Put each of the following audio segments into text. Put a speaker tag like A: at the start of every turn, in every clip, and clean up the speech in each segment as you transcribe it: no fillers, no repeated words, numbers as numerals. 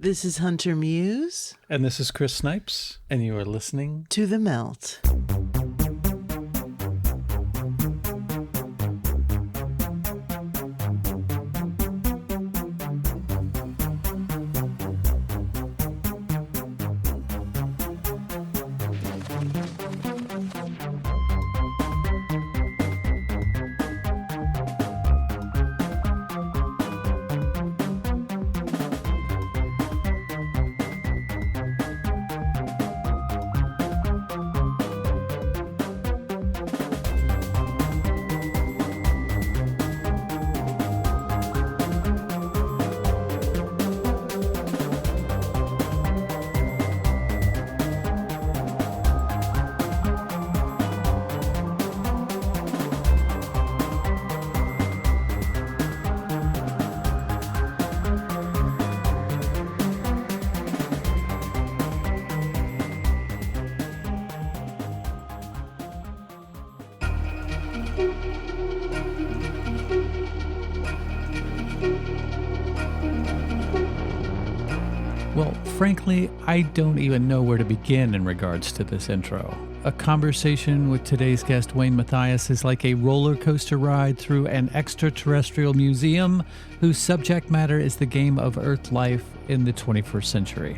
A: This is Hunter Muse.
B: And this is Chris Snipes, and you are listening
A: to The Melt.
B: Well, frankly, I don't even know where to begin in regards to this intro. A conversation with today's guest, Wayne Mathias, is like a roller coaster ride through an extraterrestrial museum whose subject matter is the game of Earth life in the 21st century.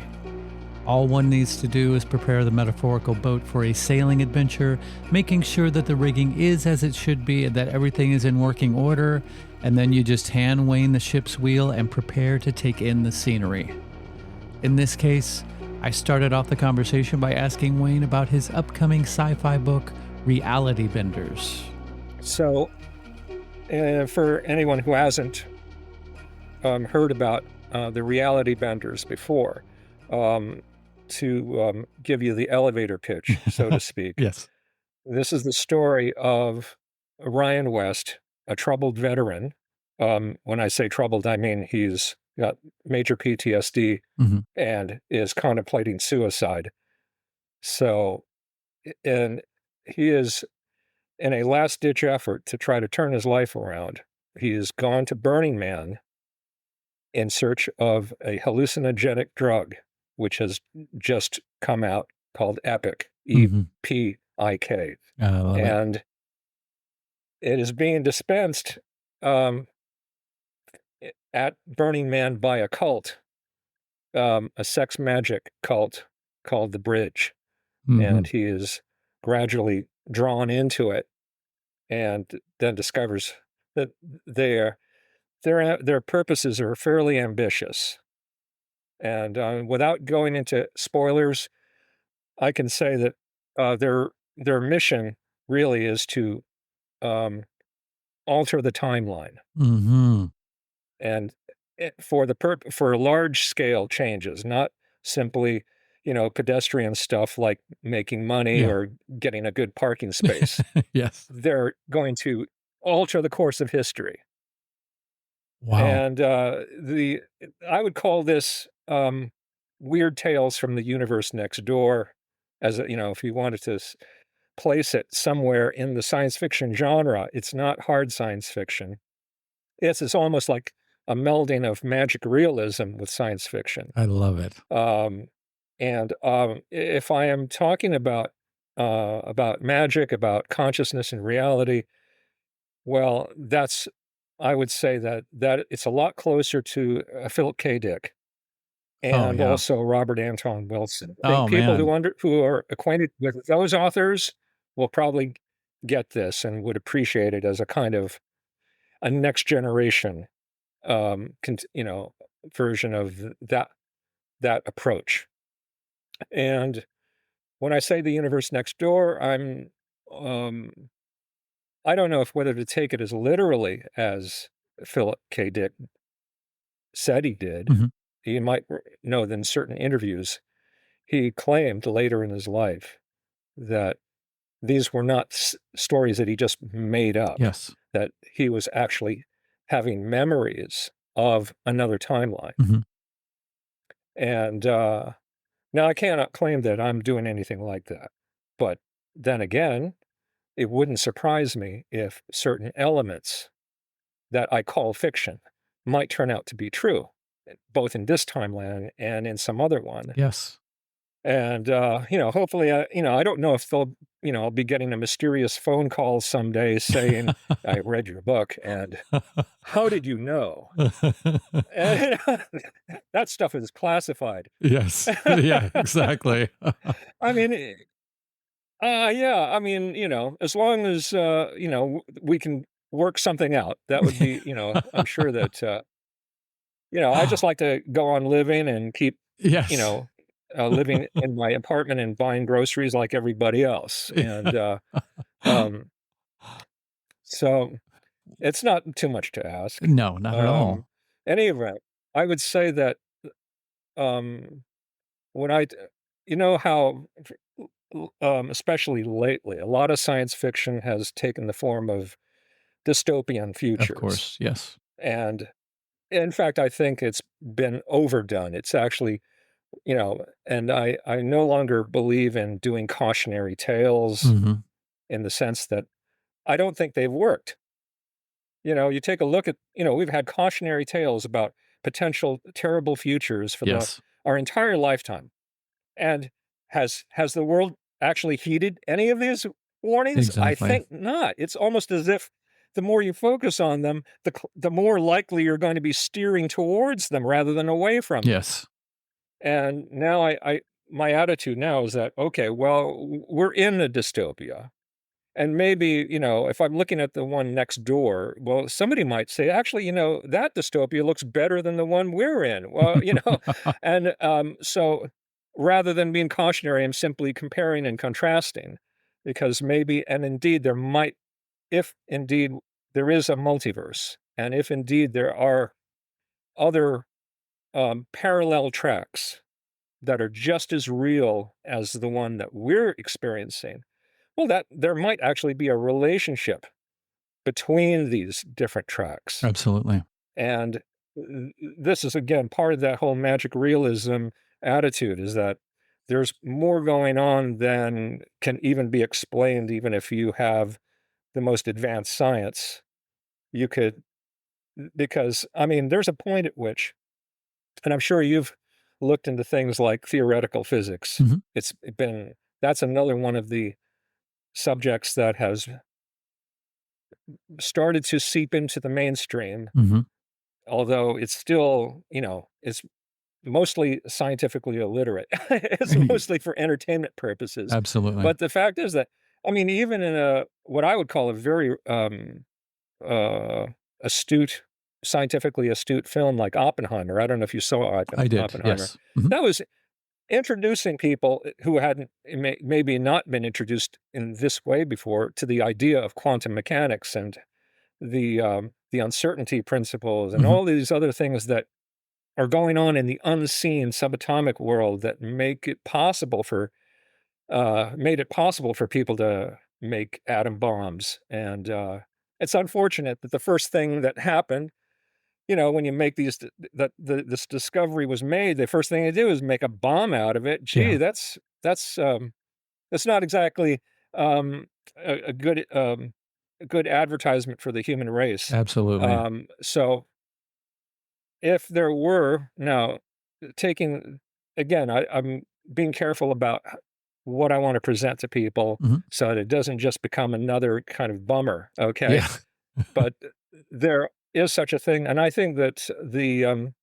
B: All one needs to do is prepare the metaphorical boat for a sailing adventure, making sure that the rigging is as it should be and that everything is in working order, and then you just hand Wayne the ship's wheel and prepare to take in the scenery. In this case, I started off the conversation by asking Wayne about his upcoming sci-fi book, Reality Benders.
C: So, for anyone who hasn't heard about the Reality Benders before, to give you the elevator pitch, so to speak.
B: Yes.
C: This is the story of Ryan West, a troubled veteran. When I say troubled, I mean he's got major PTSD and is contemplating suicide. So, and he is in a last-ditch effort to try to turn his life around. He has gone to Burning Man in search of a hallucinogenic drug, which has just come out called EPIC, E-P-I-K. And it is being dispensed at Burning Man by a cult, a sex magic cult called The Bridge. And he is gradually drawn into it and then discovers that their purposes are fairly ambitious. And without going into spoilers, I can say that their mission really is to alter the timeline. And for large scale changes, not simply, pedestrian stuff like making money or getting a good parking space.
B: Yes.
C: They're going to alter the course of history.
B: Wow.
C: And I would call this weird tales from the universe next door, as if you wanted to place it somewhere in the science fiction genre. It's not hard science fiction. It's almost like a melding of magic realism with science fiction.
B: I love it.
C: And if I am talking about magic, about consciousness and reality, well, I would say that it's a lot closer to Philip K. Dick and also Robert Anton Wilson. I think people who are acquainted with those authors will probably get this and would appreciate it as a kind of a next generation version of that approach. And when I say the universe next door, I don't know whether to take it as literally as Philip K. Dick said he did. You might know that in certain interviews, he claimed later in his life that these were not stories that he just made up.
B: Yes.
C: That he was actually having memories of another timeline. And now I cannot claim that I'm doing anything like that. But then again, it wouldn't surprise me if certain elements that I call fiction might turn out to be true. both in this timeline and in some other one.
B: Yes.
C: And, hopefully, I don't know if they'll, I'll be getting a mysterious phone call someday saying, I read your book and how did you know? And that stuff is classified.
B: Yes. Yeah, exactly.
C: I mean, yeah, I mean, as long as, we can work something out, that would be, I'm sure that, I just like to go on living and keep, you
B: Yes.
C: know, living in my apartment and buying groceries like everybody else. And um, so it's not too much to ask.
B: No, not at
C: Um,
B: all.
C: any event, I would say that um, when I, you know, how, especially lately, a lot of science fiction has taken the form of dystopian
B: Of
C: futures.
B: course, yes.
C: And in fact, I think it's been overdone. It's actually, and I no longer believe in doing cautionary tales
B: Mhm.
C: in the sense that I don't think they've worked. You take a look at, we've had cautionary tales about potential terrible futures for
B: Yes,
C: our entire lifetime. And has the world actually heeded any of these warnings? I
B: exactly.
C: think not. It's almost as if the more you focus on them, the more likely you're going to be steering towards them rather than away from them.
B: Yes.
C: And now my attitude now is that, okay, well, we're in a dystopia. And maybe, if I'm looking at the one next door, well, somebody might say, actually, that dystopia looks better than the one we're in. Well, and so rather than being cautionary, I'm simply comparing and contrasting because maybe, and indeed, if indeed there is a multiverse, and if indeed there are other parallel tracks that are just as real as the one that we're experiencing, well, that there might actually be a relationship between these different tracks.
B: Absolutely.
C: And this is, again, part of that whole magic realism attitude is that there's more going on than can even be explained, even if you have the most advanced science. You could, because, I mean, there's a point at which, and I'm sure you've looked into things like theoretical physics.
B: Mhm.
C: It's been, that's another one of the subjects that has started to seep into the mainstream,
B: Mhm.
C: although it's still, it's mostly scientifically illiterate. It's mostly for entertainment purposes.
B: Absolutely.
C: But the fact is that, I mean, even in what I would call a very uh, astute, scientifically astute film like Oppenheimer, I don't know if you saw
B: I did,
C: Oppenheimer,
B: yes. Mhm.
C: that was introducing people who hadn't maybe not been introduced in this way before to the idea of quantum mechanics and the uncertainty principles and
B: Mhm.
C: all these other things that are going on in the unseen subatomic world that made it possible for people to make atom bombs. And it's unfortunate that the first thing that happened, when you make this discovery was made, the first thing they do is make a bomb out of it. Gee,
B: Yeah,
C: that's not exactly um, a good advertisement for the human race.
B: absolutely.
C: So if there were now taking again, I'm being careful about what I want to present to people
B: Mhm.
C: so that it doesn't just become another kind of bummer. Okay,
B: Yeah.
C: but there is such a thing, and I think that the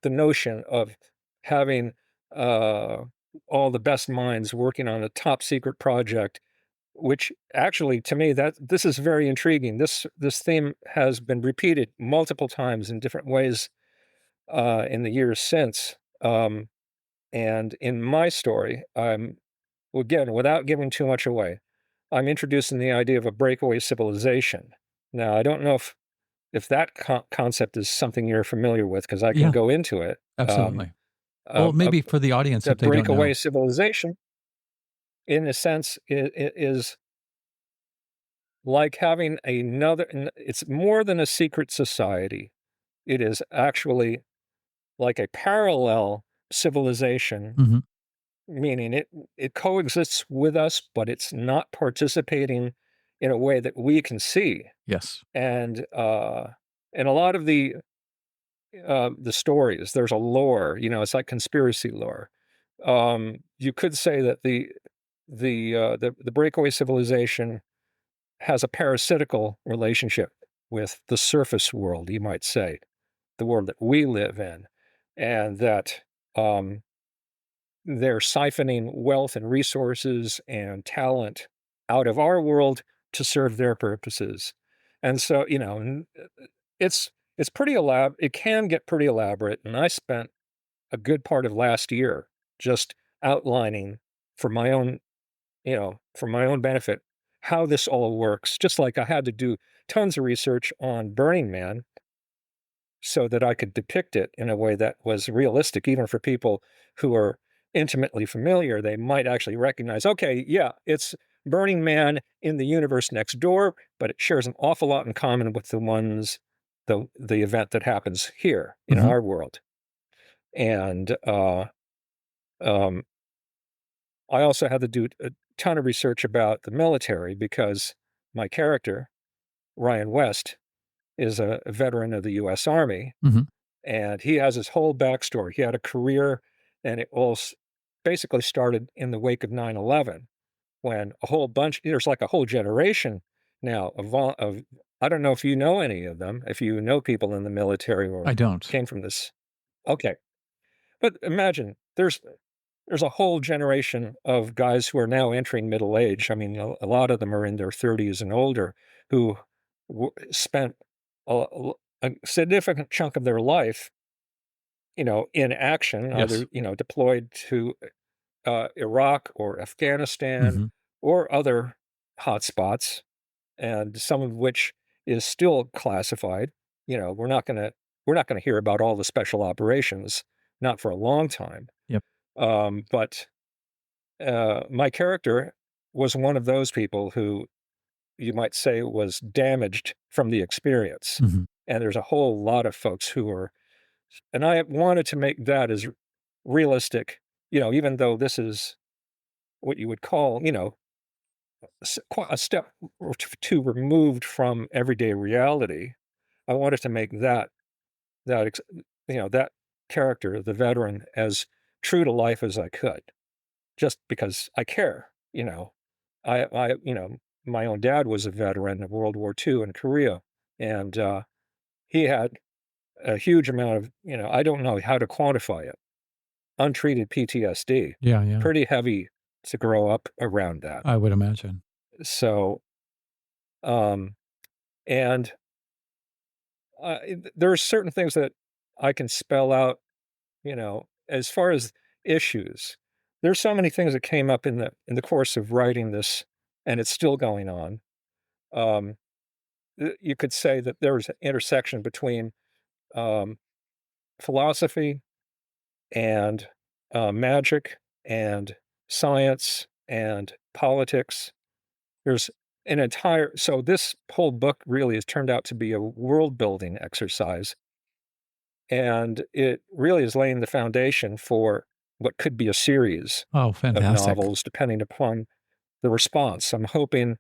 C: notion of having uh, all the best minds working on a top secret project, which actually to me that this is very intriguing. This theme has been repeated multiple times in different ways in the years since. And in my story, again, without giving too much away, I'm introducing the idea of a breakaway civilization. Now, I don't know if that concept is something you're familiar with, because I can
B: Yeah,
C: go into it.
B: absolutely. Well, maybe for the audience
C: The
B: if they don't
C: breakaway
B: know.
C: civilization, in a sense, is like having it's more than a secret society. It is actually like a parallel civilization,
B: Mhm.
C: meaning it coexists with us, but it's not participating in a way that we can see.
B: Yes.
C: And a lot of the the stories. There's a lore, it's like conspiracy lore. You could say that the breakaway civilization has a parasitical relationship with the surface world, you might say, the world that we live in, and that um, they're siphoning wealth and resources and talent out of our world to serve their purposes. And so, it's it's pretty it can get pretty elaborate. And I spent a good part of last year just outlining for my own, for my own benefit, how this all works. Just like I had to do tons of research on Burning Man so that I could depict it in a way that was realistic, even for people who are intimately familiar. They might actually recognize, okay, yeah, it's Burning Man in the universe next door, but it shares an awful lot in common with the event that happens here in
B: Mhm.
C: our world. And um, I also had to do a ton of research about the military because my character, Ryan West, is a veteran of the U.S. Army,
B: Mhm.
C: and he has his whole backstory. He had a career, and it all basically started in the wake of 9/11, when there's like a whole generation now of I don't know if you know any of them, if you know people in the military
B: I
C: or
B: don't.
C: came from this. Okay, but imagine there's a whole generation of guys who are now entering middle age. I mean, a lot of them are in their 30s and older who spent a significant chunk of their life, in action,
B: Yes.
C: either, deployed to Iraq or Afghanistan
B: Mhm.
C: or other hotspots, and some of which is still classified. We're not gonna hear about all the special operations, not for a long time.
B: Yep.
C: But my character was one of those people who you might say was damaged from the experience.
B: Mhm.
C: And there's a whole lot of folks who are, and I wanted to make that as realistic, even though this is what you would call, quite a step or two removed from everyday reality. I wanted to make that, ex- that character, the veteran, as true to life as I could. Just because I care, my own dad was a veteran of World War II in Korea, and he had a huge amount of, I don't know how to quantify it, untreated PTSD.
B: Yeah, yeah.
C: Pretty heavy to grow up around that.
B: I would imagine.
C: So, um, and there are certain things that I can spell out, as far as issues. There's so many things that came up in the course of writing this, and it's still going on. Um, you could say that there's an intersection between um, philosophy and magic and science and politics. There's so this whole book really has turned out to be a world building exercise. And it really is laying the foundation for what could be a series
B: Oh,
C: of
B: fantastic.
C: novels, depending upon the response. I'm hoping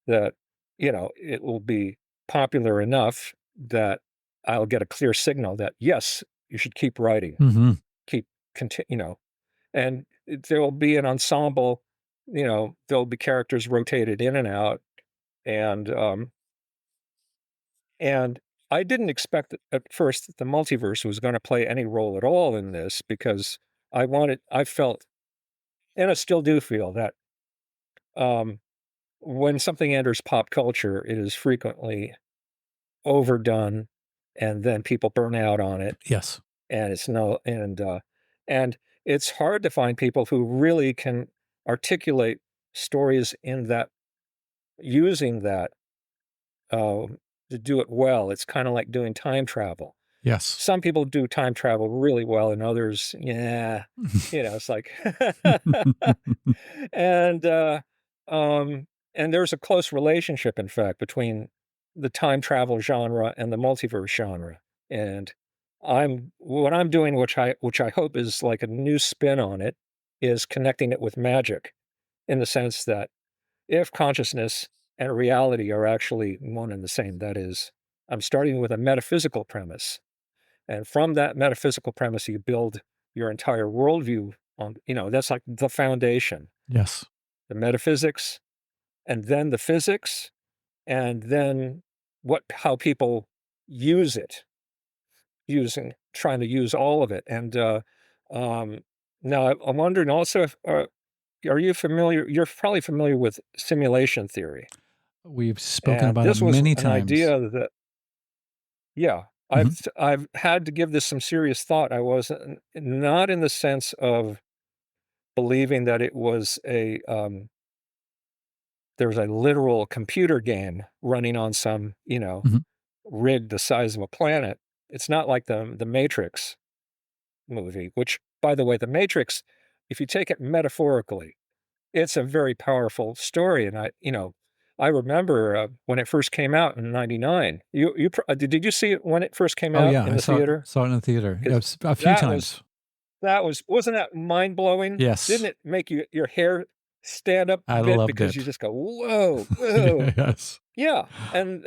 C: that, it will be popular enough that I'll get a clear signal that, yes, you should keep writing,
B: Mhm.
C: keep and there'll be an ensemble, there'll be characters rotated in and out. And I didn't expect at first that the multiverse was going to play any role at all in this because I felt, and I still do feel that um, when something enters pop culture, it is frequently overdone, and then people burn out on it,
B: Yes.
C: and and it's hard to find people who really can articulate stories in that using that to do it well. It's kind of like doing time travel.
B: Yes.
C: Some people do time travel really well, and others, yeah, it's like, and um, and there's a close relationship, in fact, between the time travel genre and the multiverse genre. And what I'm doing, which I hope is like a new spin on it, is connecting it with magic, in the sense that if consciousness and reality are actually one and the same, that is, I'm starting with a metaphysical premise And from that metaphysical premise, you build your entire worldview on, that's like the foundation,
B: Yes.
C: the metaphysics, and then the physics, and then how people use it, trying to use all of it. And um, now I'm wondering also if, are you familiar? You're probably familiar with simulation theory.
B: We've spoken
C: And
B: about it
C: this was
B: many
C: an
B: times.
C: idea that, yeah,
B: Mhm.
C: I've had to give this some serious thought. I was not in the sense of believing that it was there's a literal computer game running on some,
B: Mhm.
C: rig the size of a planet. It's not like the Matrix movie, which, by the way, the Matrix, if you take it metaphorically, it's a very powerful story. And I remember when it first came out in '99. Did you see it when it first came
B: Oh,
C: out
B: yeah,
C: in
B: I
C: the theater?
B: saw it in the theater.
C: Because
B: Yes, a few
C: that was
B: times.
C: wasn't that mind blowing? Didn't
B: Yes,
C: it make your hair stand up a
B: I
C: bit
B: loved
C: because you
B: it.
C: just go, whoa, whoa,
B: Yes.
C: yeah, and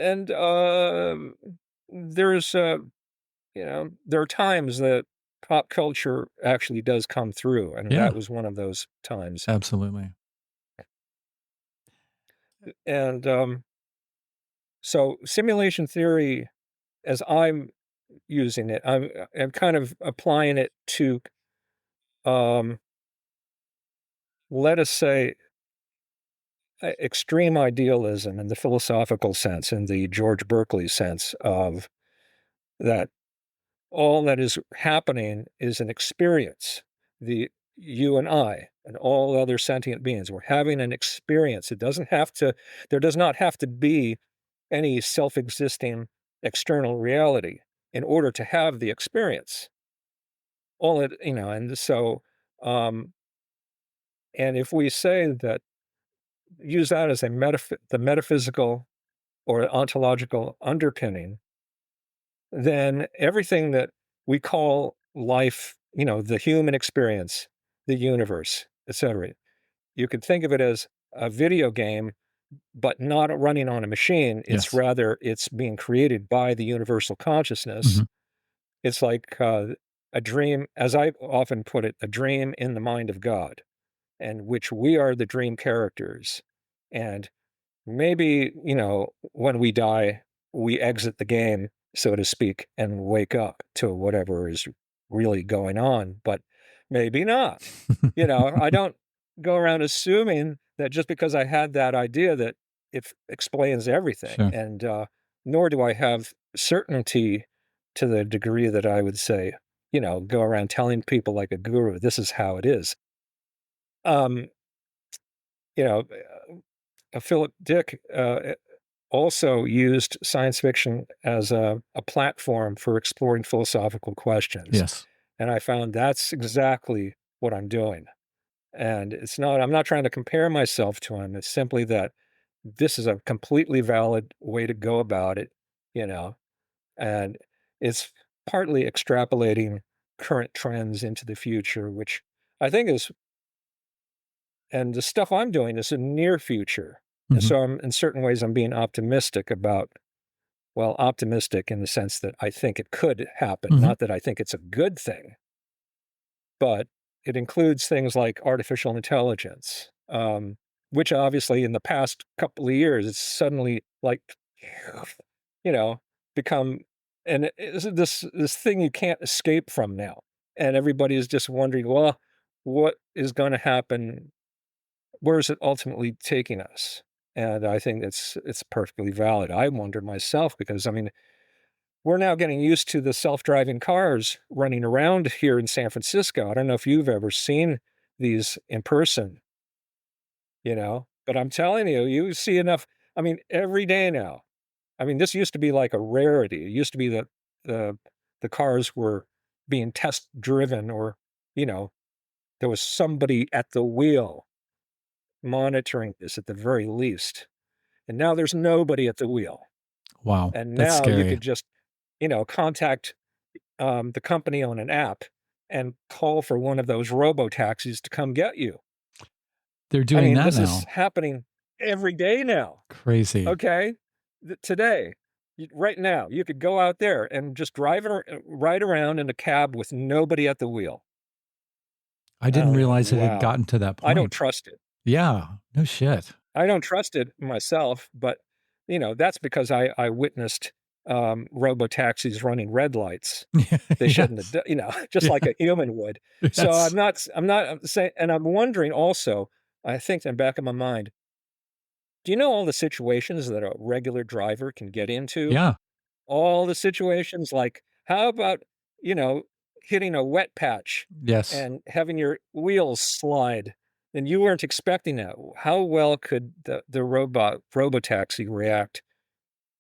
C: there's there are times that pop culture actually does come through, and
B: Yeah,
C: that was one of those times.
B: absolutely.
C: And so simulation theory, as I'm using it, I'm kind of applying it to, um, let us say, extreme idealism in the philosophical sense, in the George Berkeley sense of that all that is happening is an experience. The You and I and all other sentient beings, we're having an experience. There does not have to be any self-existing external reality in order to have the experience. And so, um, and if we say that, use that as the metaphysical or ontological underpinning, then everything that we call life, the human experience, the universe, etc., you could think of it as a video game, but not running on a machine.
B: Yes.
C: It's being created by the universal consciousness.
B: Mhm.
C: It's like a dream, as I often put it, a dream in the mind of God, and which we are the dream characters. And maybe, when we die, we exit the game, so to speak, and wake up to whatever is really going on, but maybe not. I don't go around assuming that just because I had that idea that it explains everything.
B: Sure.
C: And nor do I have certainty to the degree that I would say, go around telling people like a guru, this is how it is. Um, you know, Philip Dick also used science fiction as a platform for exploring philosophical questions.
B: Yes.
C: And I found that's exactly what I'm doing. And I'm not trying to compare myself to him. It's simply that this is a completely valid way to go about it, you know, and it's partly extrapolating current trends into the future, which I think is, and the stuff I'm doing is a near future. And
B: Mhm.
C: so in certain ways, I'm being optimistic about, well, optimistic in the sense that I think it could happen,
B: Mhm.
C: not that I think it's a good thing, but it includes things like artificial intelligence, which obviously in the past couple of years, it's suddenly like, you know, become, and it's this thing you can't escape from now. And everybody is just wondering, well, what is going to happen? Where is it ultimately taking us? And I think it's perfectly valid. I wonder myself because I mean, we're now getting used to the self-driving cars running around here in San Francisco. I don't know if you've ever seen these in person, but I'm telling you, you see enough. I mean, every day now. I mean, this used to be like a rarity. It used to be that the the cars were being test driven, or you know, there was somebody at the wheel monitoring this at the very least. And now there's nobody at the wheel.
B: Wow,
C: And
B: that's
C: now you
B: scary.
C: could just, contact the company on an app and call for one of those robo-taxis to come get you.
B: They're
C: I
B: doing
C: mean,
B: that
C: this is
B: now.
C: happening every day now.
B: Crazy.
C: Okay. Today. Right now, you could go out there and just ride around in a cab with nobody at the wheel.
B: I
C: And
B: didn't
C: I'm like,
B: realize it had
C: wow,
B: gotten to that
C: I don't
B: point.
C: trust it.
B: Yeah, no shit.
C: I don't trust it myself, but that's because I witnessed robo-taxis running red lights. They shouldn't have,
B: Yes.
C: just like
B: Yeah.
C: a human would. So
B: Yes.
C: I'm not saying, and I'm wondering also, I think in the back of my mind, do you know all the situations that a regular driver can get into?
B: Yeah.
C: All the situations, like, how about, you know, hitting a wet patch
B: Yes.
C: and having your wheels slide, and you weren't expecting that. How well could the robotaxi react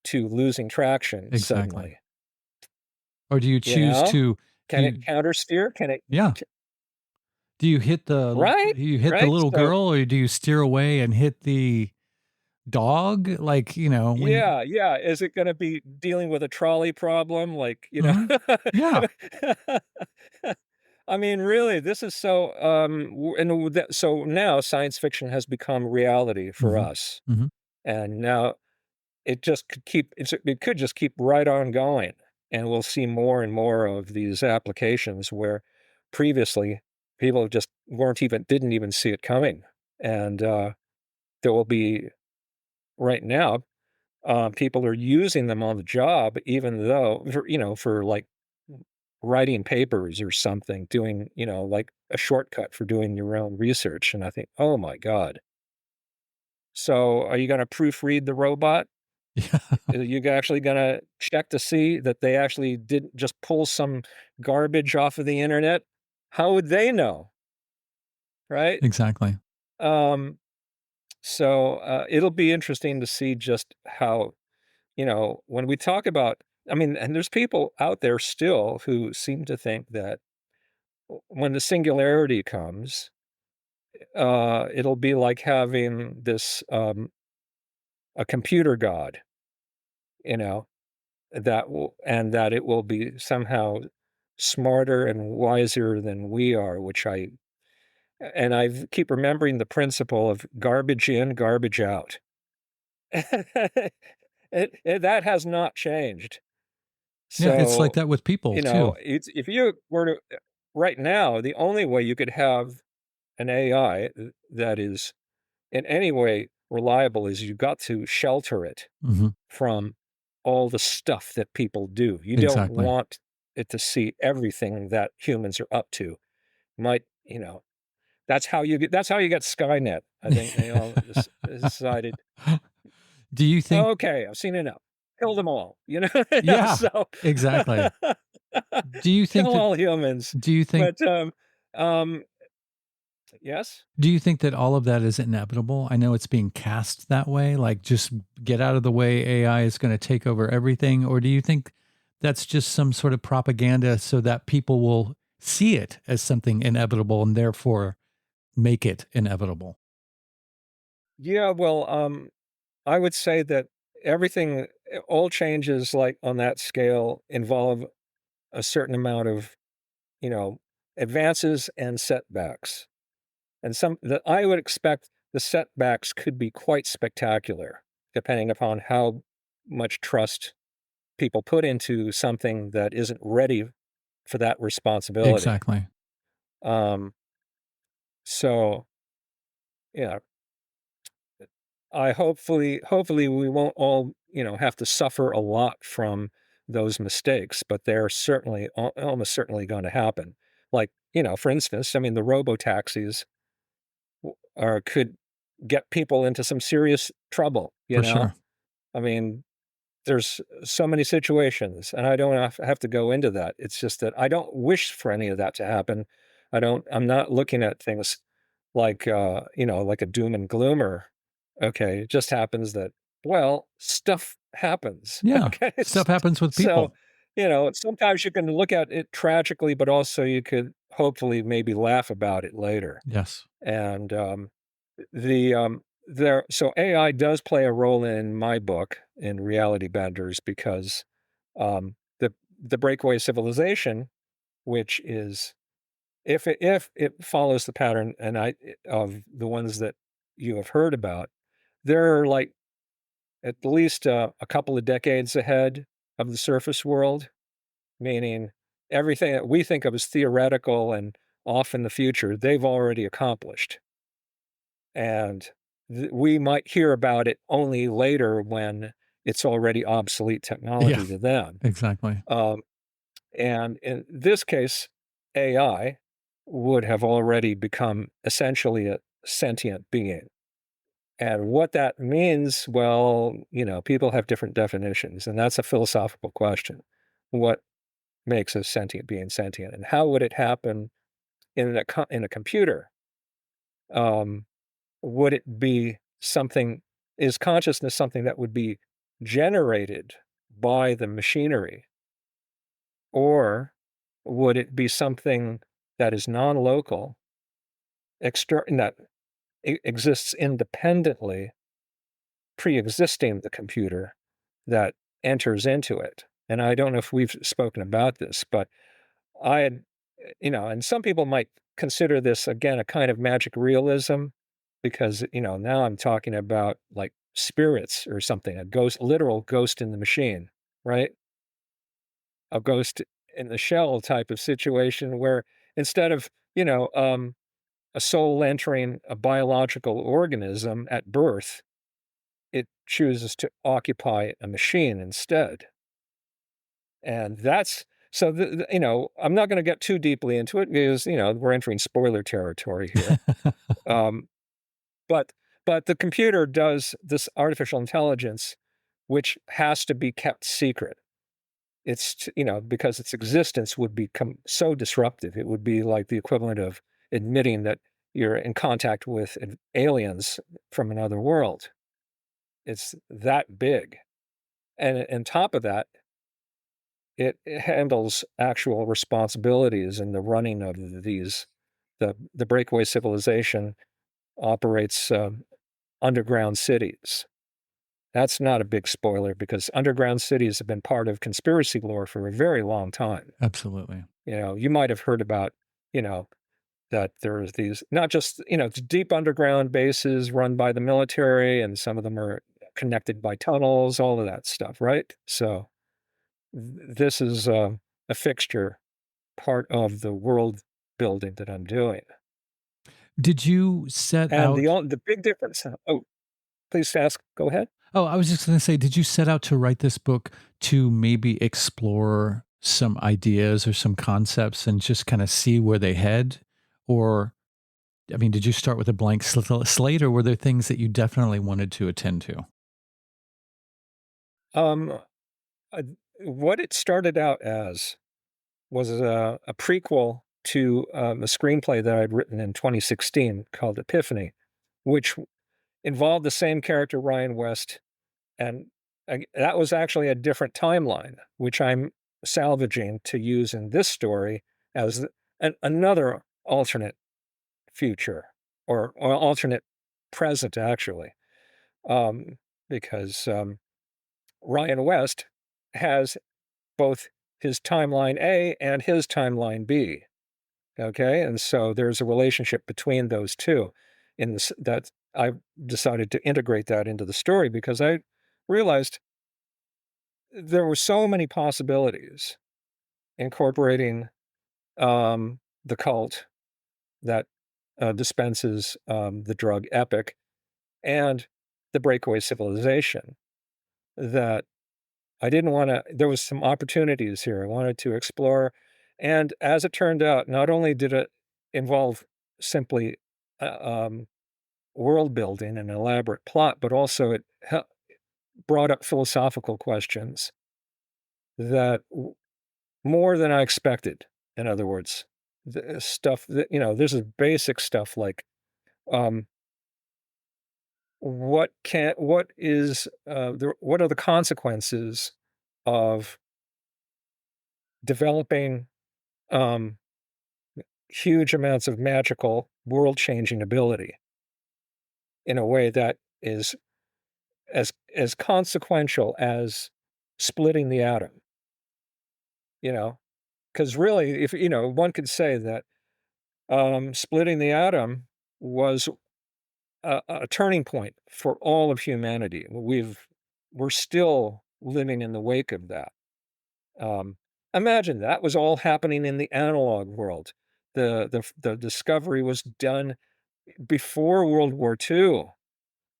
C: to losing traction
B: Exactly.
C: suddenly?
B: Or do you
C: You
B: choose
C: know?
B: to do
C: Can it
B: you
C: countersteer? Can it
B: yeah.
C: c
B: Do
C: right?
B: you hit the
C: Right?
B: little
C: So
B: girl or do you steer away and hit the dog? Like, when you
C: yeah, yeah. Is it gonna be dealing with a trolley problem? Like,
B: Mhm. Yeah.
C: I mean, really, this is so, so now science fiction has become reality for
B: Mhm.
C: us.
B: Mhm.
C: And now it could just keep right on going. And we'll see more and more of these applications where previously people just didn't even see it coming. And there will be right now people are using them on the job, even though for like writing papers or something, doing like a shortcut for doing your own research. And I think, oh my god. So are you going to proofread the robot?
B: Yeah.
C: Are you actually going to check to see that they actually didn't just pull some garbage off of the internet? How would they know, right?
B: Exactly.
C: Um, so it'll be interesting to see just how when we talk about, I mean, and there's people out there still who seem to think that when the singularity comes, it'll be like having a computer god, you know, that it will be somehow smarter and wiser than we are, I keep remembering the principle of garbage in, garbage out. That has not changed.
B: Yeah, it's like
C: So,
B: that with people too.
C: it's if you were to right now, the only way you could have an AI that is in any way reliable is you've got to shelter it
B: Mhm.
C: from all the stuff that people do. You don't
B: Exactly.
C: want it to see everything that humans are up to. Might, that's how you get Skynet. I think they all decided,
B: Do you think
C: okay, I've seen enough. Kill them all.
B: Yeah,
C: So
B: exactly. Do you think
C: kill
B: that
C: all humans.
B: do you think
C: But um, yes.
B: do you think that all of that is inevitable? I know it's being cast that way, like just get out of the way, AI is going to take over everything, or do you think that's just some sort of propaganda so that people will see it as something inevitable and therefore make it inevitable?
C: Yeah, well, I would say that all changes like on that scale involve a certain amount of, you know, advances and setbacks. And some that I would expect the setbacks could be quite spectacular, depending upon how much trust people put into something that isn't ready for that responsibility.
B: Exactly.
C: Um, so yeah, hopefully we won't all, have to suffer a lot from those mistakes, but they're certainly almost certainly going to happen. Like, for instance, I mean, the robo taxis could get people into some serious trouble,
B: For sure.
C: I mean, there's so many situations, and I don't have to go into that. It's just that I don't wish for any of that to happen. I'm not looking at things like, like a doom and gloomer. Okay, it just happens that, well, stuff happens.
B: Yeah.
C: Okay,
B: Stuff happens with
C: so,
B: people.
C: sometimes you can look at it tragically, but also you could hopefully maybe laugh about it later.
B: Yes.
C: And so AI does play a role in my book in Reality Benders because the breakaway civilization, which is if it follows the pattern of the ones that you have heard about, there are like at least a couple of decades ahead of the surface world, meaning everything that we think of as theoretical and off in the future, they've already accomplished. And we might hear about it only later when it's already obsolete
B: Yeah,
C: technology to them.
B: exactly.
C: Um, and in this case, AI would have already become essentially a sentient being. And what that means, well, people have different definitions, and that's a philosophical question. What makes a sentient being sentient, and how would it happen in a computer? Um, would it be something? Is consciousness something that would be generated by the machinery, or would it be something that is non-local, that exists independently, pre-existing the computer, that enters into it? And I don't know if we've spoken about this, but I had, and some people might consider this again a kind of magic realism because, now I'm talking about like spirits or something, a ghost, literal ghost in the machine, right? A ghost in the shell type of situation where instead of, a soul entering a biological organism at birth, it chooses to occupy a machine instead. And that's so, I'm not going to get too deeply into it because, we're entering spoiler territory here. Um, but, but the computer does this artificial intelligence, which has to be kept secret. Because its existence would become so disruptive. It would be like the equivalent of admitting that you're in contact with aliens from another world. It's that big. And on top of that, it handles actual responsibilities in the running of these. The breakaway civilization operates underground cities. That's not a big spoiler because underground cities have been part of conspiracy lore for a very long time.
B: Absolutely.
C: You might have heard about, you know, that there's these not just, deep underground bases run by the military, and some of them are connected by tunnels, all of that stuff, right? So this is a fixture, part of the world building that I'm doing.
B: Did you set
C: And
B: out
C: the big difference. Oh, please ask. Go ahead.
B: Oh, I was just gonna say, did you set out to write this book to maybe explore some ideas or some concepts and just kinda see where they head? Or, I mean, did you start with a blank slate, or were there things that you definitely wanted to attend to?
C: Um, uh, what it started out as was a prequel to a screenplay that I'd written in 2016 called Epiphany, which involved the same character, Ryan West, and that was actually a different timeline, which I'm salvaging to use in this story as another alternate future, or alternate present, actually, um, because Ryan West has both his timeline A and his timeline B. Okay, and so there's a relationship between those two. In this, that I decided to integrate that into the story because I realized there were so many possibilities incorporating the cult that dispenses the drug Epic and the breakaway civilization that I didn't want to. There was some opportunities here I wanted to explore, and as it turned out, not only did it involve simply uh, um, world building and elaborate plot, but also it brought up philosophical questions that more than I expected. In other words, the stuff that this is basic stuff like um, what are the consequences of developing um, huge amounts of magical world-changing ability in a way that is as consequential as splitting the atom, you know? Because really, if one could say that splitting the atom was a turning point for all of humanity. we're still living in the wake of that. Imagine that was all happening in the analog world. The discovery was done before World War II,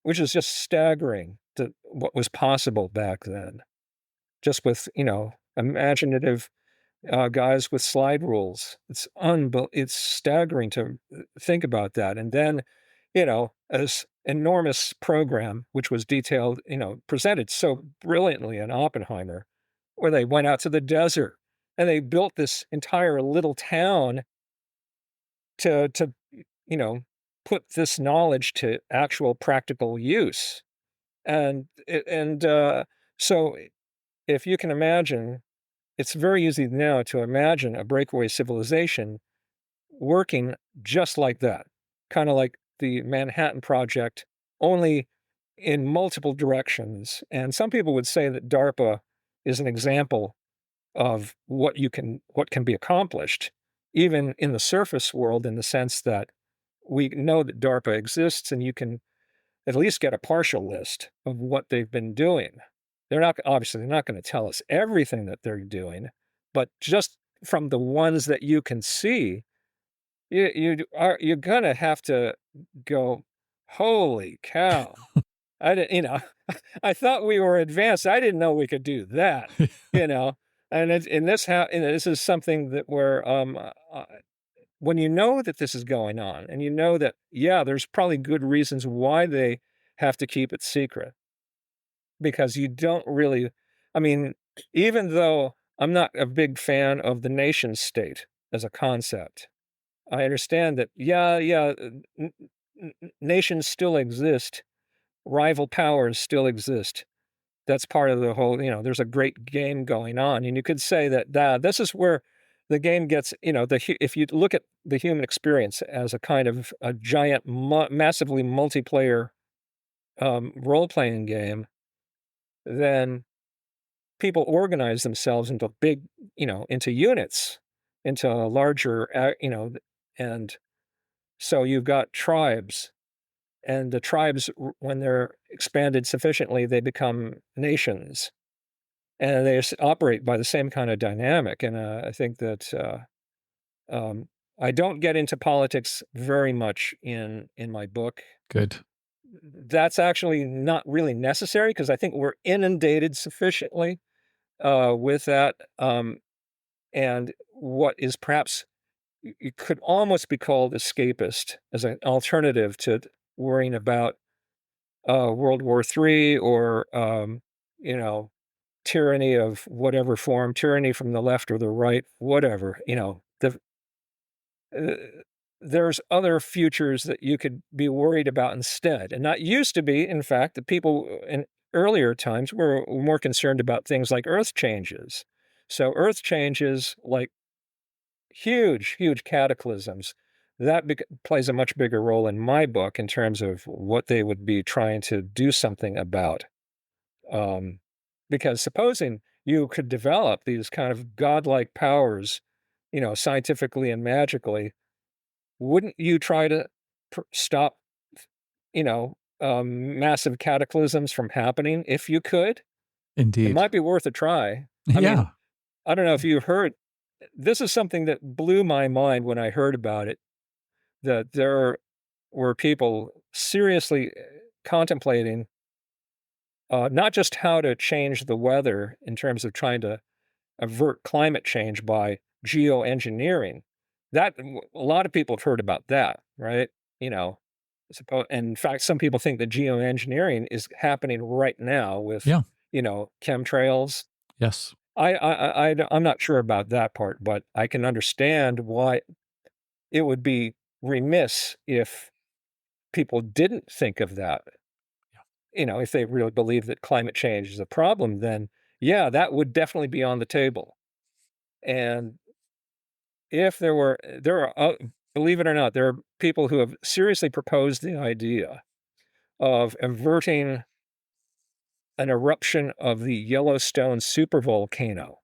C: which is just staggering to what was possible back then. Just with, imaginative guys with slide rules. It's staggering to think about that. And then, this enormous program, which was detailed, presented so brilliantly in Oppenheimer, where they went out to the desert and they built this entire little town to you know, put this knowledge to actual practical use. And so if you can imagine, it's very easy now to imagine a breakaway civilization working just like that, kind of like the Manhattan Project, only in multiple directions. And some people would say that DARPA is an example of what can be accomplished, even in the surface world, in the sense that we know that DARPA exists and you can at least get a partial list of what they've been doing. Obviously they're not going to tell us everything that they're doing, but just from the ones that you can see, you're gonna have to go, holy cow. I didn't, I thought we were advanced. I didn't know we could do that, you know. And this is something that where when you know that this is going on, and you know that, yeah, there's probably good reasons why they have to keep it secret, because you don't really, I mean, even though I'm not a big fan of the nation state as a concept, I understand that, yeah, nations still exist, rival powers still exist. That's part of the whole, there's a great game going on. And you could say that this is where the game gets, if you look at the human experience as a kind of a giant, massively multiplayer role-playing game, then people organize themselves into into units, into a larger, and so you've got tribes, and the tribes, when they're expanded sufficiently, they become nations, and they operate by the same kind of dynamic. And I think that I don't get into politics very much in my book.
B: Good.
C: That's actually not really necessary, because I think we're inundated sufficiently with that. And what is perhaps, it could almost be called escapist, as an alternative to worrying about World War III, or, tyranny of whatever form, tyranny from the left or the right, whatever, uh, there's other futures that you could be worried about instead. And not used to be, in fact, the people in earlier times were more concerned about things like earth changes. So earth changes, like huge, huge cataclysms, that plays a much bigger role in my book in terms of what they would be trying to do something about. Because supposing you could develop these kind of godlike powers, scientifically and magically, wouldn't you try to stop, massive cataclysms from happening if you could? It
B: Indeed.
C: might be worth a try. I
B: Yeah.
C: mean, I don't know if you've heard, this is something that blew my mind when I heard about it, that there were people seriously contemplating not just how to change the weather in terms of trying to avert climate change by geoengineering. A lot of people have heard about that, right? And in fact, some people think that geoengineering is happening right now with,
B: Yeah.
C: chemtrails.
B: Yes.
C: I'm not sure about that part, but I can understand why it would be remiss if people didn't think of that. If they really believe that climate change is a problem, then yeah, that would definitely be on the table. And if believe it or not, there are people who have seriously proposed the idea of averting an eruption of the Yellowstone supervolcano.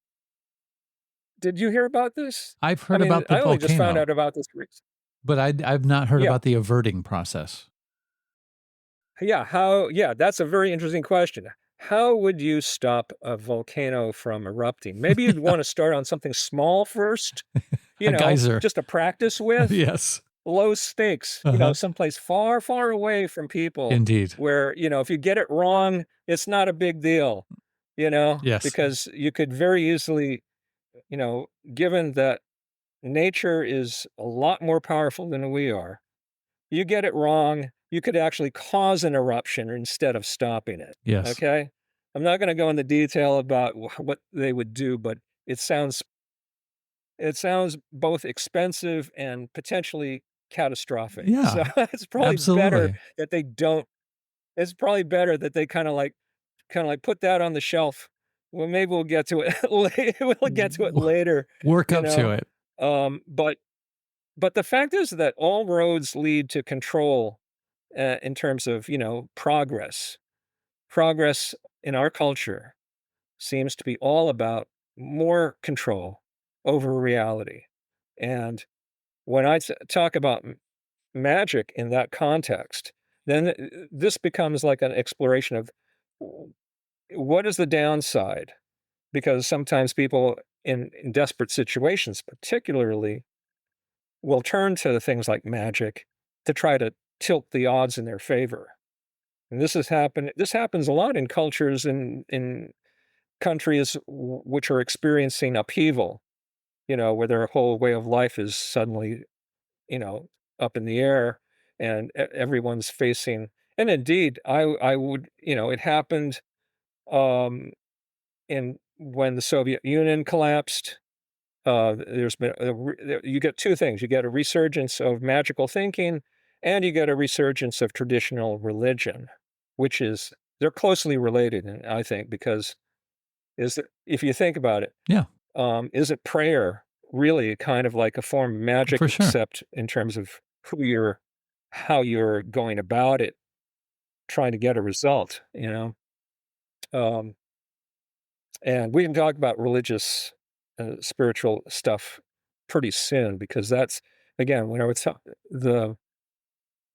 C: Did you hear about this?
B: I've
C: I
B: heard
C: mean,
B: about the
C: I only just found
B: volcano,
C: out about this recently.
B: but I've not heard
C: Yeah.
B: about the averting process.
C: Yeah, that's a very interesting question. how would you stop a volcano from erupting? Maybe you'd want to start on something small first,
B: A geyser.
C: just to practice with.
B: Yes.
C: Low stakes,
B: Uh-huh.
C: someplace far, far away from people
B: Indeed.
C: where, if you get it wrong, it's not a big deal,
B: Yes.
C: because you could very easily, you know, given that nature is a lot more powerful than we are, you get it wrong, you could actually cause an eruption instead of stopping it.
B: Yes.
C: Okay. I'm not going to go into detail about what they would do, but it sounds it sounds both expensive and potentially catastrophic. So
B: Yeah.
C: it's probably better
B: Absolutely.
C: that they don't. It's probably better that they kind of like put that on the shelf. Well, maybe we'll get to it. We'll get to it
B: W-
C: later.
B: Work
C: You
B: up to
C: know.
B: it.
C: But the fact is that all roads lead to control in terms of progress. Progress in our culture seems to be all about more control over reality. And when I talk about magic in that context, then this becomes like an exploration of w- what is the downside? Because sometimes people in desperate situations, particularly, will turn to things like magic to try to tilt the odds in their favor. And this happens a lot in cultures in countries which are experiencing upheaval, where their whole way of life is suddenly, you know, up in the air and everyone's facing. And indeed, I would, it happened um, in when the Soviet Union collapsed. There's been you get two things: you get a resurgence of magical thinking, and you get a resurgence of traditional religion, which is they're closely related, and I think because if you think about it,
B: Yeah,
C: isn't prayer really kind of like a form of magic,
B: for sure.
C: except in terms of how you're going about it, trying to get a result, Um, and we can talk about religious, spiritual stuff pretty soon because that's again when I would talk the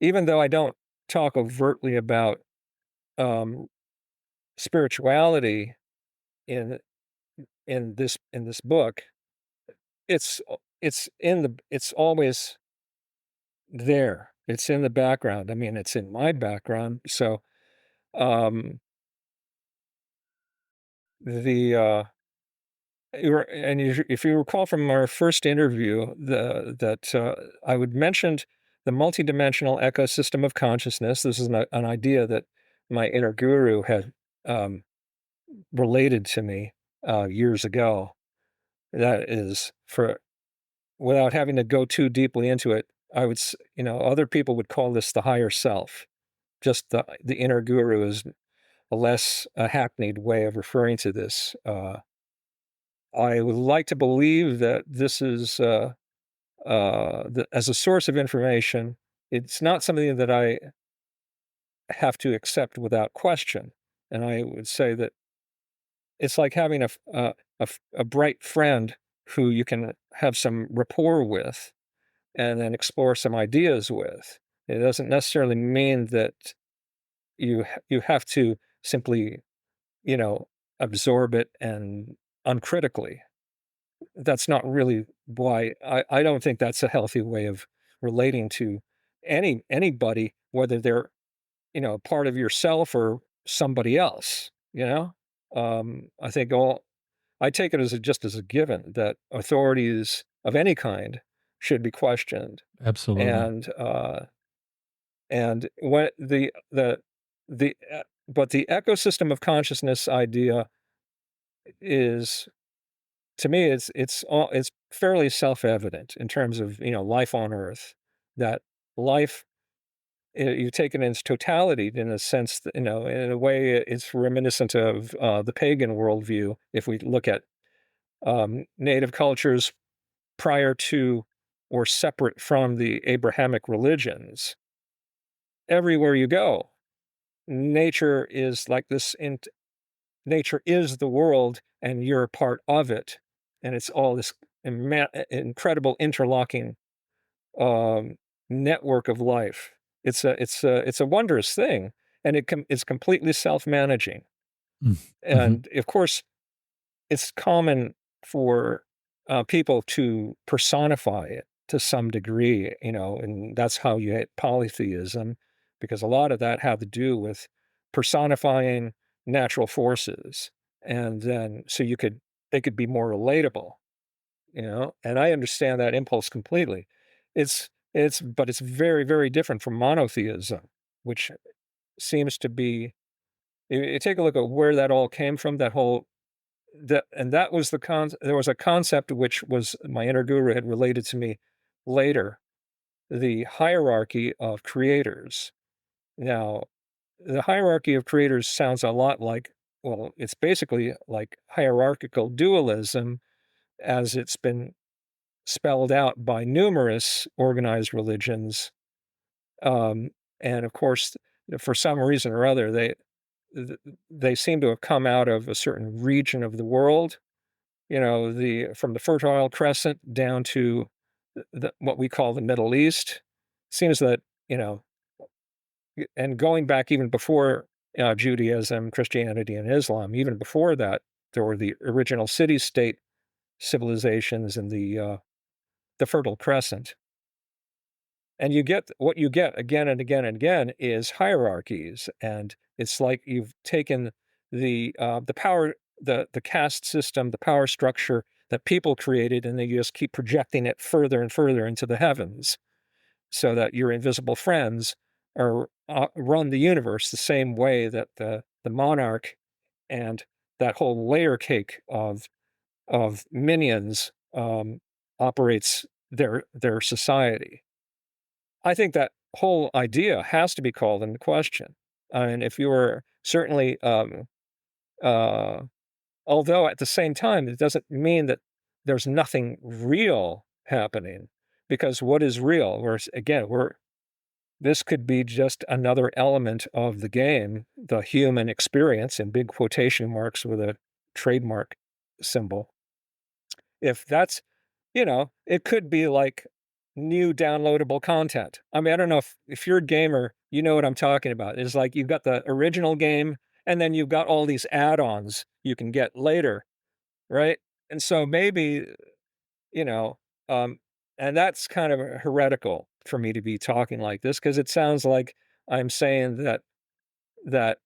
C: even though I don't talk overtly about um, spirituality in in this book, it's always there. It's in the background. I mean, it's in my background. So, um, the if you recall from our first interview, I would mentioned the multidimensional ecosystem of consciousness. This is an idea that my inner guru had um, related to me years ago. That is for without having to go too deeply into it. Other people would call this the higher self. Just the inner guru is a less hackneyed way of referring to this. I would like to believe that this is as a source of information. It's not something that I have to accept without question, and I would say that it's like having a bright friend who you can have some rapport with, and then explore some ideas with. It doesn't necessarily mean that you have to simply you know, absorb it and uncritically. That's not really why I don't think that's a healthy way of relating to anybody, whether they're, part of yourself or somebody else, I think I take it just as a given that authorities of any kind should be questioned.
B: Absolutely.
C: And when but the ecosystem of consciousness idea is to me it's fairly self-evident in terms of life on earth, that life you take it in its totality, in a sense that, in a way it's reminiscent of the pagan worldview. If we look at native cultures prior to or separate from the Abrahamic religions, everywhere you go, nature is like this nature is the world and you're a part of it, and it's all this incredible interlocking um, network of life. It's a wondrous thing, and it's completely self-managing. And of course, it's common for people to personify it to some degree, and that's how you get polytheism, because a lot of that had to do with personifying natural forces, and then so they could be more relatable, and I understand that impulse completely. But it's very, very different from monotheism, which seems to be. You take a look at where that all came from. That was there was a concept which was my inner guru had related to me later, the hierarchy of creators. Now, the hierarchy of creators sounds a lot like, well, it's basically like hierarchical dualism as it's been spelled out by numerous organized religions. Um, and of course, for some reason or other, they seem to have come out of a certain region of the world, from the Fertile Crescent down to what we call the Middle East. Seems that, and going back even before Judaism, Christianity, and Islam, even before that, there were the original city-state civilizations in the Fertile Crescent. And what you get again and again and again is hierarchies, and it's like you've taken the power, the caste system, the power structure that people created, and then you just keep projecting it further and further into the heavens, so that your invisible friends run the universe the same way that the monarch and that whole layer cake of minions operates their society. I think that whole idea has to be called into question. And if you were certainly, uh, although at the same time, it doesn't mean that there's nothing real happening, because what is real? This could be just another element of the game, the human experience, in big quotation marks with a trademark symbol. If that's, it could be like new downloadable content. I mean, I don't know if you're a gamer, you know what I'm talking about. It's like you've got the original game, and then you've got all these add-ons you can get later, right? And so maybe, you know, um, and that's kind of heretical for me to be talking like this, because it sounds like I'm saying that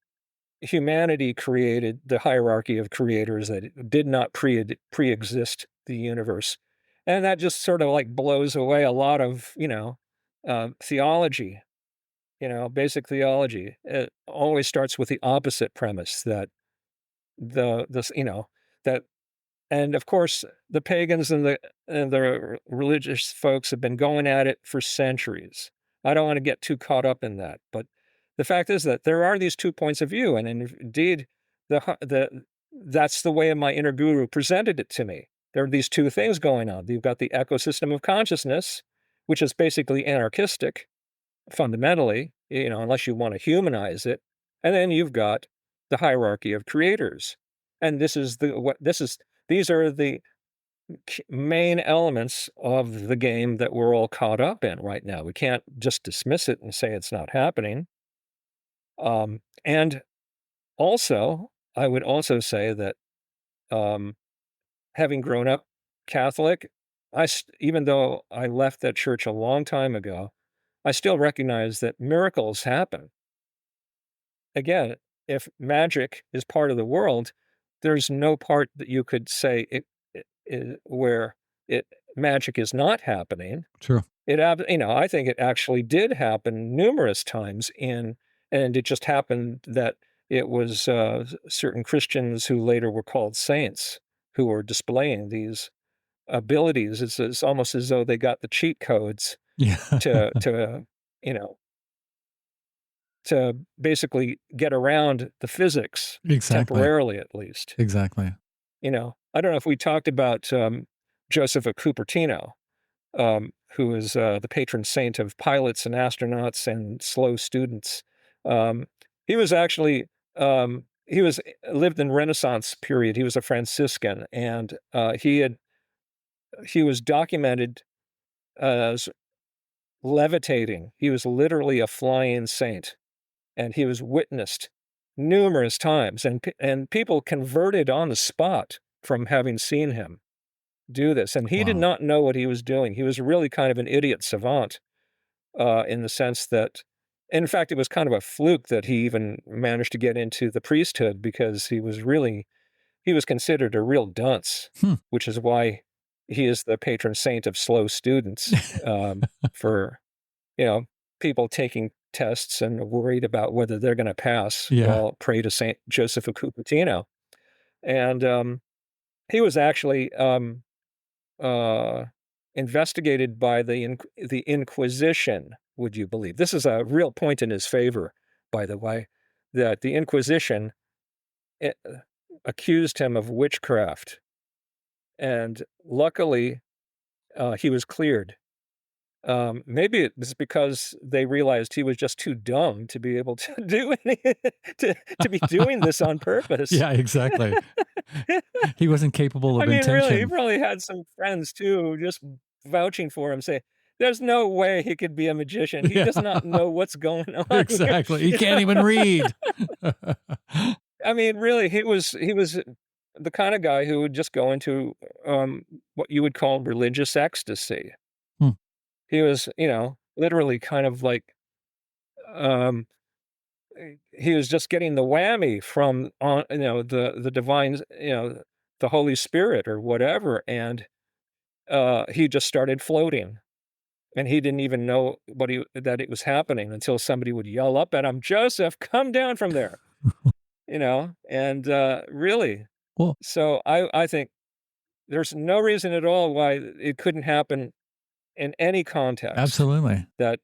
C: humanity created the hierarchy of creators that did not pre-exist the universe. And that just sort of like blows away a lot of, theology, basic theology. It always starts with the opposite premise that this, that, and of course, the pagans and the religious folks have been going at it for centuries. I don't want to get too caught up in that, but the fact is that there are these 2 points of view, and indeed, that's the way my inner guru presented it to me. There are these two things going on. You've got the ecosystem of consciousness, which is basically anarchistic, fundamentally, unless you want to humanize it, and then you've got the hierarchy of creators, and these are the main elements of the game that we're all caught up in right now. We can't just dismiss it and say it's not happening. And also, I would also say that um, having grown up Catholic, even though I left that church a long time ago, I still recognize that miracles happen. Again, if magic is part of the world, there's no part that you could say where it magic is not happening.
B: True.
C: I think it actually did happen numerous times and it just happened that it was certain Christians who later were called saints who were displaying these abilities. It's almost as though they got the cheat codes
B: Yeah.
C: to you know to basically get around the physics
B: Exactly.
C: temporarily, at least.
B: Exactly.
C: I don't know if we talked about Joseph of Cupertino, who is the patron saint of pilots and astronauts and slow students. Um, he was actually he was lived in Renaissance period. He was a Franciscan, and he was documented as levitating. He was literally a flying saint, and he was witnessed numerous times, and people converted on the spot from having seen him do this, and he did
B: Wow.
C: not know what he was doing. He was really kind of an idiot savant, in the sense that in fact, it was kind of a fluke that he even managed to get into the priesthood because he was considered a real dunce,
B: Hmm.
C: which is why he is the patron saint of slow students, for, you know, people taking tests and worried about whether they're gonna pass.
B: Yeah.
C: Well, pray to Saint Joseph of Cupertino. And, he was actually, uh, investigated by the Inquisition, would you believe? This is a real point in his favor, by the way, that the Inquisition, eh, accused him of witchcraft, and luckily, he was cleared. Maybe it was because they realized he was just too dumb to be able to do any to be doing this on purpose.
B: Yeah, exactly. He wasn't capable
C: I
B: of
C: mean, really, he
B: intention.
C: probably had some friends too, just vouching for him, say, "There's no way he could be a magician. He
B: Yeah,
C: does not know what's going on here."
B: exactly. He
C: You
B: can't
C: know?
B: even read.
C: I mean, really, he was the kind of guy who would just go into, what you would call religious ecstasy.
B: Hmm.
C: He was, literally kind of like, um, he was just getting the whammy from on, the divine, the Holy Spirit or whatever, and he just started floating, and he didn't even know that it was happening until somebody would yell up at him, "Joseph, come down from there," and really,
B: Well,
C: so I think there's no reason at all why it couldn't happen in any context.
B: absolutely.
C: That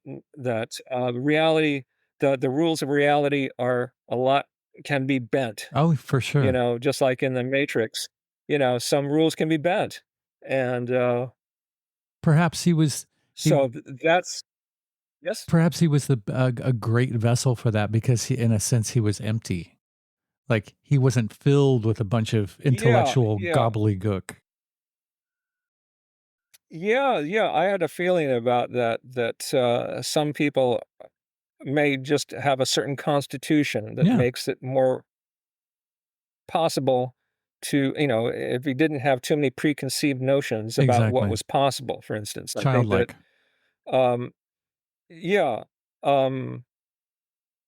C: reality, the rules of reality are a lot can be bent.
B: Oh, for sure.
C: Just like in the Matrix, some rules can be bent, and
B: Perhaps he was he
C: so that's yes,
B: perhaps he was a great vessel for that because he, in a sense, he was empty. Like he wasn't filled with a bunch of
C: yeah,
B: intellectual
C: yeah,
B: gobbledygook.
C: yeah, yeah. I had a feeling about that. That some people may just have a certain constitution that
B: Yeah,
C: makes it more possible to, if he didn't have too many preconceived notions about what
B: exactly.
C: was possible, for instance. I think that,
B: Childlike,
C: um, yeah, um,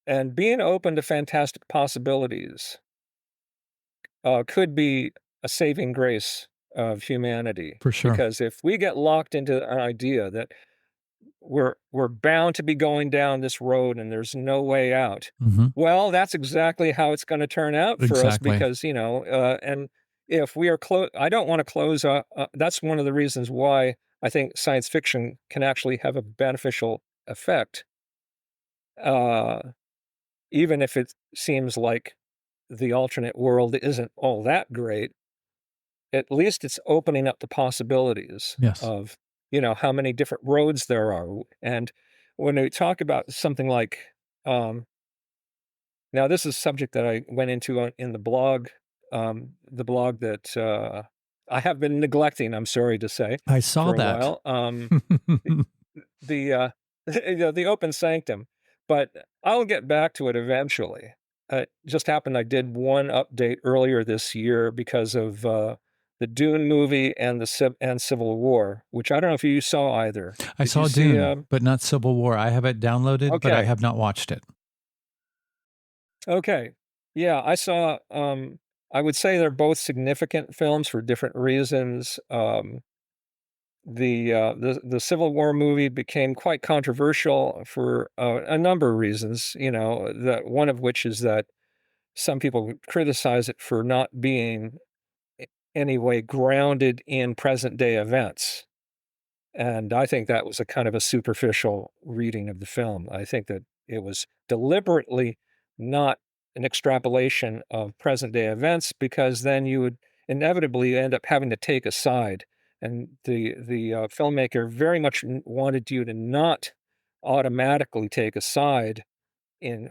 C: and being open to fantastic possibilities could be a saving grace of humanity.
B: for sure.
C: Because if we get locked into an idea that we're bound to be going down this road and there's no way out.
B: Hmm.
C: Well, that's exactly how it's going to turn out for us
B: Exactly.
C: because, and if we are I don't want to close, that's one of the reasons why I think science fiction can actually have a beneficial effect, uh, even if it seems like the alternate world isn't all that great. At least it's opening up the possibilities
B: Yes,
C: of, how many different roads there are. And when we talk about something like, um, now this is a subject that I went into in the blog that I have been neglecting, I'm sorry to say,
B: I saw
C: for a
B: that.
C: while. The the open sanctum, but I'll get back to it eventually. It just happened I did one update earlier this year because of the Dune movie and and Civil War, which I don't know if you saw either.
B: I
C: Did you
B: saw
C: see?
B: Dune, but not Civil War. I have it downloaded, but I
C: Okay,
B: have not watched it.
C: okay, yeah, I saw. I would say they're both significant films for different reasons. The Civil War movie became quite controversial for a number of reasons, that one of which is that some people would criticize it for not being anyway grounded in present day events. And I think that was a kind of a superficial reading of the film. I think that it was deliberately not an extrapolation of present day events because then you would inevitably end up having to take a side. And the filmmaker very much wanted you to not automatically take a side in,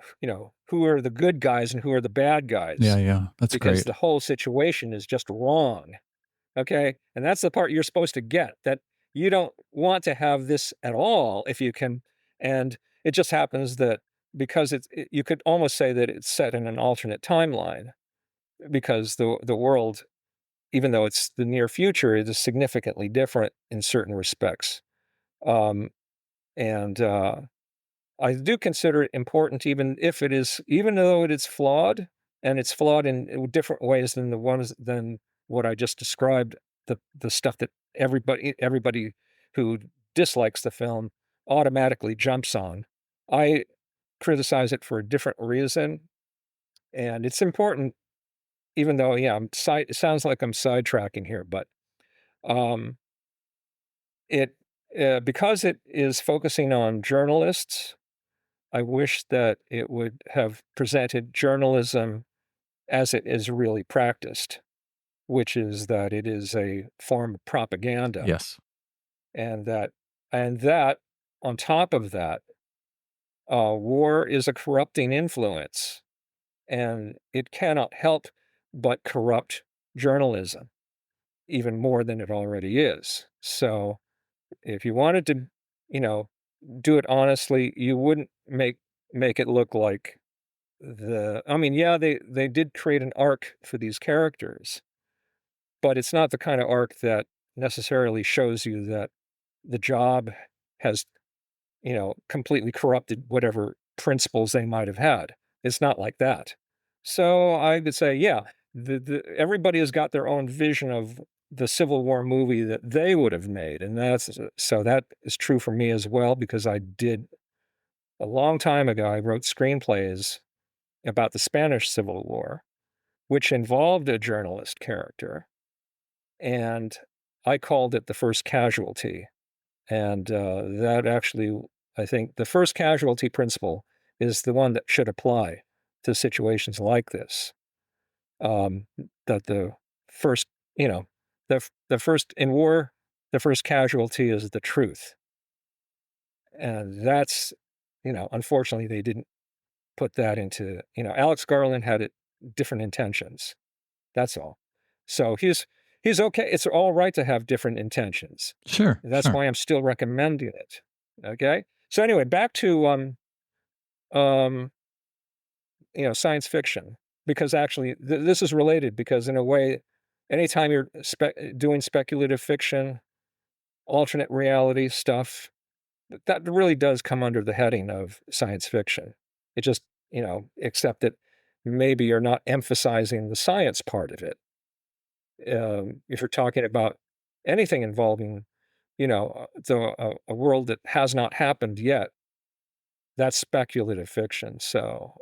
C: who are the good guys and who are the bad
B: Yeah,
C: guys,
B: yeah, that's
C: because
B: great.
C: the whole situation is just wrong. Okay, and that's the part you're supposed to get, that you don't want to have this at all if you can, and it just happens that because you could almost say that it's set in an alternate timeline because the world, even though it's the near future, it is significantly different in certain respects. Um, and I do consider it important, even though it is flawed, and it's flawed in different ways than what I just described. The stuff that everybody who dislikes the film automatically jumps on. I criticize it for a different reason, and it's important. Even though, yeah, it sounds like I'm sidetracking here, but um, it because it is focusing on journalists. I wish that it would have presented journalism as it is really practiced, which is that it is a form of propaganda,
B: Yes.
C: and that on top of that, war is a corrupting influence, and it cannot help but corrupt journalism even more than it already is. So, if you wanted to, you know, do it honestly, you wouldn't make it look like I mean, yeah, they did create an arc for these characters, but it's not the kind of arc that necessarily shows you that the job has, completely corrupted whatever principles they might have had. It's not like that. So I would say, yeah, everybody has got their own vision of the Civil War movie that they would have made, and that is true for me as well because I did a long time ago. I wrote screenplays about the Spanish Civil War, which involved a journalist character, and I called it the first casualty. And that actually, I think the first casualty principle is the one that should apply to situations like this. Um, that the first, you know, the first in war, the first casualty is the truth, and that's, unfortunately, they didn't put that into. Alex Garland had different intentions. That's all. So he's okay. It's all right to have different intentions.
B: Sure.
C: That's
B: Sure.
C: why I'm still recommending it. Okay. So anyway, back to um, science fiction, because actually this is related because in a way, anytime you're doing speculative fiction, alternate reality stuff, that really does come under the heading of science fiction. It just, except that maybe you're not emphasizing the science part of it. If you're talking about anything involving, a world that has not happened yet, that's speculative fiction. So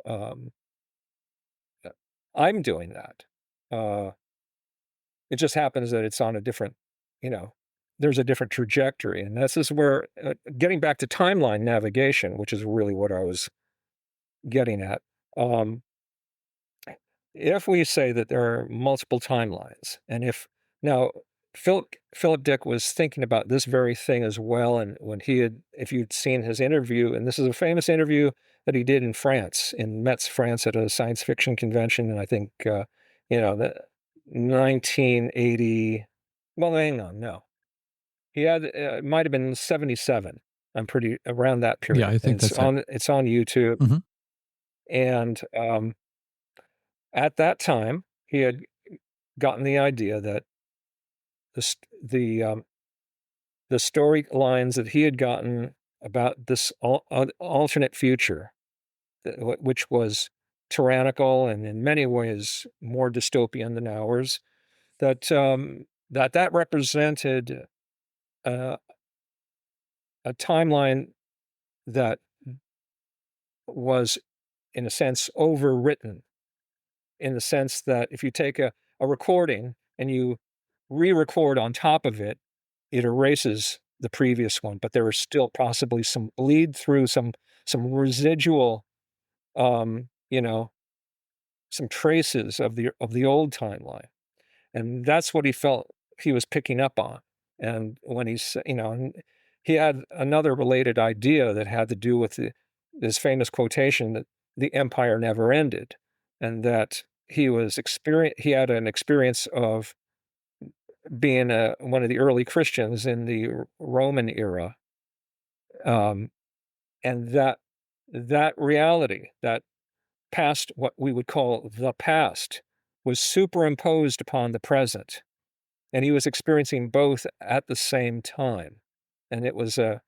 C: I'm doing that. Uh, it just happens that it's on a different, you know, there's a different trajectory, and this is where getting back to timeline navigation, which is really what I was getting at. Um, if we say that there are multiple timelines, and if now Philip Dick was thinking about this very thing as well, and if you'd seen his interview, and this is a famous interview that he did in France, in Metz, France, at a science fiction convention, and I think the 1980. Well, hang on, no, he had it might have been 77. I'm pretty around that
B: Yeah,
C: period,
B: I
C: and
B: think that's it.
C: it's on YouTube,
B: Mhm.
C: and at that time, he had gotten the idea that the st the storylines that he had gotten about this alternate future, which was tyrannical and in many ways more dystopian than ours, that represented uh, a timeline that was, in a sense, overwritten, in the sense that if you take a recording and you re-record on top of it, it erases the previous one, but there is still possibly some bleed through, some residual, um, you know, some traces of the old timeline, and that's what he felt he was picking up on. And when and he had another related idea that had to do with this famous quotation that the empire never ended, and that he had an experience of being one of the early Christians in the Roman era, um, and that that reality, that past, what we would call the past, was superimposed upon the present, and he was experiencing both at the same time. And it was a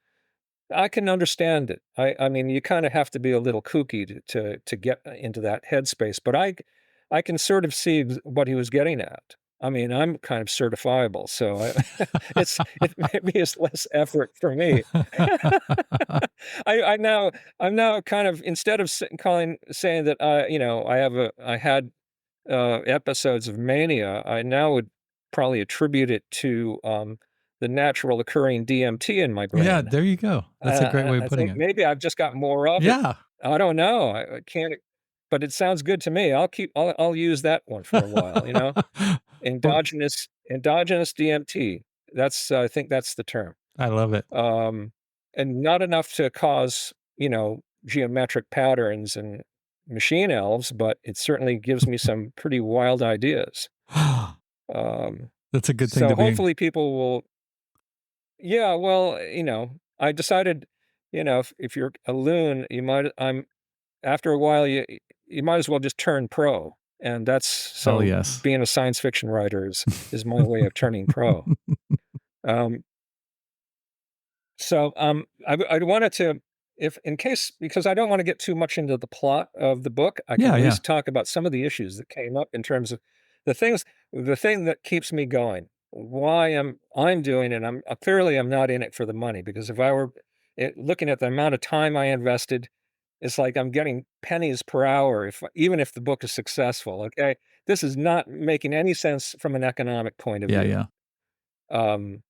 C: I can understand it. I mean, you kinda have to be a little kooky to get into that headspace, but I can sort of see what he was getting at. I mean, I'm kind of certifiable, so it maybe it's less effort for me. I I now I'm now kind of, instead of saying that, I had, episodes of mania, I now would probably attribute it to, the natural occurring DMT in my
B: Yeah,
C: brain.
B: there you go. That's a great way of
C: I
B: putting
C: think
B: it.
C: maybe I've just got more of it.
B: Yeah.
C: I don't know. I can't, but it sounds good to me. I'll use that one for a while, you know?
B: Well,
C: Endogenous DMT. I think that's the term.
B: I love it.
C: Um, and not enough to cause, geometric patterns and machine elves, but it certainly gives me some pretty wild ideas. Um,
B: That's a good thing
C: so
B: to be.
C: hopefully people will. Yeah, well, I decided, if you're a loon, after a while, you might as well just turn pro. And that's
B: Hell
C: so
B: yes.
C: being a science fiction writer is my way of turning pro. Um, I wanted to, if in case, because I don't want to get too much into the plot of the book, I can
B: Yeah,
C: at
B: yeah.
C: least talk about some of the issues that came up in terms of the things, the thing that keeps me going, why I'm doing it. Clearly I'm not in it for the money, because if I were looking at the amount of time I invested, it's like I'm getting pennies per hour, even if the book is successful. Okay, this is not making any sense from an economic point of
B: Yeah,
C: view.
B: yeah.
C: Um,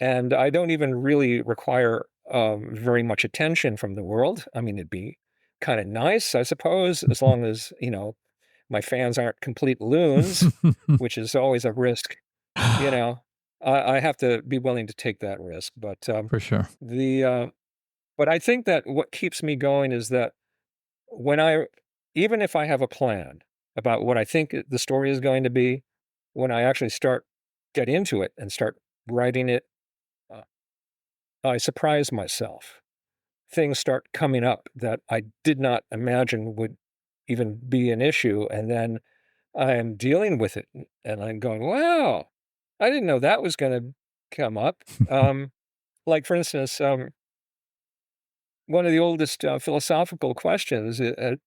C: and I don't even really require, very much attention from the world. I mean, it'd be kind of nice, I suppose, as long as, my fans aren't complete loons, which is always a risk, you know. I have to be willing to take that risk.
B: For sure.
C: The but I think that what keeps me going is that when I even if I have a plan about what I think the story is going to be, when I actually get into it and start writing it, uh, I surprise myself. Things start coming up that I did not imagine would even be an issue, and then I'm dealing with it, and I'm going, "Wow, I didn't know that was gonna come up." Like, for instance, one of the oldest, philosophical questions,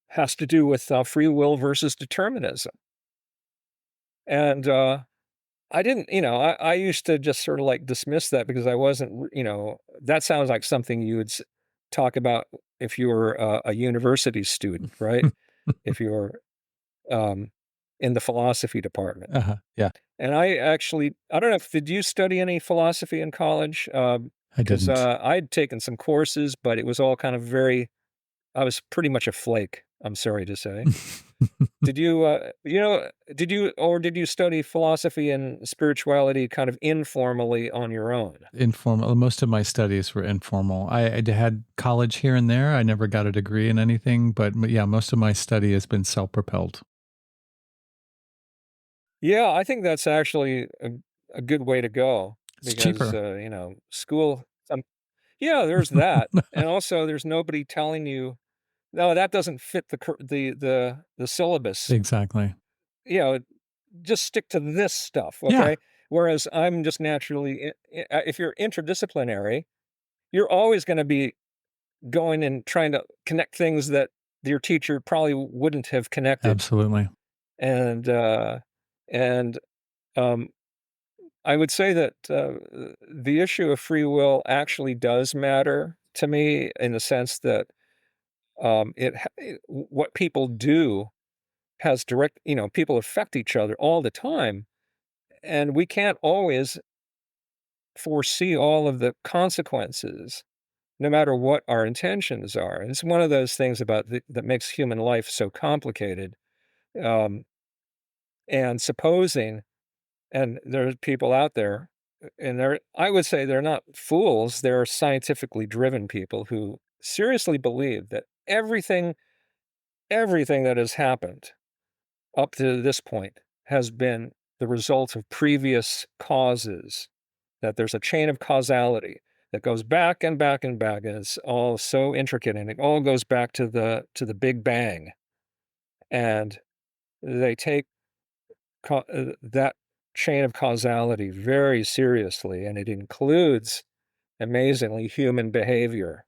C: has to do with, free will versus determinism, and, I didn't I used to just sort of, like, dismiss that because I wasn't r that sounds like something you would talk about if you were a university student, right? If you were, um, in the philosophy department.
B: Uh-huh. Yeah,
C: And I don't know, if did you study any philosophy in college?
B: I
C: 'Cause,
B: didn't.
C: I'd taken some courses, but it was all kind of I was pretty much a flake, I'm sorry to say. Did you study philosophy and spirituality kind of informally on your own?
B: Informal. Most of my studies were informal. I had college here and there. I never got a degree in anything, but yeah, most of my study has been self-propelled.
C: Yeah, I think that's actually a good way to go
B: It's
C: because,
B: cheaper.
C: school, yeah, there's that. And also there's nobody telling you, no, that doesn't fit the syllabus.
B: Exactly.
C: You know, just stick to this stuff,
B: Yeah,
C: okay? Whereas I'm just naturally, if you're interdisciplinary, you're always going to be going and trying to connect things that your teacher probably wouldn't have connected.
B: absolutely.
C: And and um, I would say that the issue of free will actually does matter to me, in the sense that, what people do has direct, people affect each other all the time, and we can't always foresee all of the consequences, no matter what our intentions are. It's one of those things that makes human life so complicated. Um, and supposing, and there's people out there, and I would say they're not fools, they're scientifically driven people who seriously believe that everything that has happened up to this point has been the result of previous causes, that there's a chain of causality. that goes back and back and back, and it's all so intricate, and it all goes back to the Big Bang. And they take that chain of causality very seriously, and it includes, amazingly, human behavior,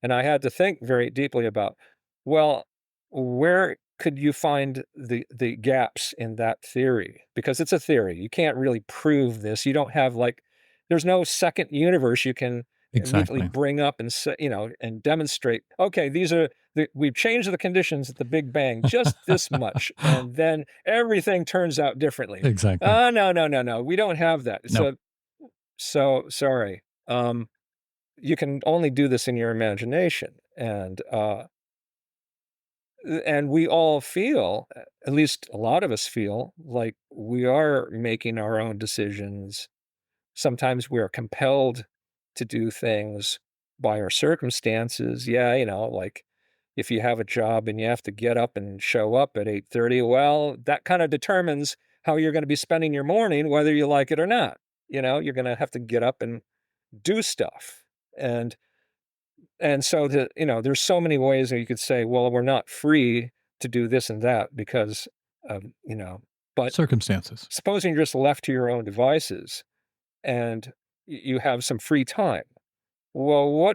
C: and I had to think very deeply about, well, where could you find the gaps in that theory? Because it's a theory. You can't really prove this. You don't have there's no second universe you can immediately
B: Exactly.
C: bring up and say, and demonstrate, okay, we've changed the conditions at the Big Bang just this much, and then everything turns out differently.
B: Exactly.
C: No, no, no, no. We don't have that.
B: No.
C: So sorry. You can only do this in your imagination, and we all feel, at least a lot of us feel, like we are making our own decisions. Sometimes we're compelled to do things by our circumstances. Yeah, like if you have a job and you have to get up and show up at 8:30, well, that kind of determines how you're going to be spending your morning, whether you like it or not. You're going to have to get up and do stuff. And so there's so many ways that you could say, well, we're not free to do this and that because of, but
B: Circumstances.
C: supposing you're just left to your own devices and you have some free time. Well,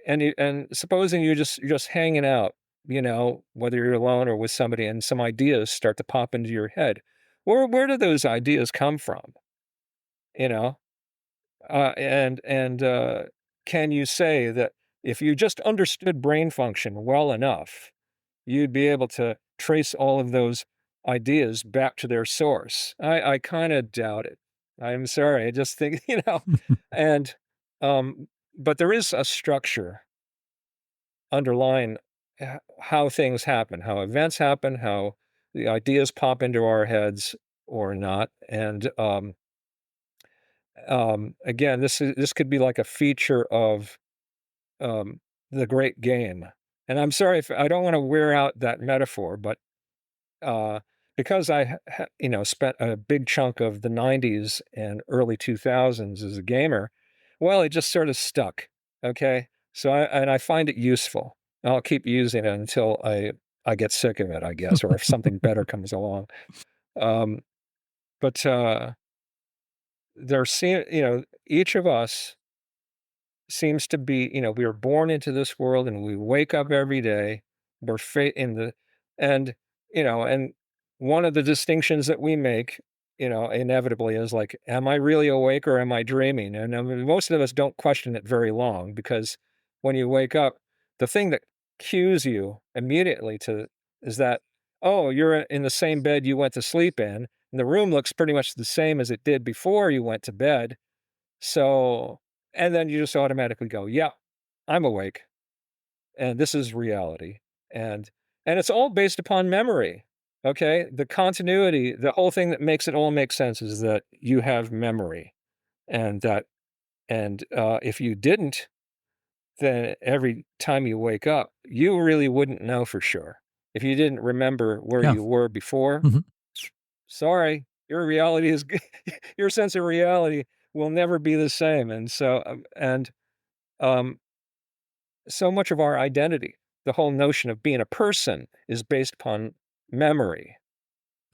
C: and supposing you're just hanging out, whether you're alone or with somebody, and some ideas start to pop into your head. Where do those ideas come from? You know, and can you say that if you just understood brain function well enough, you'd be able to trace all of those ideas back to their source? I kind of doubt it. I'm sorry. I just think, and, um, but there is a structure underlying how things happen, how events happen, how the ideas pop into our heads or not. And, again, this could be like a feature of um, the great game. And I'm sorry if I don't want to wear out that metaphor, but uh, because spent a big chunk of the 90s and early 2000s as a gamer, well, it just sort of stuck. Okay. So I find it useful. I'll keep using it until I get sick of it, I guess, or if something better comes along. Um, but each of us seems to be, we were born into this world and we wake up every day. We're in the, and, and one of the distinctions that we make, inevitably is like, am I really awake or am I dreaming? And I mean, most of us don't question it very long because when you wake up, the thing that cues you immediately is that, oh, you're in the same bed you went to sleep in, and the room looks pretty much the same as it did before you went to bed. So, and then you just automatically go, yeah, I'm awake and this is reality. And it's all based upon memory. Okay? The continuity, the whole thing that makes it all make sense is that you have memory. And if you didn't, then every time you wake up, you really wouldn't know for sure. If you didn't remember where
B: Yeah.
C: you were before,
B: Mhm.
C: sorry, your reality is your sense of reality will never be the same. And um, so much of our identity, the whole notion of being a person, is based upon memory,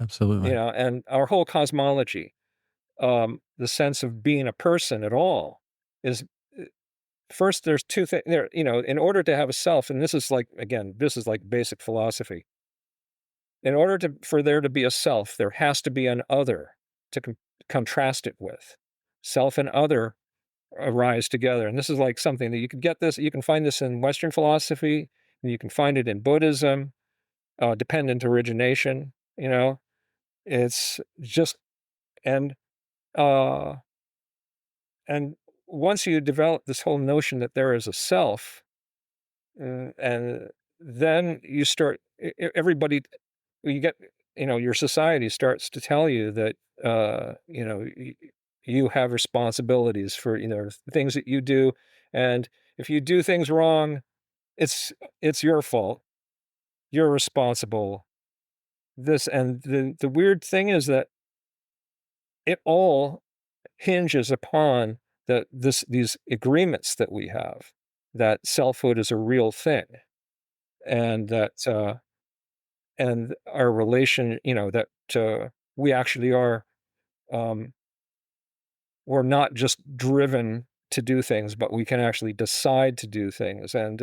B: Absolutely.
C: and our whole cosmology, the sense of being a person at all is first, there's two things there, in order to have a self, and this is like, again, this is like basic philosophy. In order for there to be a self, there has to be an other to contrast it with. Self and other arise together. And this is like something that you can find this in Western philosophy, and you can find it in Buddhism, dependent origination, it's just, and, uh, and once you develop this whole notion that there is a self, and then you start, everybody, you get, your society starts to tell you that, you have responsibilities for, things that you do. And if you do things wrong, it's your fault. You're responsible. And the weird thing is that it all hinges upon these agreements that we have, that selfhood is a real thing, and that and our relation, that we actually are, um, we're not just driven to do things, but we can actually decide to do things, and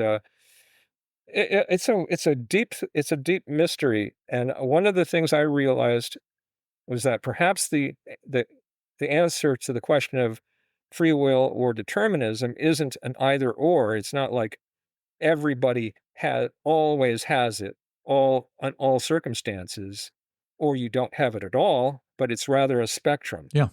C: it's a deep mystery. And one of the things I realized was that perhaps the the answer to the question of free will or determinism isn't an either or. It's not like everybody always has it all in all circumstances, or you don't have it at all, but it's rather a spectrum
B: Yeah.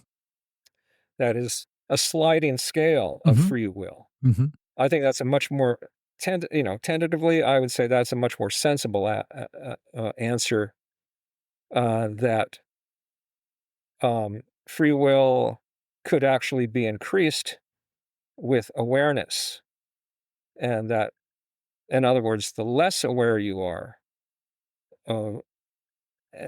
C: that is a sliding scale of
B: Hmm.
C: free will.
B: Hmm.
C: I think that's a much more tentatively, I would say that's a much more sensible answer, that free will could actually be increased with awareness, and that, in other words, the less aware you are, uh,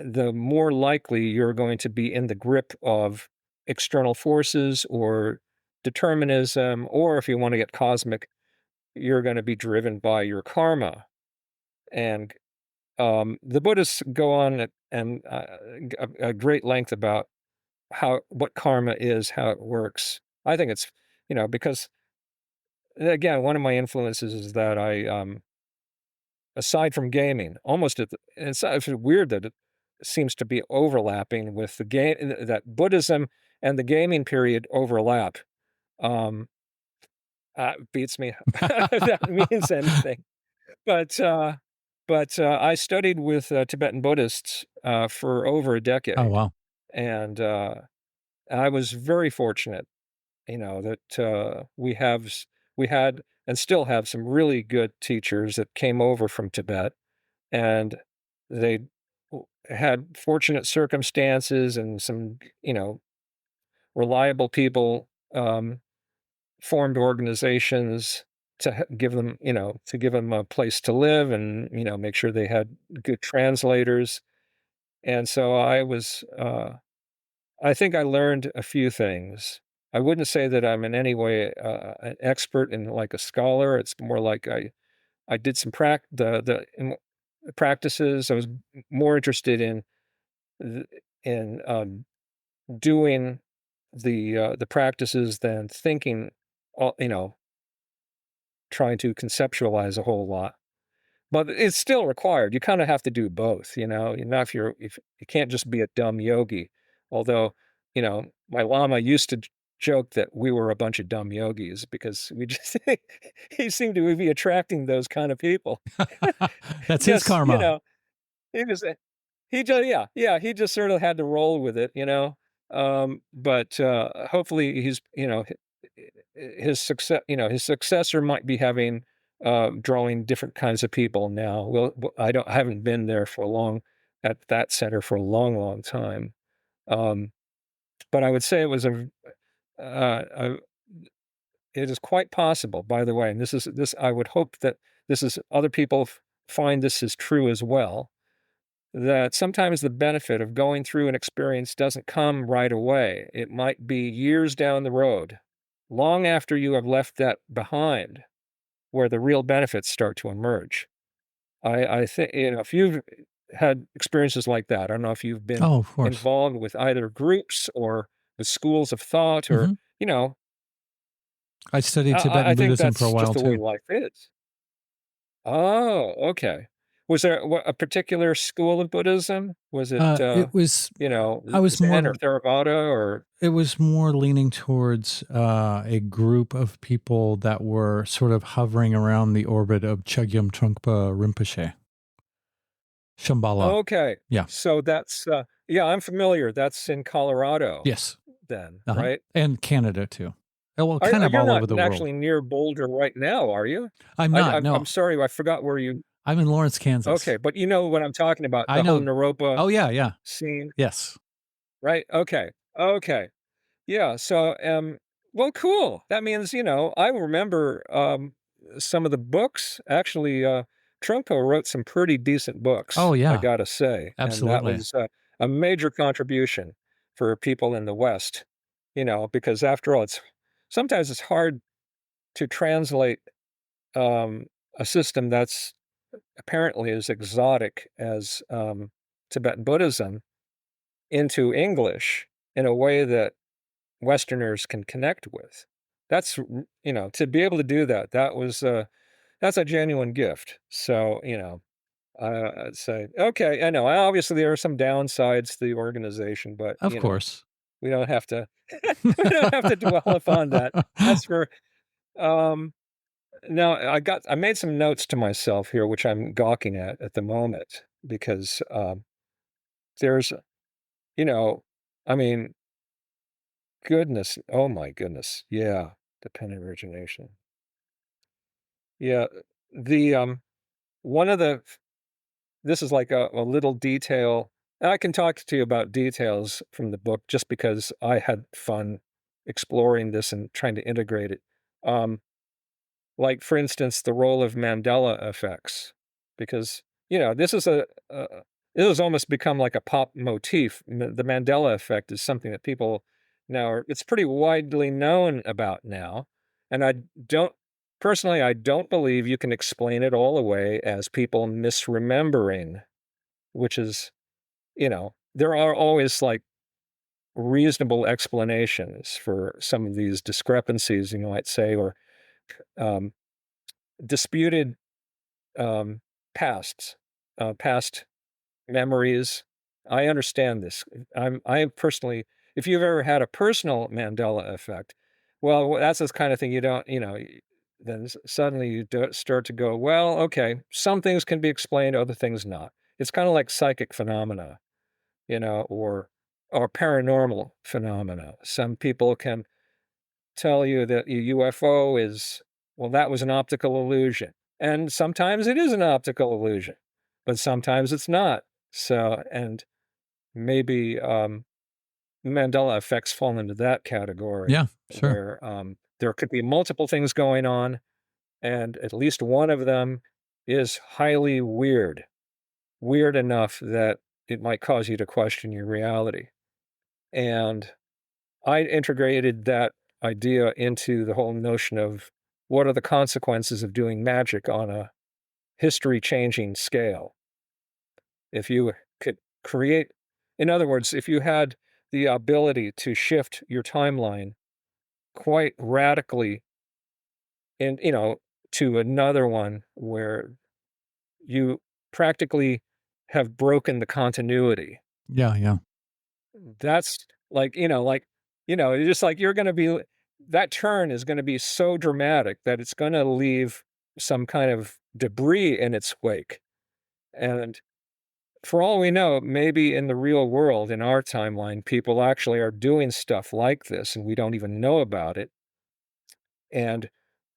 C: the more likely you're going to be in the grip of external forces or determinism, or if you want to get cosmic, you're going to be driven by your karma. And the Buddhists go on a great length about what karma is, how it works. I think it's, because again, one of my influences is that aside from gaming, it's weird that it seems to be overlapping with the game, that Buddhism and the gaming period overlap. Um, Beats me if that means anything. But I studied with Tibetan Buddhists for over a
B: Oh,
C: decade,
B: wow.
C: and I was very fortunate, that we had and still have some really good teachers that came over from Tibet, and they had fortunate circumstances and some, reliable people, formed organizations to give them a place to live, and make sure they had good translators. And so I think I learned a few things. I wouldn't say that I'm in any way an expert and like a scholar. It's more like I did some practices. I was more interested in th- doing the practices than thinking, all- you know, trying to conceptualize a whole lot. But it's still required. You kind of have to do both, if you can't just be a dumb yogi. Although, my lama used to joke that we were a bunch of dumb yogis because we just he seemed to be attracting those kind of people.
B: That's his
C: Just,
B: karma.
C: he was he just yeah, he just sort of had to roll with it. But hopefully he's, his his successor might be having drawing different kinds of people now. Well, I haven't been there for a long at that center for a long, long time. Um, but I would say a it is quite possible, by the way, and I would hope that this is other people find this is true as well, that sometimes the benefit of going through an experience doesn't come right away. It might be years down the road, long after you have left that behind, where the real benefits start to emerge. I think, if you've had experiences like that, I don't know if you've been
B: Oh, of course.
C: involved with either groups or with schools of thought, or,
B: Hmm.
C: you know,
B: I studied
C: I
B: Tibetan
C: think
B: Buddhism for a
C: that's just
B: while
C: the way
B: too.
C: life is. Oh, okay. Was there a particular school of Buddhism? Was it,
B: It was, I was
C: Zen or
B: more,
C: Theravada or
B: it was more leaning towards a group of people that were sort of hovering around the orbit of Chogyam Trungpa Rinpoche, Shambhala.
C: okay.
B: Yeah.
C: So that's, yeah, I'm familiar. That's in Colorado
B: Yes.
C: then,
B: Uh-huh.
C: right?
B: And Canada too. Well, kind of
C: You're
B: all
C: not
B: over the world.
C: actually near Boulder right now, are you?
B: I'm not.
C: I'm
B: No,
C: sorry, I forgot where you.
B: I'm in Lawrence,
C: Okay,
B: Kansas.
C: but you know what I'm talking about,
B: I
C: the whole
B: know.
C: Naropa
B: Oh, yeah, yeah.
C: scene,
B: Yes.
C: right? Okay. Okay. Yeah, so, well, cool. That means, I remember, some of the books. Actually, Trungpa wrote some pretty decent
B: Oh,
C: books, I
B: yeah.
C: gotta say, and that
B: Absolutely.
C: was, a major contribution for people in the West, because after all, sometimes it's hard to translate a system that's apparently as exotic as Tibetan Buddhism into English in a way that Westerners can connect with. That's, to be able to do that, that's a genuine gift. So, I'd say, okay, I know, obviously there are some downsides to the organization, but,
B: Of course.
C: we don't have to, we don't have to dwell upon that. That's for, um, now I made some notes to myself here, which I'm gawking at the moment because, there's, you know, I mean, goodness, oh my goodness, yeah, dependent origination. Yeah, the, one of the this is like a little detail, and I can talk to you about details from the book just because I had fun exploring this and trying to integrate it. Um, like, for instance, the role of Mandela effects, because, a this has almost become like a pop motif. The Mandela effect is something that people now it's pretty widely known about now, and don't I don't believe you can explain it all away as people misremembering, which is, there are always, like, reasonable explanations for some of these discrepancies, you might say, or, um, disputed um, pasts, past memories. I understand this. I personally, if you've ever had a personal Mandela effect, well, that's this kind of thing you don't, then suddenly you start to go, well, okay, some things can be explained, other things not. It's kind of like psychic phenomena, or paranormal phenomena. Some people can tell you that a UFO is, well, that was an optical illusion. And sometimes it is an optical illusion, but sometimes it's not. So, and maybe Mandela effects fall into that category
B: Yeah, sure.
C: where there could be multiple things going on, and at least one of them is highly weird, weird enough that it might cause you to question your reality. And I integrated that idea into the whole notion of what are the consequences of doing magic on a history changing scale. If you could create, in other words, if you had the ability to shift your timeline quite radically and, to another one where you practically have broken the continuity.
B: Yeah, yeah.
C: That's it's just like you're going to be, that turn is going to be so dramatic that it's going to leave some kind of debris in its wake. And for all we know, maybe in the real world, in our timeline, people actually are doing stuff like this and we don't even know about it. And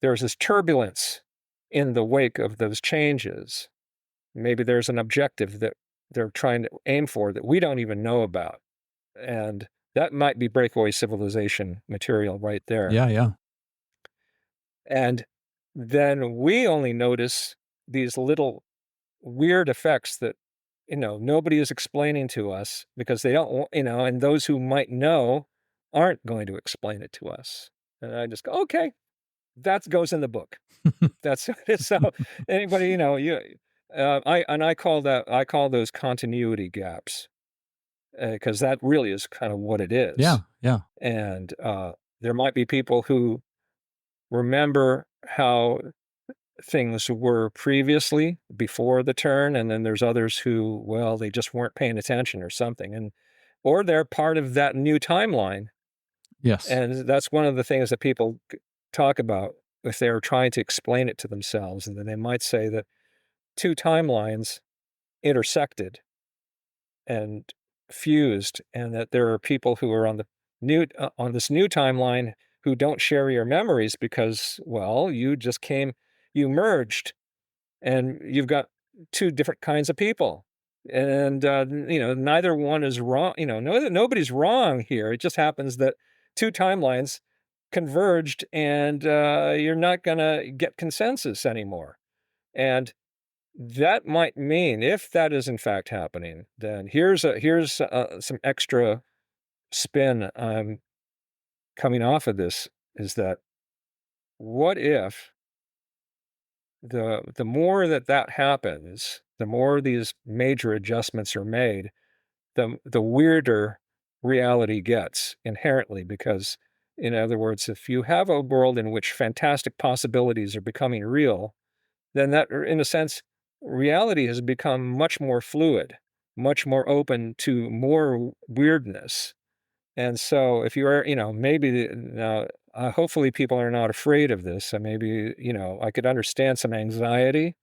C: there's this turbulence in the wake of those changes. Maybe there's an objective that they're trying to aim for that we don't even know about. And that might be breakaway civilization material right there.
B: Yeah, yeah.
C: And then we only notice these little weird effects that, nobody is explaining to us because they don't, and those who might know aren't going to explain it to us. And I just go, okay, that goes in the book. That's so anybody, I call those continuity gaps because that really is kind of what it
B: Yeah,
C: is.
B: yeah.
C: And there might be people who remember how things were previously before the turn, and then there's others who, well, they just weren't paying attention or something, and or they're part of that new timeline.
B: Yes.
C: And that's one of the things that people talk about if they're trying to explain it to themselves, and then they might say that two timelines intersected and fused, and that there are people who are on the on this new timeline who don't share your memories because, well, you merged, and you've got two different kinds of people, and neither one is wrong. Nobody's wrong here. It just happens that two timelines converged, and you're not going to get consensus anymore. And that might mean, if that is in fact happening, then here's some extra spin coming off of this. is that what if the more that happens, the more these major adjustments are made, the weirder reality gets inherently because, in other words, if you have a world in which fantastic possibilities are becoming real, then that, in a sense, reality has become much more fluid, much more open to more weirdness. And so, if you are, maybe now, hopefully, people are not afraid of this. So maybe, I could understand some anxiety.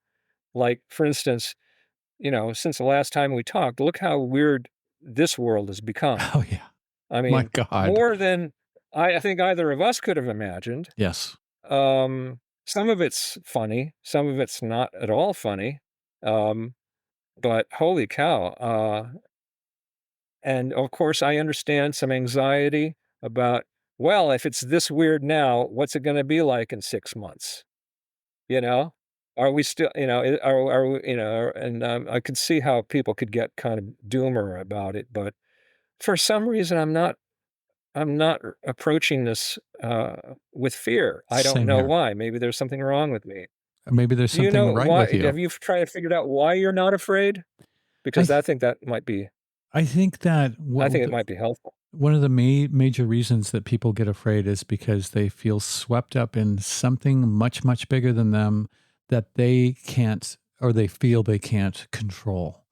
C: Like, for instance, since the last time we talked, look how weird this world has become.
B: Oh, yeah.
C: I
B: My
C: mean,
B: God.
C: more than I think either of us could have imagined.
B: Yes.
C: Some of it's funny, some of it's not at all funny. Um, but holy cow. And of course, I understand some anxiety about, well, if it's this weird now, what's it going to be like in 6 months? You know, are we still, are we, and I could see how people could get kind of doomer about it. But for some reason, I'm not approaching this with fear. I don't
B: Same
C: know
B: here.
C: why. Maybe there's something wrong with me.
B: Maybe there's
C: Do you
B: something
C: know
B: right with
C: why?
B: you.
C: Have you tried to figure out why you're not afraid?
B: I
C: Because I
B: th-
C: think that might be.
B: I think that
C: I think it might be helpful.
B: one of the major reasons that people get afraid is because they feel swept up in something much, much bigger than them that they can't, or they feel they can't control.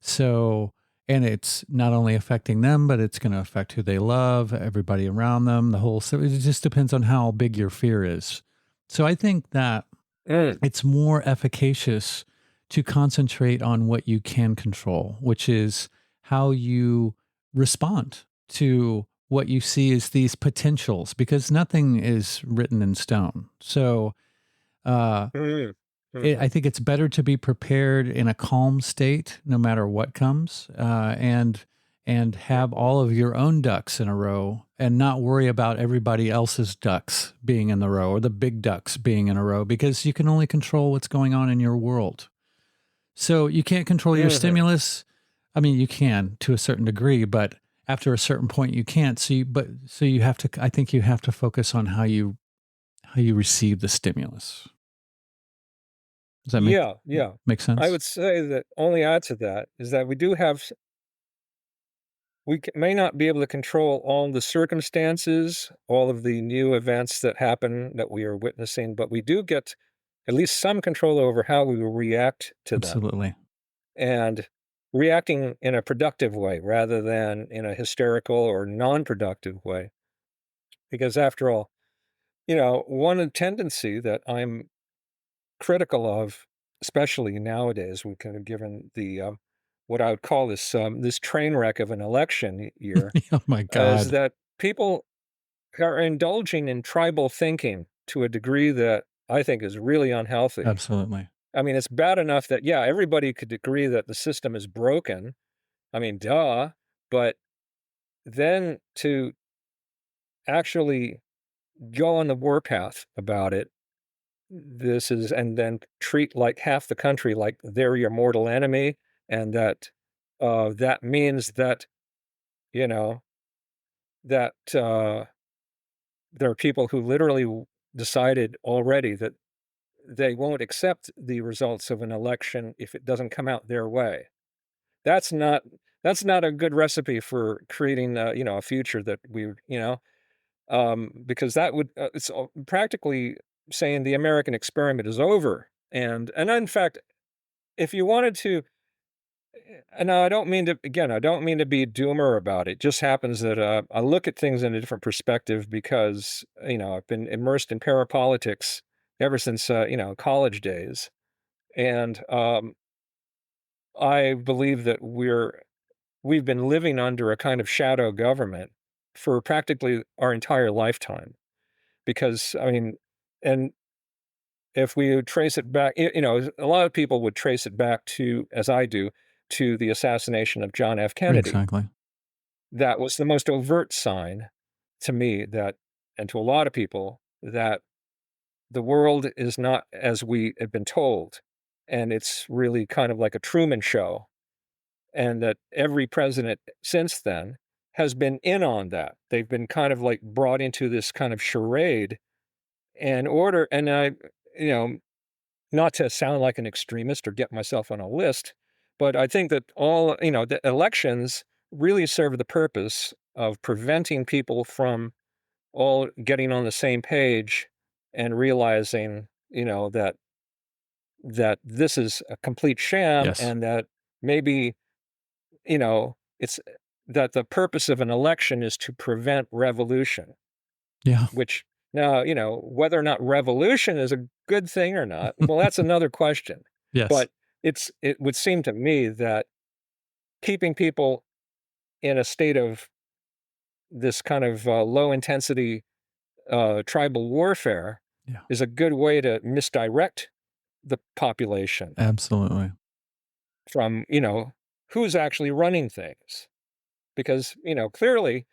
B: So, and it's not only affecting them, but it's going to affect who they love, everybody around them, the whole. So it just depends on how big your fear is. So I think that
C: Mm,
B: it's more efficacious to concentrate on what you can control, which is how you respond to what you see as these potentials, because nothing is written in stone. So, uh,
C: mm,
B: I
C: mhm.
B: think it's better to be prepared in a calm state, no matter what comes, and have all of your own ducks in a row, and not worry about everybody else's ducks being in the row or the big ducks being in a row, because you can only control what's going on in your world. So you can't control your
C: Mhm.
B: stimulus. I mean, you can to a certain degree, but after a certain point, you can't. So you have to. I think you have to focus on how you receive the stimulus. Does that make
C: Yeah, yeah.
B: make
C: I
B: sense?
C: would say that only add to that is that we do have may not be able to control all the circumstances, all of the new events that happen that we are witnessing, but we do get at least some control over how we will react to them
B: Absolutely.
C: and reacting in a productive way rather than in a hysterical or non-productive way. Because after all, one tendency that I'm critical of, especially nowadays, we kind of given the what I would call this train wreck of an election year,
B: Oh my
C: is
B: God.
C: that people are indulging in tribal thinking to a degree that I think is really unhealthy.
B: Absolutely.
C: I mean, it's bad enough that, yeah, everybody could agree that the system is broken. I mean, duh. But then to actually go on the warpath about it, and then treat like half the country like they're your mortal enemy, and that means that, you know, that there are people who literally decided already that they won't accept the results of an election if it doesn't come out their way. That's not that's not a good recipe for creating a future that because that would it's practically saying the American experiment is over. And in fact, if you wanted to, and I don't mean to, again, I don't mean to be doomer about it. It just happens that I look at things in a different perspective because, I've been immersed in parapolitics ever since, college days. And I believe that we've been living under a kind of shadow government for practically our entire lifetime. Because, I mean, and if we would trace it back, a lot of people would trace it back to, as I do, to the assassination of John F. Kennedy.
B: Exactly.
C: That was the most overt sign to me that, and to a lot of people, that the world is not as we had been told. And it's really kind of like a Truman Show. And that every president since then has been in on that. They've been kind of like brought into this kind of charade and order. And you know, not to sound like an extremist or get myself on a list, but I think that the elections really serve the purpose of preventing people from all getting on the same page and realizing, that this is a complete sham
B: Yes.
C: and that maybe, it's that the purpose of an election is to prevent revolution,
B: Yeah.
C: which now, whether or not revolution is a good thing or not, well, that's another question.
B: Yes.
C: But it would seem to me that keeping people in a state of this kind of low intensity tribal warfare
B: Yeah.
C: is a good way to misdirect the population
B: Absolutely.
C: from, who's actually running things. Because, clearly,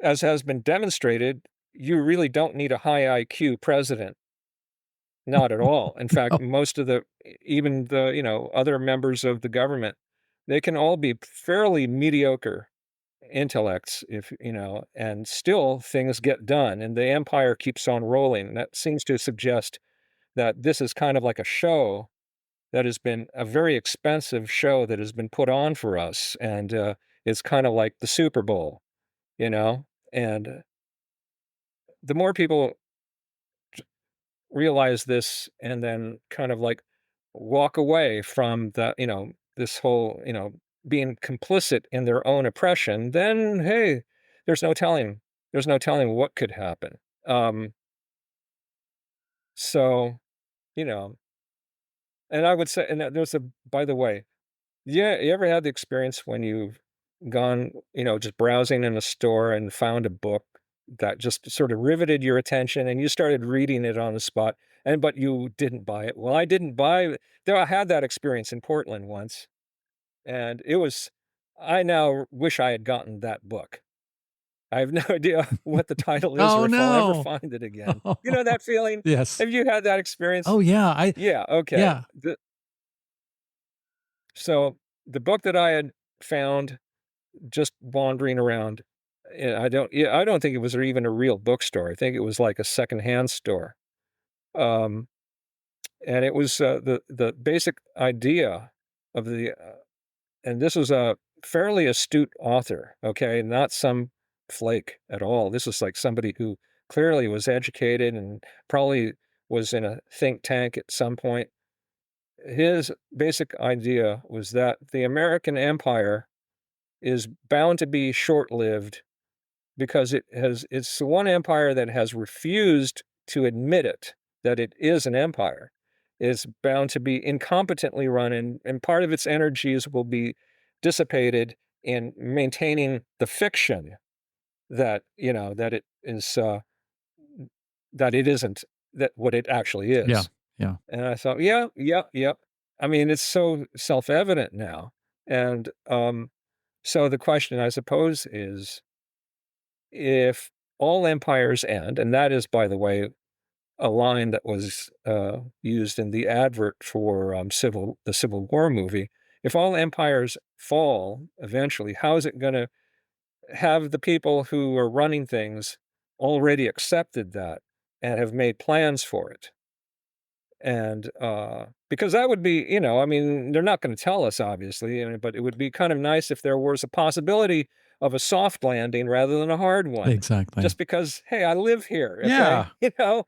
C: as has been demonstrated, you really don't need a high IQ president. Not at all. In fact,
B: Oh,
C: most of even the, other members of the government, they can all be fairly mediocre intellects and still things get done and the empire keeps on rolling. And that seems to suggest that this is kind of like a show that has been a very expensive show that has been put on for us. And it's kind of like the Super Bowl, you know? And the more people realize this and then kind of like walk away from this whole, being complicit in their own oppression, then hey, there's no telling, there's no telling what could happen. Um, so, you know, and I would say, and there's by the way, yeah, you ever had the experience when you've gone, just browsing in a store and found a book that just sort of riveted your attention and you started reading it on the spot but you didn't buy it? Well, I didn't buy though I had that experience in Portland once, and I now wish I had gotten that book. I have no idea what the title is or
B: oh
C: if I'll ever
B: no.
C: find it again. You know that feeling?
B: Yes.
C: Have you had that experience?
B: Oh yeah. I
C: Yeah, okay.
B: yeah.
C: So the book that I had found just wandering around, I don't think it was even a real bookstore. I think it was like a secondhand store. Um, and it was the basic idea of and this was a fairly astute author, okay, not some flake at all. This was like somebody who clearly was educated and probably was in a think tank at some point. His basic idea was that the American empire is bound to be short-lived because it's the one empire that has refused to admit that it is an empire. Is bound to be incompetently run, and part of its energies will be dissipated in maintaining the fiction that, that it is, that it isn't that what it actually
B: Yeah.
C: is.
B: Yeah.
C: And I thought, yeah, yep, yep. I mean, it's so self-evident now. And so the question, I suppose, is if all empires end, and that is, by the way, a line that was used in the advert for the Civil War movie. If all empires fall eventually, how is it going to have the people who are running things already accepted that and have made plans for it? And because that would be, I mean, they're not going to tell us, obviously, but it would be kind of nice if there was a possibility of a soft landing rather than a hard one.
B: Exactly.
C: Just because, hey, I live here, okay?
B: Yeah.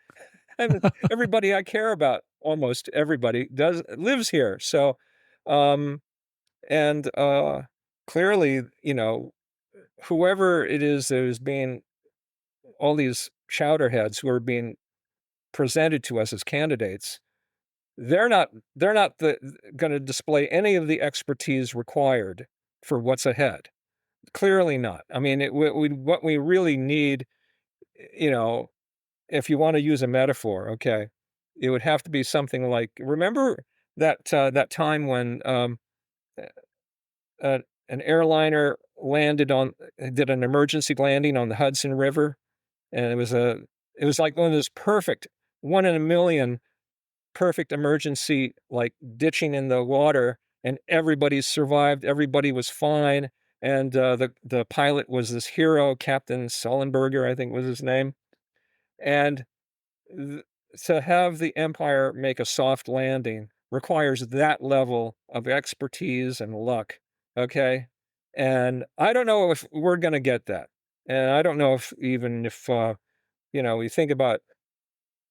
C: And everybody I care about, almost everybody, lives here. So, um, and clearly, whoever it is that is being all these chowderheads who are being presented to us as candidates, they're not going to display any of the expertise required for what's ahead. Clearly not. I mean, what we really need, you know, if you want to use a metaphor, okay, it would have to be something like, remember that time when uh, an airliner did an emergency landing on the Hudson River, and it was like one of those perfect 1 in a million perfect emergency, like ditching in the water, and everybody survived. Everybody was fine. and the pilot was this hero, Captain Sullenberger, I think was his name, and th to have the Empire make a soft landing requires that level of expertise and luck, okay? And I don't know if we're gonna get that, and I don't know if even if, you think about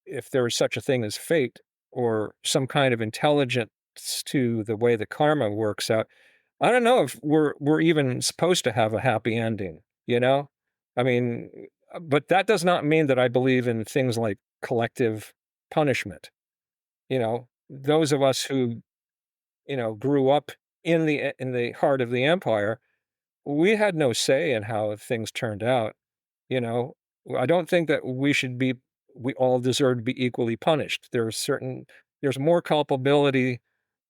C: if there is such a thing as fate or some kind of intelligence to the way the karma works out. I don't know if we're even supposed to have a happy ending, you know? I mean, but that does not mean that I believe in things like collective punishment. Those of us who, grew up in the heart of the empire, we had no say in how things turned out, you know? I don't think that we all deserve to be equally punished. There's more culpability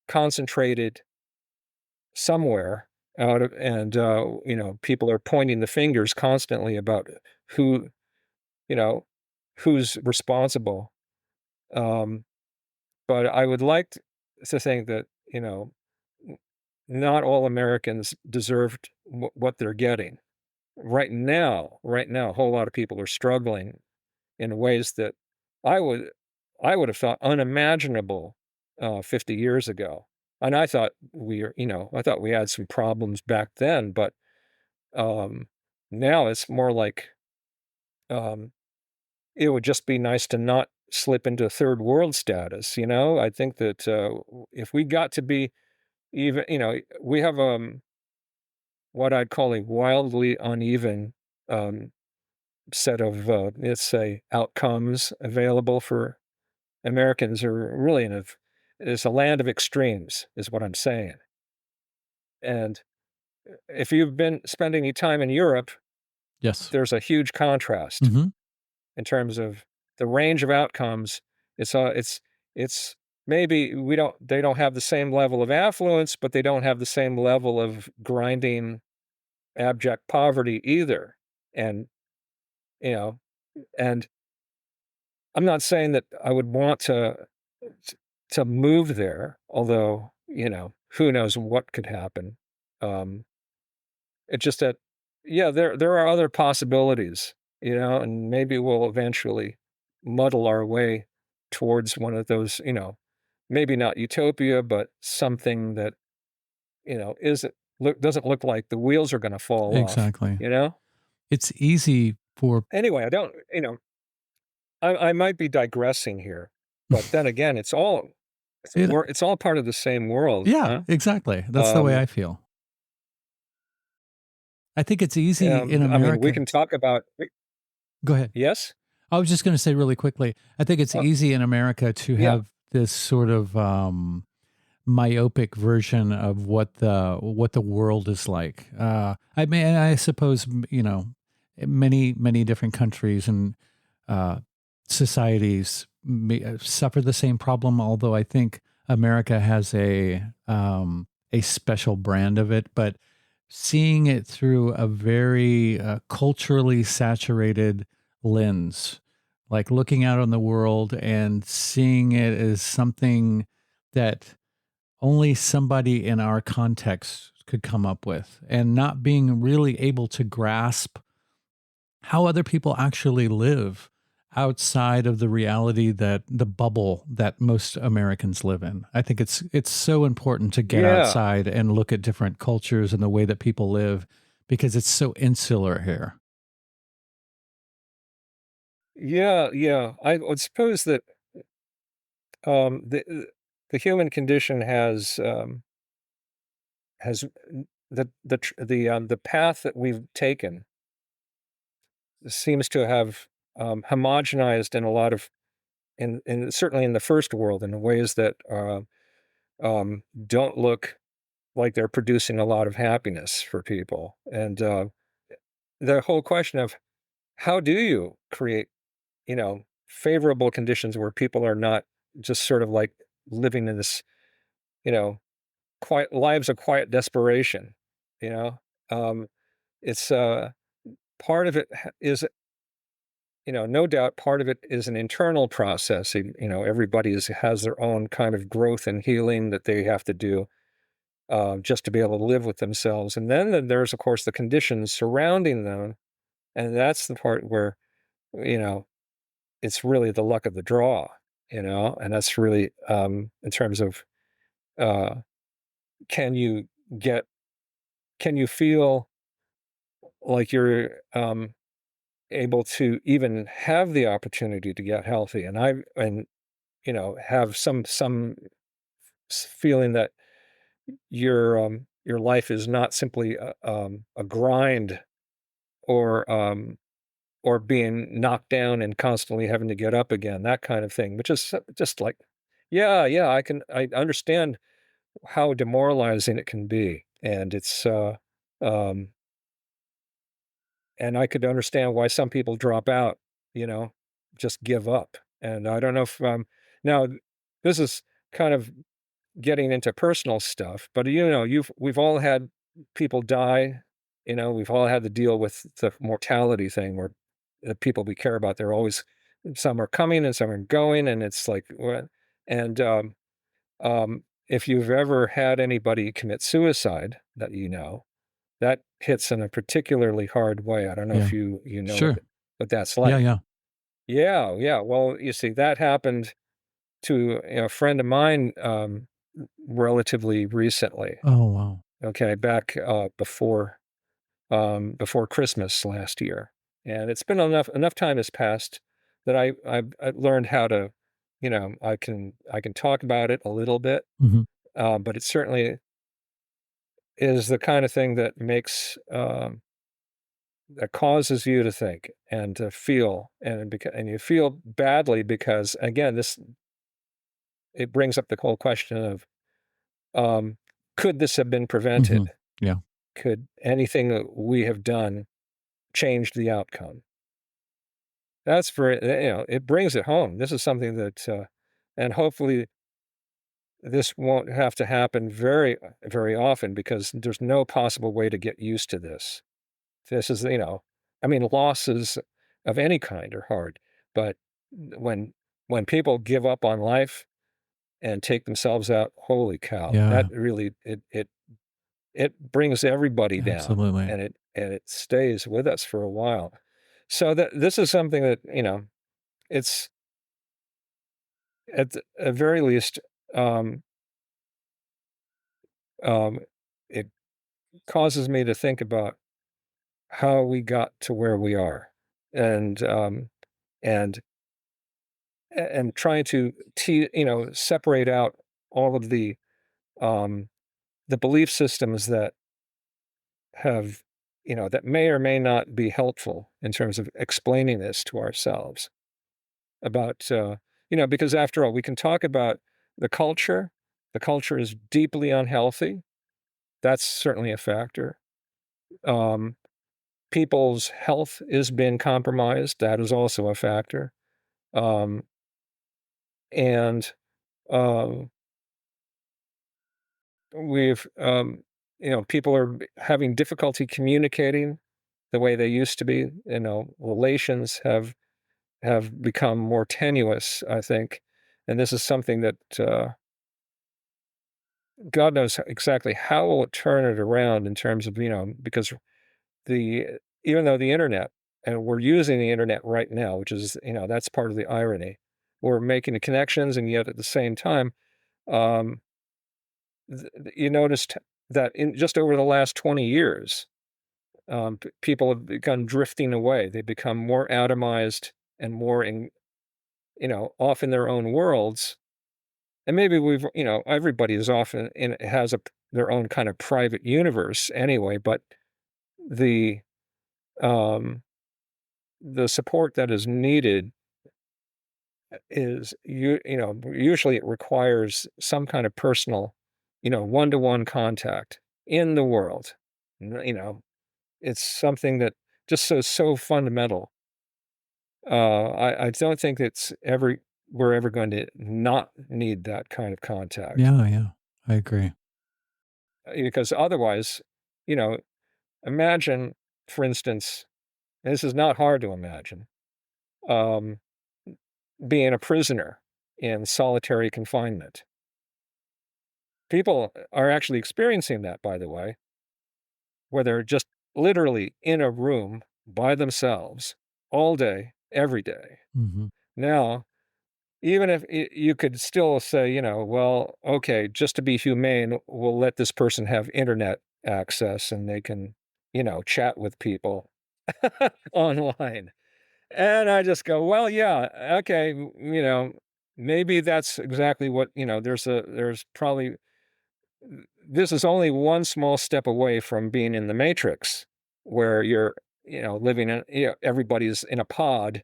C: concentrated somewhere out of and, people are pointing the fingers constantly about who, you know, who's responsible. Um, but I would like to think that, n not all Americans deserved what they're getting. Right now, a whole lot of people are struggling in ways that I would I would have thought unimaginable, 50 years ago. And I thought we had some problems back then, but um, now it's more like um, it would just be nice to not slip into third world status. I think that if we got to be even, we have what I'd call a wildly uneven um, set of, let's say, outcomes available for Americans are really it's a land of extremes, is what I'm saying. And if you've been spending any time in Europe,
B: Yes.
C: there's a huge contrast
B: Hmm.
C: in terms of the range of outcomes. It's maybe they don't have the same level of affluence, but they don't have the same level of grinding abject poverty either. And, you know, and I'm not saying that I would want t to move there, although, who knows what could happen. Um, it's just that, yeah, there are other possibilities, and maybe we'll eventually muddle our way towards one of those, maybe not utopia, but something that, isn't doesn't look like the wheels are gonna fall off,
B: Exactly.
C: you know?
B: It's easy for
C: Anyway, I don't, I might be digressing here, but then again,
B: it.
C: it's all part of the same world,
B: Yeah,
C: huh?
B: exactly. That's the way
C: Um,
B: I feel. I think it's easy in
C: I mean, we
B: America.
C: can talk about
B: Go ahead.
C: yes?
B: I was just going to say really quickly. I think it's
C: Uh,
B: easy in America to
C: yeah,
B: have this sort of myopic version of what the world is like. I mean, I suppose many different countries and uh, societies suffer the same problem. Although I think America has a special brand of it, but seeing it through a very culturally saturated lens, like looking out on the world and seeing it as something that only somebody in our context could come up with, and not being really able to grasp how other people actually live outside of the reality that the bubble that most Americans live in. I think it's so important to get
C: yeah,
B: outside and look at different cultures and the way that people live because it's so insular here.
C: yeah, yeah. I would suppose that the human condition has the path that we've taken seems to have homogenized in a lot of in certainly in the first world in ways that don't look like they're producing a lot of happiness for people. And the whole question of how do you create, favorable conditions where people are not just sort of like living in this, you know, quiet lives of quiet desperation, you know? Um, it's part of it is, no doubt part of it is an internal process. Everybody has their own kind of growth and healing that they have to do. just to be able to live with themselves. And then there's, of course, the conditions surrounding them. And that's the part where, you know, it's really the luck of the draw, and that's really, in terms of, uh, can you get, can you feel like you're, able to even have the opportunity to get healthy and have some feeling that your life is not simply a grind or being knocked down and constantly having to get up again, that kind of thing, which is just like, yeah, I understand how demoralizing it can be, and um, and I could understand why some people drop out, you know, just give up. And I don't know if now this is kind of getting into personal stuff, but we've all had people die. We've all had to deal with the mortality thing where the people we care about, they're always, some are coming and some are going, and it's like what? And if you've ever had anybody commit suicide that that hits in a particularly hard way. I don't know
B: Yeah.
C: if you know
B: Sure.
C: what that's
B: Yeah,
C: like.
B: yeah.
C: Yeah, yeah. Well, you see, that happened to a friend of mine relatively recently.
B: Oh, wow.
C: Okay, back before Christmas last year, and it's been enough time has passed that I learned how to, I can talk about it a little bit,
B: Mhm.
C: but it certainly is the kind of thing that that causes you to think and to feel, and you feel badly because, again, this it brings up the whole question of, um, could this have been prevented?
B: Mhm. Yeah.
C: Could anything that we have done change the outcome? That's very, it brings it home. This is something that, and hopefully this won't have to happen very, very often, because there's no possible way to get used to this. This is, I mean, losses of any kind are hard, but when people give up on life and take themselves out, holy cow, that
B: Yeah.
C: really it brings everybody down,
B: Absolutely.
C: and it stays with us for a while. So that this is something that, it's at the very least, um, um, it causes me to think about how we got to where we are, and and trying to separate out all of um, the belief systems that have, that may or may not be helpful in terms of explaining this to ourselves about, because after all, we can talk about the culture. The culture is deeply unhealthy. That's certainly a factor. Um, People's health is being compromised. That is also a factor. Um, and um, we've, people are having difficulty communicating the way they used to be. Relations have become more tenuous, I think, and this is something that God knows exactly how will it turn it around in terms of, because the even though the internet, and we're using the internet right now, which is, that's part of the irony. We're making the connections, and yet at the same time, um, you noticed that in just over the last 20 years, people have begun drifting away. They become more atomized and more off in their own worlds. And maybe everybody is often has their own kind of private universe anyway, but the, um, the support that is needed is usually it requires some kind of personal, one-to-one contact in the world. It's something that just so fundamental. I don't think we're ever going to not need that kind of contact,
B: Yeah, yeah. I agree.
C: because otherwise, you know, imagine, for instance, and this is not hard to imagine, um, being a prisoner in solitary confinement. People are actually experiencing that, by the way, where they're just literally in a room by themselves all day, every day.
B: Hmm.
C: Now, even if you could still say, well, okay, just to be humane, we'll let this person have internet access and they can, chat with people online. And I just go, well, yeah, okay, maybe that's exactly what, there's probably, this is only one small step away from being in the matrix where you're, living in, everybody's in a pod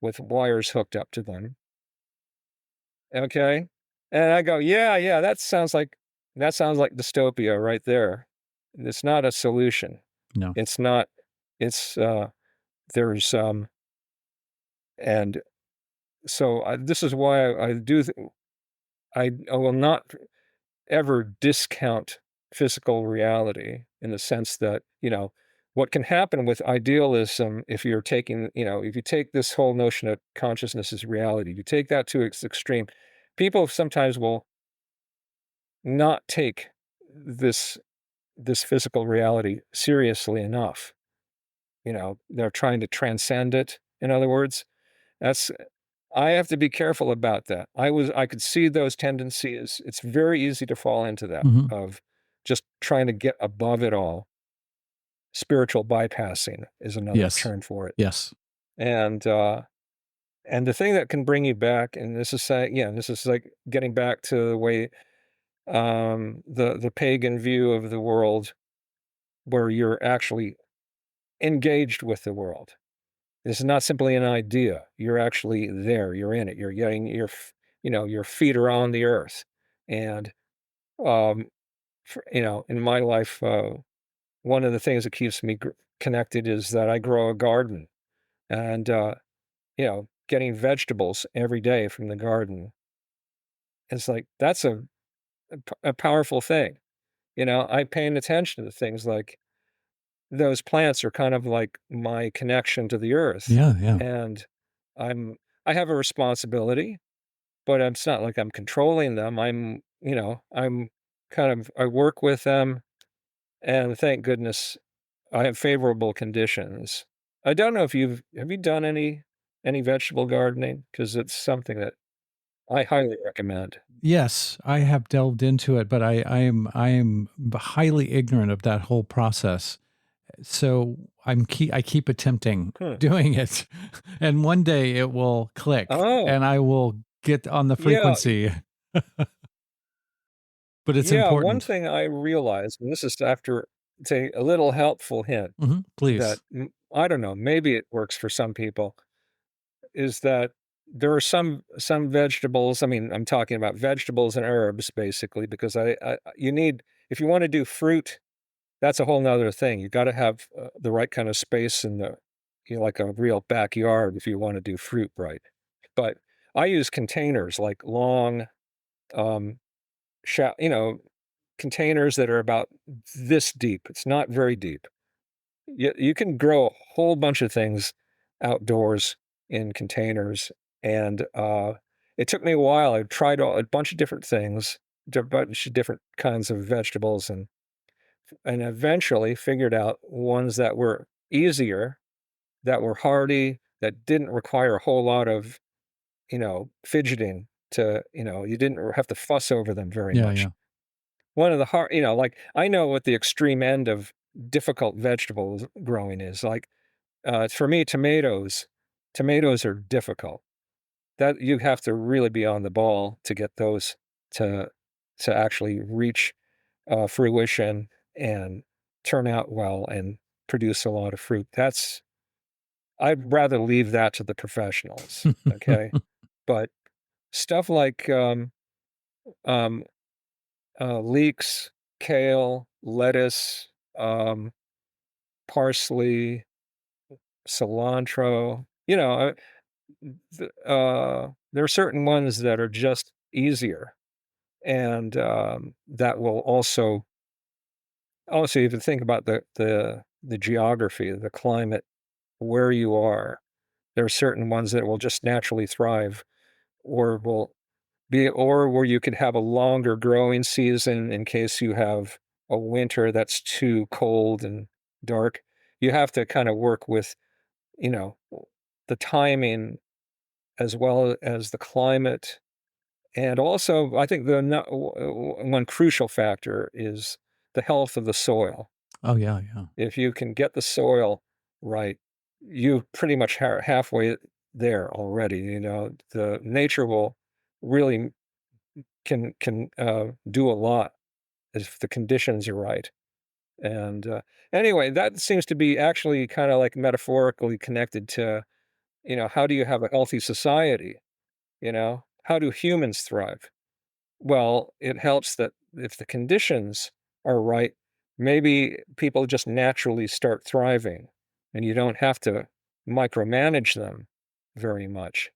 C: with wires hooked up to them. Okay. And I go, yeah, yeah, that sounds like dystopia right there. It's not a solution.
B: No.
C: It's not, it's, there's, and so this is why I will not ever discount physical reality in the sense that, what can happen with idealism if you're taking, if you take this whole notion of consciousness as reality, you take that to its extreme, people sometimes will not take this this physical reality seriously enough. They're trying to transcend it. In other words, that's I have to be careful about that. I could see those tendencies. It's very easy to fall into that
B: Hmm.
C: of just trying to get above it all. Spiritual bypassing is another
B: Yes.
C: term for it.
B: Yes.
C: And the thing that can bring you back, and this is saying, yeah, this is like getting back to the way the pagan view of the world, where you're actually engaged with the world. This is not simply an idea. You're actually there. You're in it. You're getting your feet are on the earth. And um, in my life, one of the things that keeps me connected is that I grow a garden, and getting vegetables every day from the garden. It's like that's a powerful thing. I paying attention to things like those plants are kind of like my connection to the earth,
B: Yeah. Yeah.
C: and I'm I have a responsibility, but it's not like I'm controlling them. I'm kind of I work with them, and thank goodness I have favorable conditions. I don't know if have you done any vegetable gardening? Because it's something that I highly recommend.
B: Yes, I have delved into it, but I am highly ignorant of that whole process. So I keep attempting
C: Hmm.
B: doing it, and one day it will click,
C: Oh,
B: and I will get on the
C: yeah,
B: frequency. But it's
C: yeah. One
B: important.
C: thing I realized, and this is after take a little helpful hint
B: Hmm.
C: that
B: Please.
C: I don't know, maybe it works for some people, is that there are some vegetables. I mean, I'm talking about vegetables and herbs basically, because I you need if you want to do fruit, that's a whole nother thing. You got to have the right kind of space in the like a real backyard if you want to do fruit right. But I use containers like long, um, containers that are about this deep. It's not very deep. You can grow a whole bunch of things outdoors in containers, and it took me a while. I tried a bunch of different things, a bunch of different kinds of vegetables, and eventually figured out ones that were easier, that were hardy, that didn't require a whole lot of fidgeting to you didn't have to fuss over them very
B: Yeah,
C: much.
B: yeah.
C: One of the hard, like I know what the extreme end of difficult vegetables growing is. Like for me, tomatoes are difficult. That you have to really be on the ball to get those to actually reach fruition and turn out well and produce a lot of fruit. I'd rather leave that to the professionals. Okay, but stuff like um, leeks, kale, lettuce, um, parsley, cilantro. There are certain ones that are just easier, and that will also you have to think about the geography, the climate, where you are. There are certain ones that will just naturally thrive, or will or where you could have a longer growing season in case you have a winter that's too cold and dark. You have to kind of work with, you know, the timing as well as the climate. And also, I think one crucial factor is the health of the soil.
B: Oh, yeah, yeah.
C: If you can get the soil right, you pretty much halfway there already. The nature will really can do a lot if the conditions are right. And anyway, that seems to be actually kind of like metaphorically connected to, how do you have a healthy society? How do humans thrive? Well, it helps that if the conditions are right, maybe people just naturally start thriving and you don't have to micromanage them very much.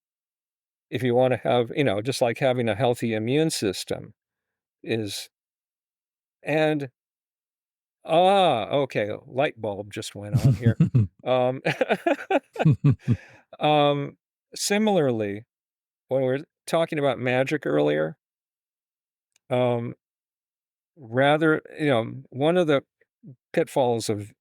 C: If you want to have, just like having a healthy immune system is, and okay, light bulb just went on here. Um, um, Similarly, when we are talking about magic earlier, um, one of the pitfalls of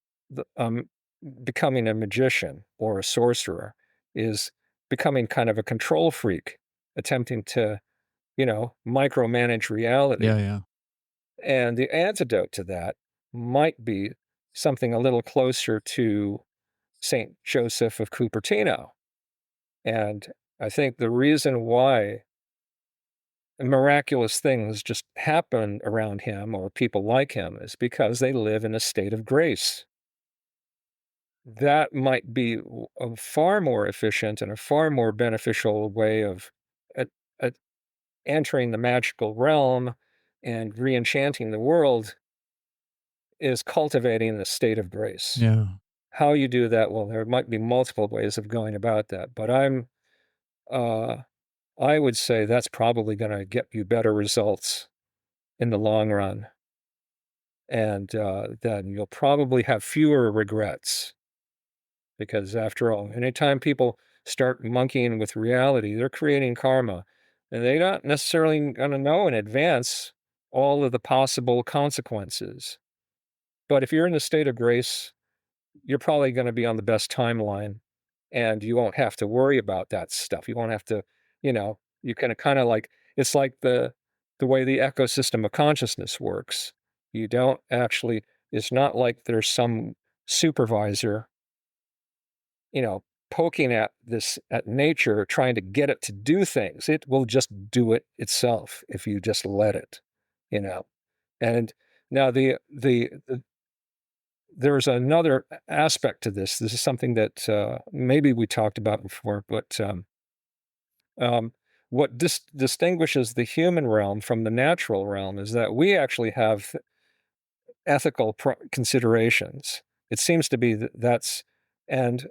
C: becoming a magician or a sorcerer is becoming kind of a control freak, attempting to, micromanage reality.
B: Yeah, yeah.
C: And the antidote to that might be something a little closer to Saint Joseph of Cupertino. And I think the reason why miraculous things just happen around him or people like him is because they live in a state of grace. That might be a far more efficient and a far more beneficial way of at, at entering the magical realm and re-enchanting the world is cultivating the state of grace.
B: Yeah.
C: How you do that, well, there might be multiple ways of going about that, but uh, I would say that's probably going to get you better results in the long run. And then you'll probably have fewer regrets because, after all, anytime people start monkeying with reality, they're creating karma. And they're not necessarily going to know in advance all of the possible consequences. But if you're in a state of grace, you're probably going to be on the best timeline and you won't have to worry about that stuff. You won't have to, you can kind of like, it's like the way the ecosystem of consciousness works. You don't actually, it's not like there's some supervisor, you know, poking at nature, trying to get it to do things. It will just do it itself if you just let it, you know. And now there's another aspect to this. This is something that maybe we talked about before, but um, what distinguishes the human realm from the natural realm is that we actually have ethical considerations. It seems to be that's, and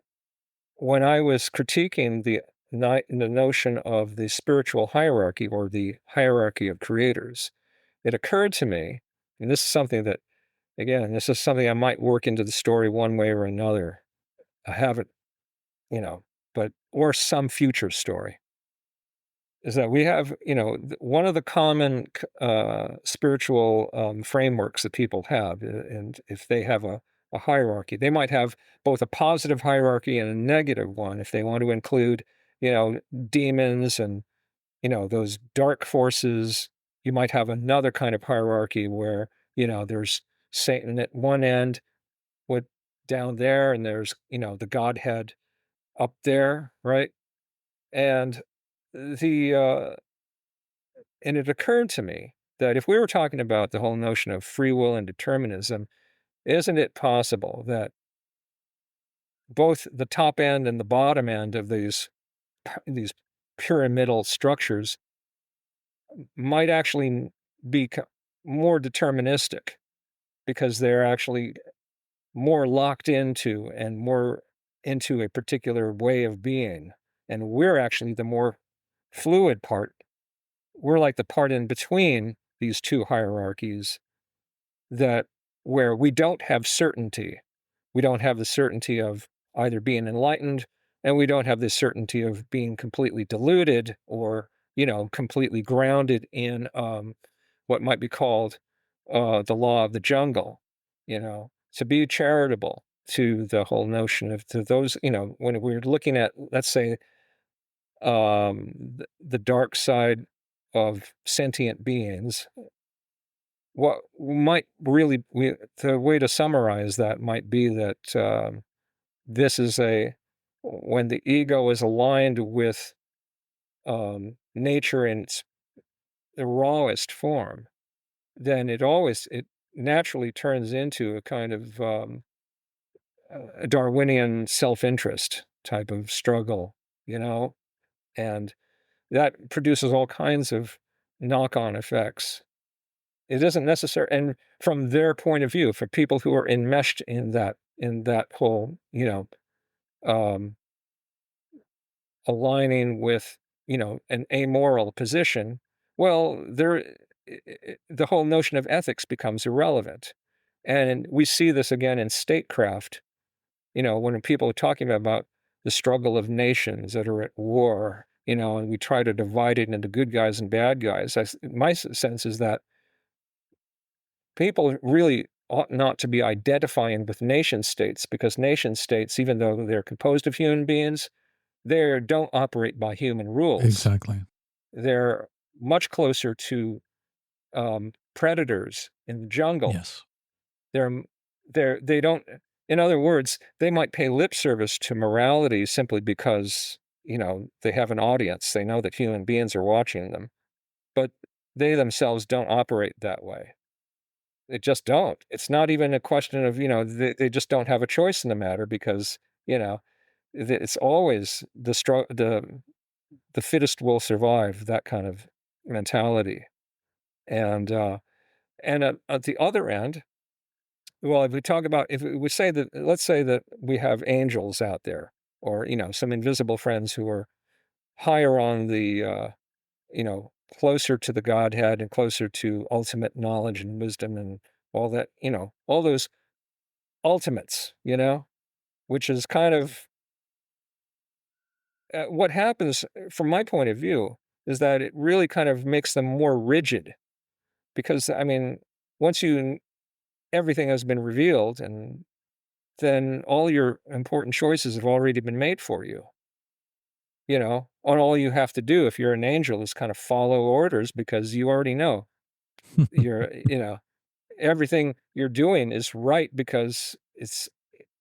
C: when I was critiquing the notion of the spiritual hierarchy or the hierarchy of creators, it occurred to me, and this is something that, again, this is something I might work into the story one way or another. I haven't, you know, but or some future story is that we have, one of the common spiritual frameworks that people have, and if they have a hierarchy, they might have both a positive hierarchy and a negative one if they want to include, demons and, those dark forces. You might have another kind of hierarchy where, there's Satan at one end, with down there, and there's, the Godhead up there, right? And the and it occurred to me that if we were talking about the whole notion of free will and determinism, isn't it possible that both the top end and the bottom end of these pyramidal structures might actually be more deterministic because they're actually more locked into and more into a particular way of being, and we're actually the more fluid part. We're like the part in between these two hierarchies that where we don't have certainty. We don't have the certainty of either being enlightened, and we don't have the certainty of being completely deluded or completely grounded in what might be called the law of the jungle, to be charitable to the whole notion of to those, when we're looking at, let's say, the dark side of sentient beings, what might really, the way to summarize that might be that this is when the ego is aligned with nature in its the rawest form, then it naturally turns into a kind of a Darwinian self-interest type of struggle, you know, and that produces all kinds of knock-on effects. It isn't necessary, and from their point of view, for people who are enmeshed in that whole, um, aligning with, an amoral position, well, the whole notion of ethics becomes irrelevant. And we see this again in statecraft, when people are talking about the struggle of nations that are at war, and we try to divide it into good guys and bad guys. My sense is that people really ought not to be identifying with nation states, because nation states, even though they're composed of human beings, they don't operate by human rules.
B: Exactly.
C: They're much closer to predators in the jungle.
B: Yes.
C: They don't, in other words, they might pay lip service to morality simply because, they have an audience. They know that human beings are watching them, but they themselves don't operate that way. They just don't. It's not even a question of, they just don't have a choice in the matter, because, it's always the fittest will survive, that kind of mentality. And at the other end, well, if we say that, let's say that we have angels out there, or, some invisible friends who are higher on the, closer to the Godhead and closer to ultimate knowledge and wisdom and all that, all those ultimates, which is kind of what happens from my point of view is that it really kind of makes them more rigid, because, I mean, once everything has been revealed, and then all your important choices have already been made for you. And all you have to do, if you're an angel, is kind of follow orders, because you already know you're, everything you're doing is right, because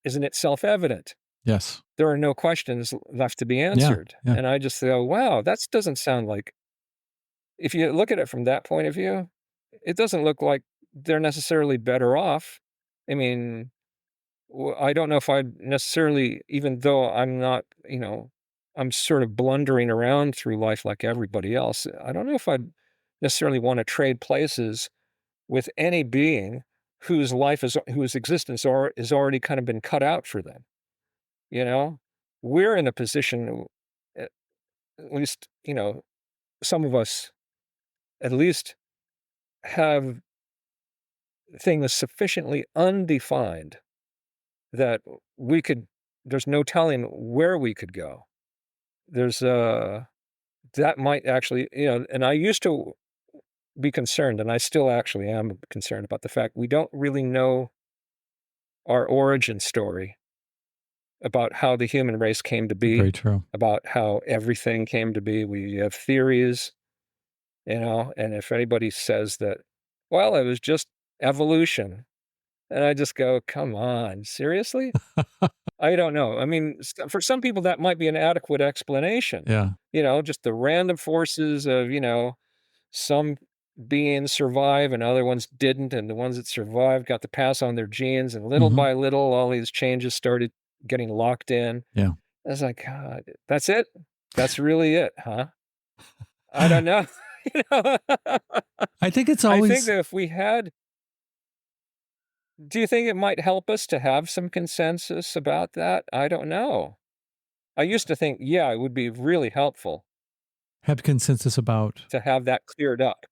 C: isn't it self-evident?
B: Yes.
C: There are no questions left to be answered.
B: Yeah.
C: And I just go, wow, that doesn't sound like, if you look at it from that point of view, it doesn't look like they're necessarily better off. I mean, I don't know if I'd necessarily, even though I'm not, I'm sort of blundering around through life like everybody else, I don't know if I'd necessarily want to trade places with any being whose existence is already kind of been cut out for them. We're in a position, at least, some of us at least have things sufficiently undefined that there's no telling where we could go. There's that might actually, and I used to be concerned, and I still actually am concerned about the fact we don't really know our origin story, about how the human race came to be,
B: Very true.
C: about how everything came to be. We have theories, and if anybody says that, well, it was just evolution, and I just go, come on, seriously? I don't know. I mean, for some people, that might be an adequate explanation.
B: Yeah.
C: Just the random forces of, some beings survive and other ones didn't, and the ones that survived got to pass on their genes, and little by little, all these changes started getting locked in.
B: Yeah.
C: I was like, God, that's it? That's really it, huh? I don't know.
B: I think it's
C: I
B: always.
C: think that if we had, do you think it might help us to have some consensus about that? I don't know. I used to think, yeah, it would be really helpful
B: Have consensus about.
C: to have that cleared up,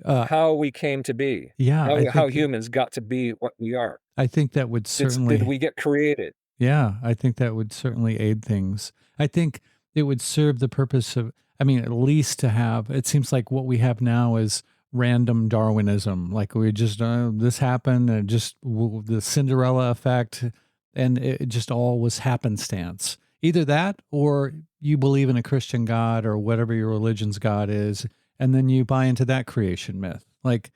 C: how we came to be,
B: Yeah, I
C: how
B: think
C: humans got to be what we are.
B: I think that would certainly.
C: Did we get created?
B: Yeah, I think that would certainly aid things. I think it would serve the purpose of. I mean, at least to have, it seems like what we have now is random Darwinism. Like we just, this happened and the Cinderella effect, and it just all was happenstance. Either that or you believe in a Christian God or whatever your religion's God is, and then you buy into that creation myth. Like,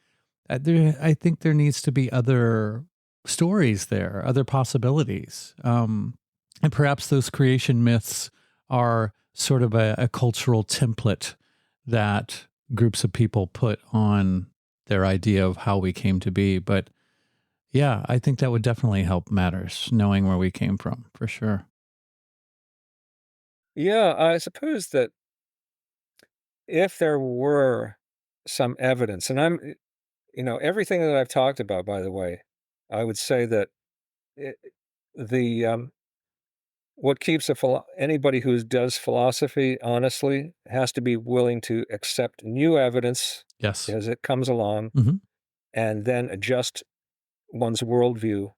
B: I think there needs to be other stories there, other possibilities. And perhaps those creation myths are sort of a cultural template that groups of people put on their idea of how we came to be. But yeah, I think that would definitely help matters, knowing where we came from, for sure.
C: Yeah, I suppose that if there were some evidence, and everything that I've talked about, by the way, I would say that it, the what keeps anybody who does philosophy honestly has to be willing to accept new evidence
B: Yes.
C: as it comes along
B: Hmm.
C: and then adjust one's worldview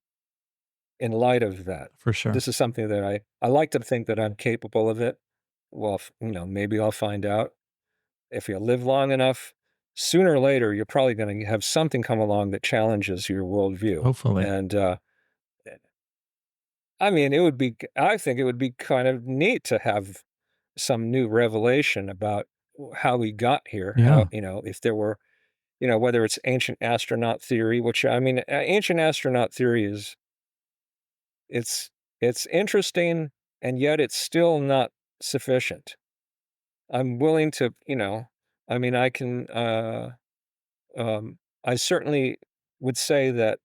C: in light of that.
B: For sure.
C: This is something that I like to think that I'm capable of it. Well, maybe I'll find out. If you live long enough, sooner or later, you're probably going to have something come along that challenges your worldview.
B: Hopefully.
C: And I mean, I think it would be kind of neat to have some new revelation about how we got here.
B: Yeah.
C: If there were, whether it's ancient astronaut theory, which I mean, ancient astronaut theory it's, it's interesting and yet it's still not sufficient. I'm willing to, I mean, I certainly would say that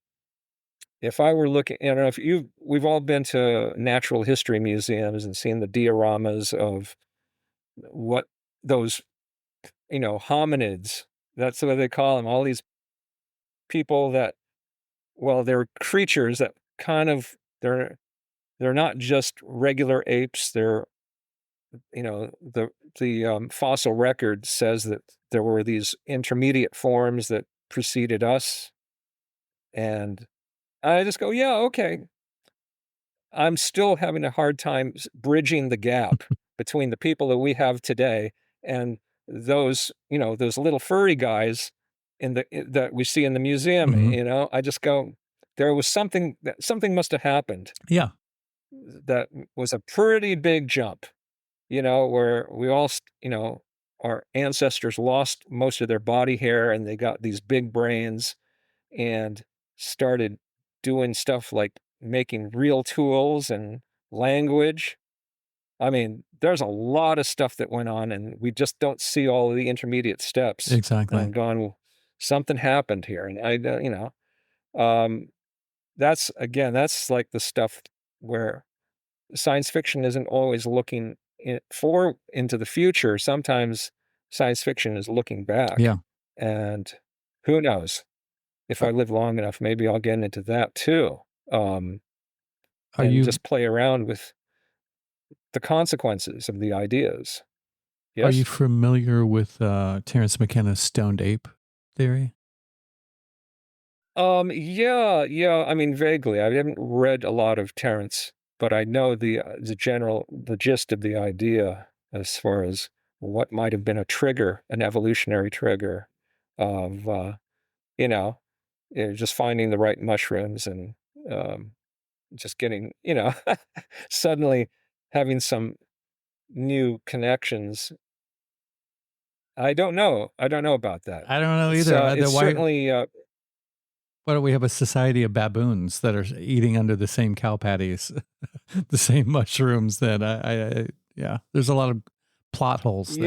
C: if I were looking, I don't know if we've all been to natural history museums and seen the dioramas of what those, hominids, that's what they call them, all these people that, well, they're creatures that kind of, they're not just regular apes. They're, the fossil record says that there were these intermediate forms that preceded us. And I just go, yeah, okay. I'm still having a hard time bridging the gap between the people that we have today and those little furry guys that we see in the museum.
B: Hmm.
C: I just go, there was something must have happened
B: Yeah.
C: that was a pretty big jump, where we all, our ancestors lost most of their body hair and they got these big brains and started doing stuff like making real tools and language. I mean, there's a lot of stuff that went on, and we just don't see all of the intermediate steps. And
B: Exactly.
C: I'm going, well, something happened here, and um, that's like the stuff where science fiction isn't always looking into the future. Sometimes science fiction is looking back,
B: Yeah.
C: and who knows? If I
B: Are,
C: live long enough, maybe I'll get into that too,
B: are
C: and
B: you
C: just play around with the consequences of the ideas.
B: are you
C: Yes?
B: familiar with Terence McKenna's stoned ape theory?
C: Yeah, yeah. I mean, vaguely. I haven't read a lot of Terence, but I know the gist of the idea as far as what might have been a trigger, an evolutionary trigger of, you know, just finding the right mushrooms and um, just getting, suddenly having some new connections. I don't know. I don't know about that.
B: I don't know either.
C: It's certainly,
B: Why don't we have a society of baboons that are eating under the same cow patties, the same mushrooms that yeah, there's a lot of plot holes there.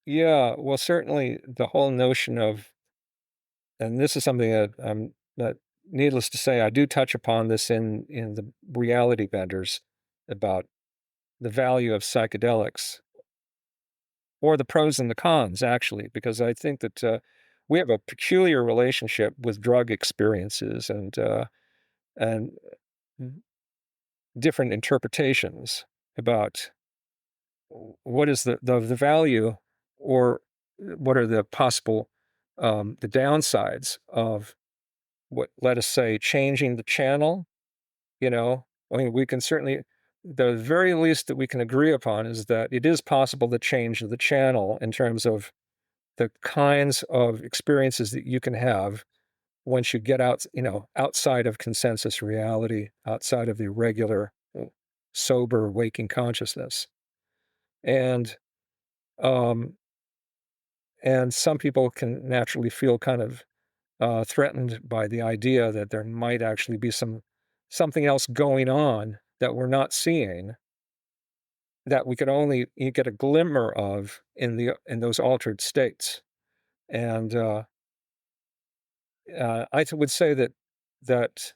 C: yeah, well, certainly the whole notion of, and this is something that needless to say, I do touch upon this in the reality benders about the value of psychedelics or the pros and the cons, actually, because I think that we have a peculiar relationship with drug experiences and different interpretations about what is the value or what are the possible the downsides of what, let us say, changing the channel. I mean, we can certainly, the very least that we can agree upon is that it is possible to change the channel in terms of the kinds of experiences that you can have once you get out, outside of consensus reality, outside of the regular, sober waking consciousness. And um, and some people can naturally feel kind of threatened by the idea that there might actually be something else going on that we're not seeing, that we could only you get a glimmer of in those altered states. And would say that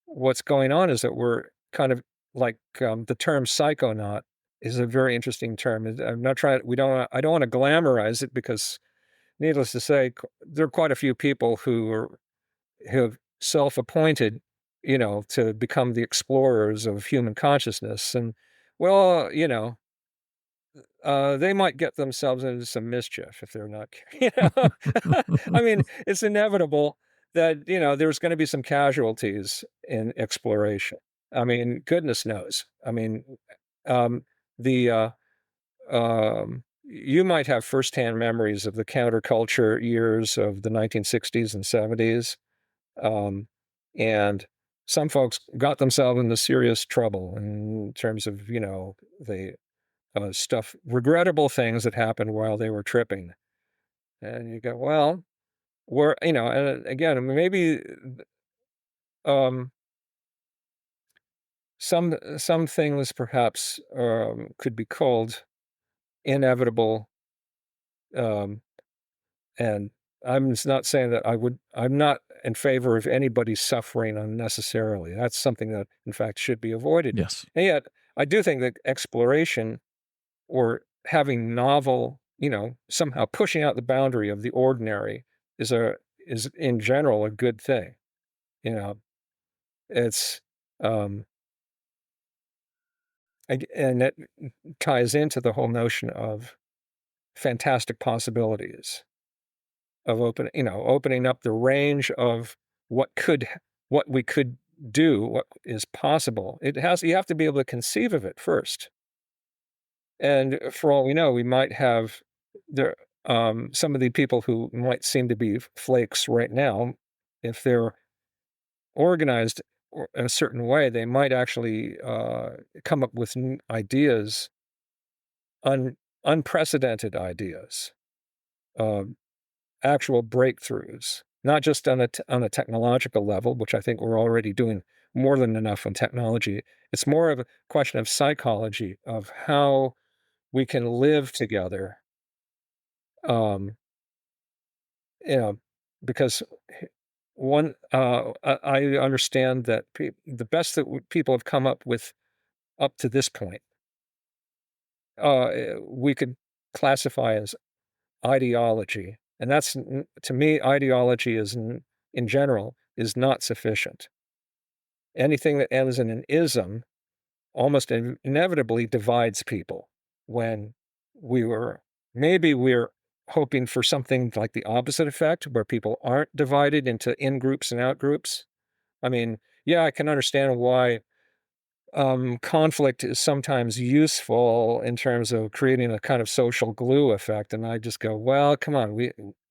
C: what's going on is that we're kind of like, the term psychonaut is a very interesting term. I'm not trying. We don't. I don't want to glamorize it because, needless to say, there are quite a few people who have self-appointed, to become the explorers of human consciousness, and well, they might get themselves into some mischief if they're not, I mean, it's inevitable that, there's going to be some casualties in exploration. I mean, goodness knows. I mean, um, the you might have firsthand memories of the counterculture years of the 1960s and 70s, um, and some folks got themselves into serious trouble in terms of, the regrettable things that happened while they were tripping. And you go, well, and again, maybe um, some things perhaps could be called inevitable. Um, and I'm just not saying that I'm not in favor of anybody suffering unnecessarily. That's something that, in fact, should be avoided.
B: Yes.
C: And yet, I do think that exploration or having novel, somehow pushing out the boundary of the ordinary is in general a good thing. You know, it's um, and that ties into the whole notion of fantastic possibilities of opening up the range of what could what we could do, what is possible. You have to be able to conceive of it first. And for all we know, we might have there some of the people who might seem to be flakes right now, if they're organized in a certain way, they might actually come up with ideas, un, unprecedented ideas, um, actual breakthroughs, not just on on a technological level, which I think we're already doing more than enough on technology. It's more of a question of psychology, of how we can live together. Um, you know, because I understand that the best that people have come up with up to this point, we could classify as ideology, and to me, ideology in general is not sufficient. Anything that ends in an ism almost inevitably divides people. When we were maybe we're hoping for something like the opposite effect, where people aren't divided into in groups and out groups. I mean, yeah, I can understand why conflict is sometimes useful in terms of creating a kind of social glue effect. And I just go, well, come on,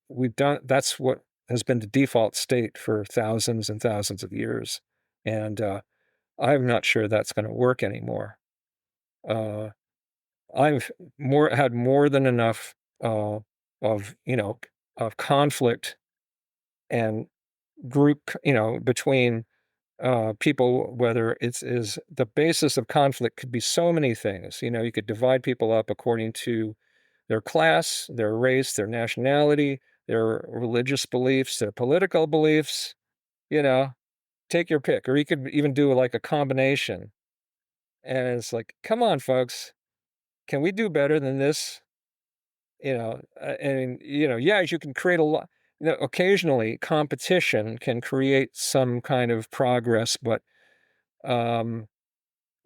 C: we've done that's what has been the default state for thousands and thousands of years, and I'm not sure that's going to work anymore. Uh, I've more had more than enough of of conflict and between people, whether it's is the basis of conflict could be so many things. You could divide people up according to their class, their race, their nationality, their religious beliefs, their political beliefs, you know, take your pick. Or you could even do like a combination. And it's like, come on, folks, can we do better than this? Yeah, you can create a lot. Occasionally, competition can create some kind of progress, but um,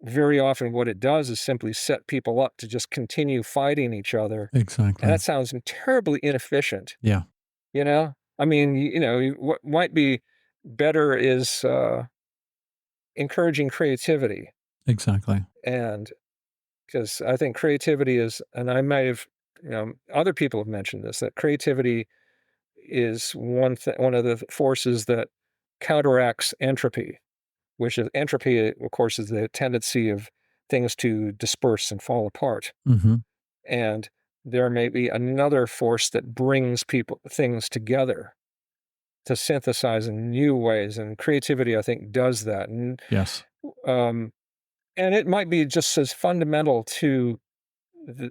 C: very often what it does is simply set people up to just continue fighting each other. And
B: Exactly.
C: that sounds terribly inefficient,
B: Yeah.
C: I mean, what might be better is encouraging creativity.
B: Exactly.
C: And because I think creativity is, and I might have, other people have mentioned this, that creativity is one of the forces that counteracts entropy, which is entropy, of course, is the tendency of things to disperse and fall apart.
B: Hmm.
C: And there may be another force that brings things together to synthesize in new ways. And creativity, I think, does that.
B: Yes.
C: Um, and it might be just as fundamental to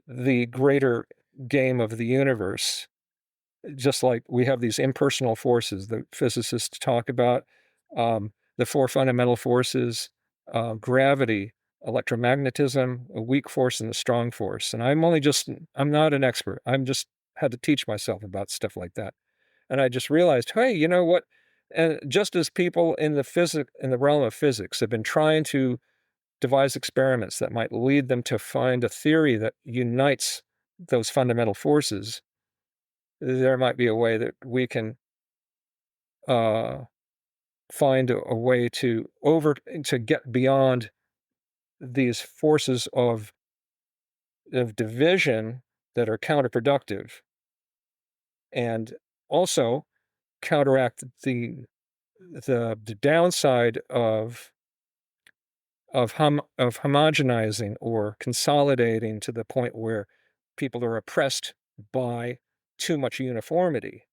C: the greater game of the universe, just like we have these impersonal forces that physicists talk about, the four fundamental forces, gravity, electromagnetism, a weak force, and a strong force. And I'm not an expert. I'm just had to teach myself about stuff like that. And I just realized, hey, you know what? And just as people in the realm of physics have been trying to devise experiments that might lead them to find a theory that unites those fundamental forces, there might be a way that we can uh, find a way to get beyond these forces of division that are counterproductive, and also counteract the downside of homogenizing or consolidating to the point where people are oppressed by too much uniformity.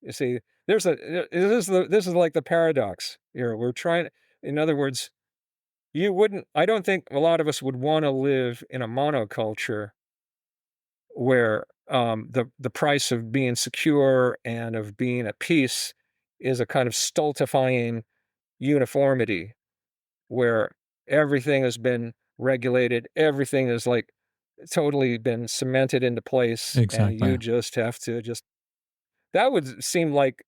C: You see, this is like the paradox here. We're trying, in other words, I don't think a lot of us would want to live in a monoculture where the price of being secure and of being at peace is a kind of stultifying uniformity where everything has been regulated, everything is like totally been cemented into place, and
B: Exactly.
C: you just have to just that would seem like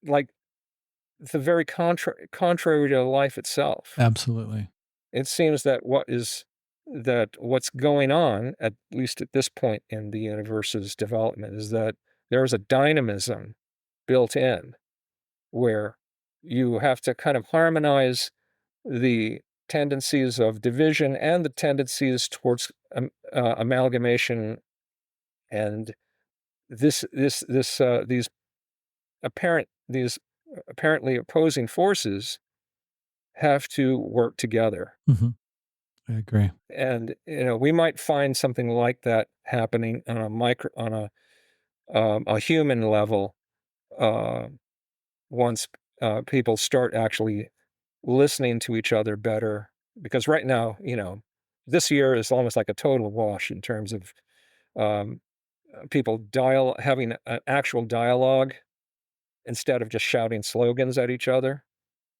C: the very contrary to life itself.
B: Absolutely.
C: It seems that what's going on, at least at this point in the universe's development, is that there's a dynamism built in where you have to kind of harmonize the tendencies of division and the tendencies towards amalgamation, and these apparently opposing forces have to work together.
B: Hmm. I agree.
C: And we might find something like that happening on a human level, uh, once people start actually listening to each other better. Because right now, this year is almost like a total wash in terms of um, people having an actual dialogue instead of just shouting slogans at each other.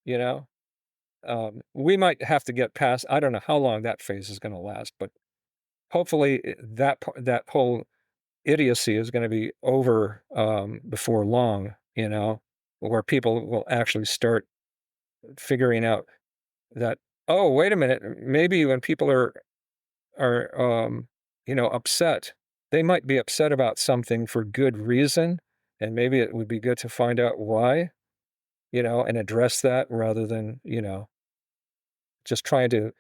C: You know, we might have to get past. I don't know how long that phase is going to last, but hopefully that whole idiocy is going to be over before long. Where people will actually start figuring out that, oh, wait a minute, maybe when people are upset, they might be upset about something for good reason, and maybe it would be good to find out why, and address that rather than just trying to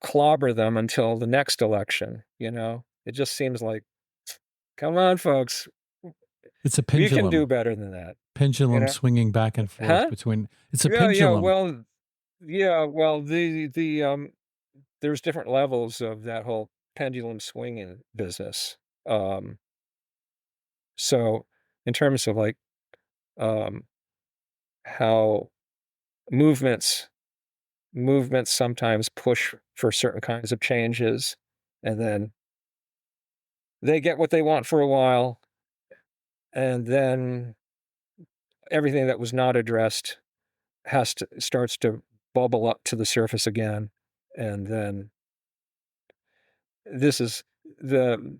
C: clobber them until the next election. It just seems like, come on, folks,
B: It's a
C: we can do
B: pendulum.
C: better than that, you
B: Pendulum
C: know?
B: swinging back and forth
C: Huh?
B: between. It's a
C: Yeah, yeah.
B: pendulum.
C: Well, yeah. Well, there's different levels of that whole pendulum swinging business. Um, so, in terms of like um, how movements movements sometimes push for certain kinds of changes, and then they get what they want for a while, and then everything that was not addressed starts to bubble up to the surface again, and then this is the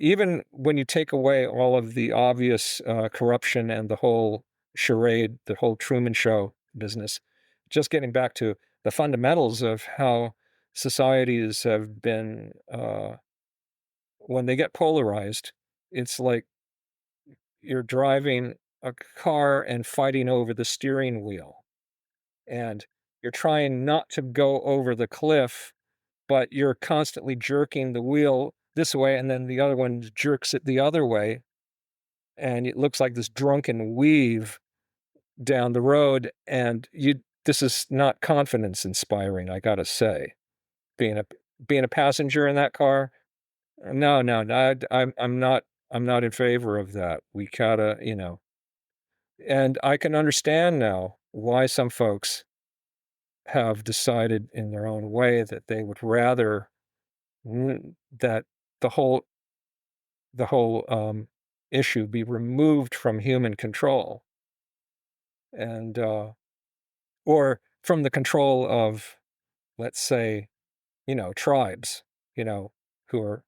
C: even when you take away all of the obvious corruption and the whole charade, the whole Truman Show business, just getting back to the fundamentals of how societies have been, when they get polarized, it's like you're driving a car and fighting over the steering wheel. And you're trying not to go over the cliff, but you're constantly jerking the wheel this way, and then the other one jerks it the other way, and it looks like this drunken weave down the road, and this is not confidence inspiring, I gotta say. Being a being a passenger in that car, no, no, no, I'm not in favor of that. We gotta, and I can understand now why some folks have decided in their own way that they would rather that the whole issue be removed from human control and or from the control of, let's say, tribes, you know, who are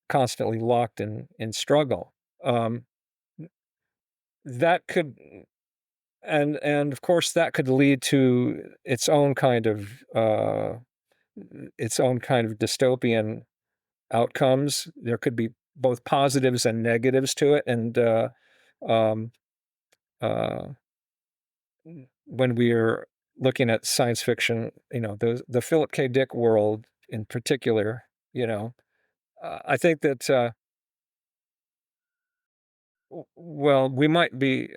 C: constantly locked in struggle. Um, that could and of course that could lead to its own kind of dystopian outcomes. There could be both positives and negatives to it, and um, uh, when we're looking at science fiction, the Philip K. Dick world in particular, I think that well, we might be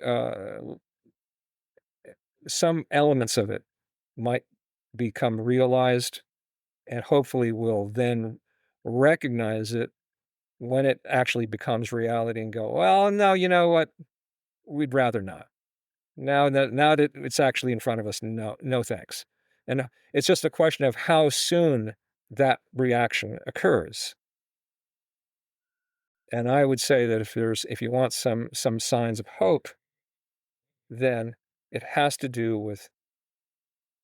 C: some elements of it might become realized, and hopefully we'll then recognize it when it actually becomes reality and go, well, no, you know what? We'd rather not. Now that it's actually in front of us, no, no thanks. And it's just a question of how soon that reaction occurs. And I would say that if you want some signs of hope, then it has to do with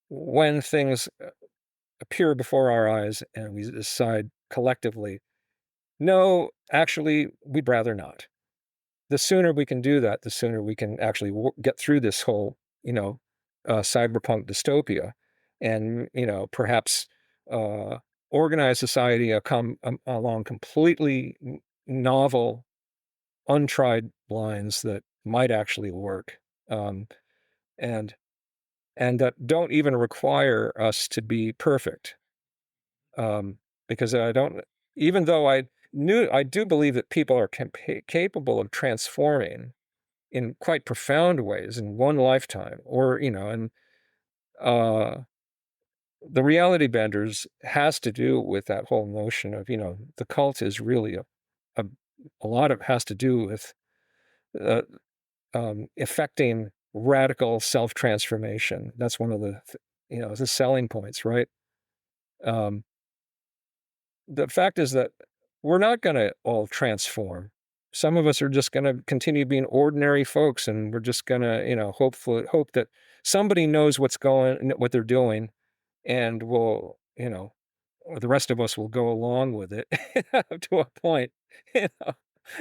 C: when things appear before our eyes and we decide collectively, no, actually, we'd rather not. The sooner we can do that, the sooner we can actually get through this whole, cyberpunk dystopia, and perhaps uh, organize society along completely novel, untried lines that might actually work, um, and that don't even require us to be perfect. Because I don't, even though I do believe that people are capable of transforming in quite profound ways in one lifetime, or and uh the reality benders has to do with that whole notion of the cult is really a, a lot of has to do with uh, effecting radical self-transformation. That's one of the selling points, right? um the fact is that we're not going to all transform. Some of us are just going to continue being ordinary folks, and we're just going to, hope that somebody knows what they're doing, and will, or the rest of us will go along with it to a point. You know,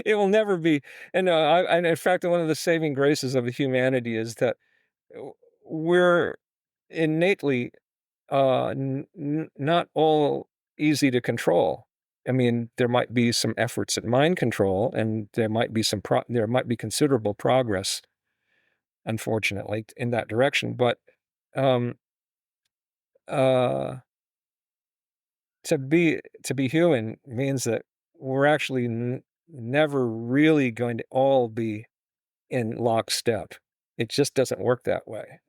C: it will never be. And in fact, one of the saving graces of humanity is that we're innately not all easy to control. I mean, there might be some efforts at mind control, and there might be there might be considerable progress, unfortunately, in that direction. But um, uh, to be human means that we're actually never really going to all be in lockstep. It just doesn't work that way,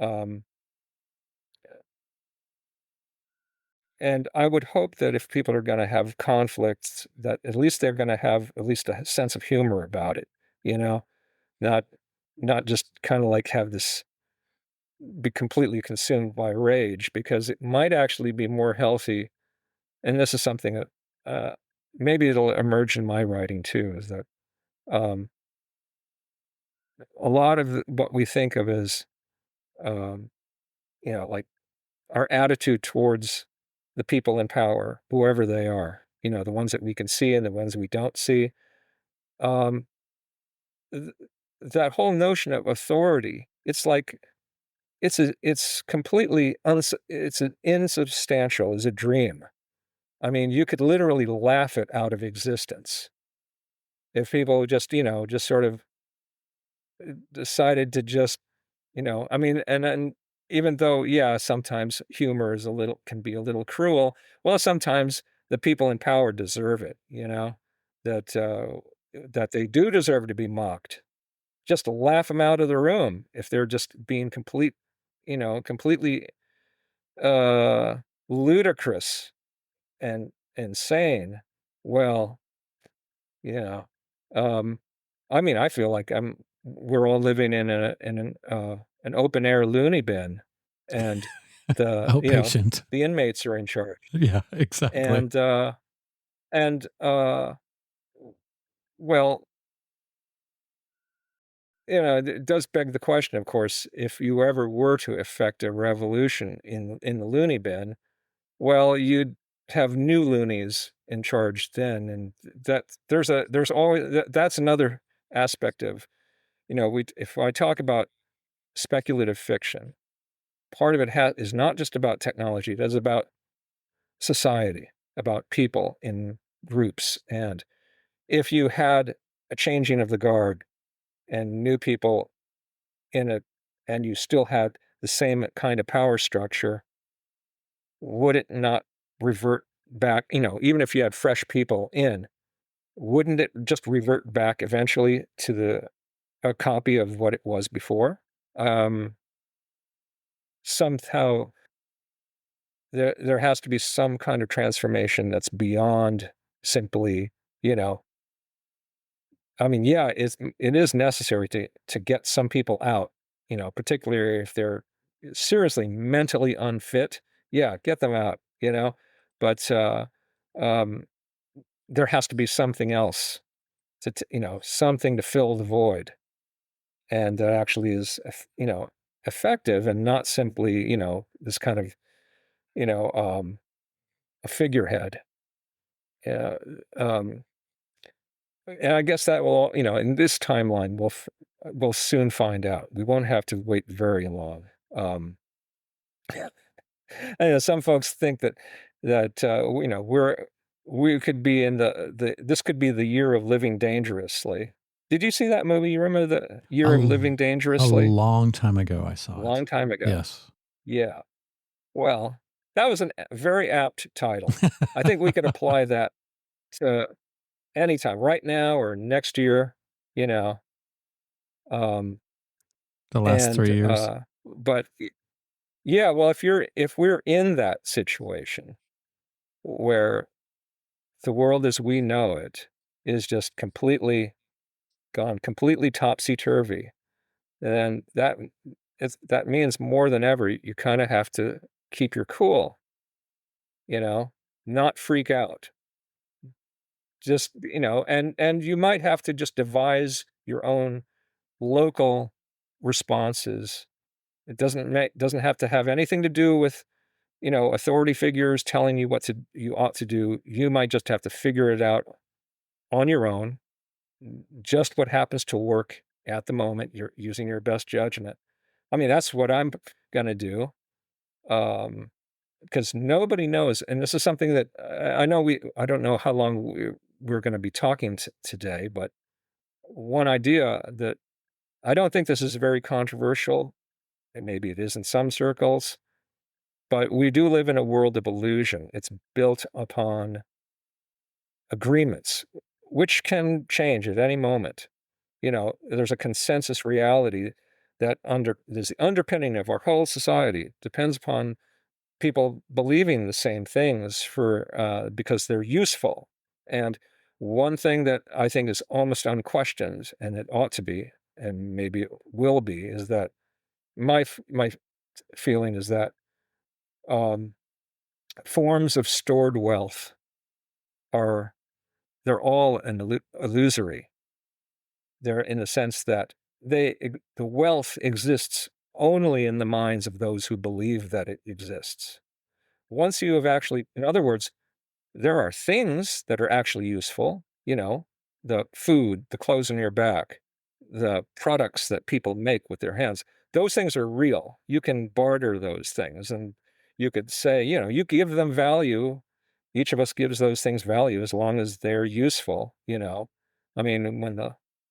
C: um, and I would hope that if people are gonna have conflicts, that at least they're gonna have at least a sense of humor about it, you know? Not not just kinda like have this be completely consumed by rage, because it might actually be more healthy, and this is something that, uh, maybe it'll emerge in my writing too, is that, um, a lot of what we think of as, um, like our attitude towards the people in power, whoever they are, the ones that we can see and the ones we don't see. Um, th- that whole notion of authority, it's like it's completely it's an insubstantial as a dream. I mean, you could literally laugh it out of existence if people just sort of decided to just I mean, and then even though, yeah, sometimes humor can be a little cruel, well, sometimes the people in power deserve it, that, that they do deserve to be mocked. Just to laugh them out of the room if they're just being completely, uh, ludicrous and insane. Well, you know, um, I mean, I feel like we're all living an open air loony bin, and
B: Outpatient.
C: the inmates are in charge,
B: Yeah, exactly.
C: and and well, it does beg the question, of course, if you ever were to effect a revolution in the loony bin, well, you'd have new loonies in charge then, and there's always that's another aspect of, we if I talk about speculative fiction, part of it is not just about technology, it is about society, about people in groups, and if you had a changing of the guard and new people in it, and you still had the same kind of power structure, would it not revert back? Even if you had fresh people in, wouldn't it just revert back eventually to a copy of what it was before? Um, Somehow there has to be some kind of transformation that's beyond simply, you know, I mean, yeah, it is necessary to get some people out, particularly if they're seriously mentally unfit. Yeah, get them out, But um, there has to be something else something to fill the void, and that actually is, effective and not simply, this kind of, you know, um, a figurehead. Yeah, um, and I guess that will, in this timeline, we'll soon find out. We won't have to wait very long. Um, I know some folks think that we could be in this could be the year of living dangerously. Did you see that movie? You remember the
B: A
C: year of living
B: l a
C: dangerously?
B: long time ago, I
C: A
B: saw it.
C: long time ago.
B: Yes.
C: Yeah. Well, that was a very apt title. I think we could apply that to anytime, right now or next year. You know, um,
B: The last
C: and
B: 3 years.
C: but yeah, well, if we're in that situation where the world as we know it is just completely gone, completely topsy-turvy, then that means more than ever, you kinda have to keep your cool, you know, not freak out. Just, and you might have to just devise your own local responses. It doesn't have to have anything to do with, authority figures telling you you ought to do. You might just have to figure it out on your own, just what happens to work at the moment. You're using your best judgment. I mean, that's what I'm gonna do, because nobody knows, and this is something that I know I don't know how long we're gonna be talking today, but one idea that I don't think this is very controversial, and maybe it is in some circles, but we do live in a world of illusion. It's built upon agreements, which can change at any moment. There's a consensus reality that there's the underpinning of our whole society depends upon people believing the same things because they're useful. And one thing that I think is almost unquestioned, and it ought to be, and maybe it will be, is that my feeling is that um, forms of stored wealth are they're all illusory. They're in the sense that the wealth exists only in the minds of those who believe that it exists. Once you have actually, in other words, there are things that are actually useful, the food, the clothes on your back, the products that people make with their hands. Those things are real. You can barter those things, and you could say, you give them value. Each of us gives those things value as long as they're useful. I mean,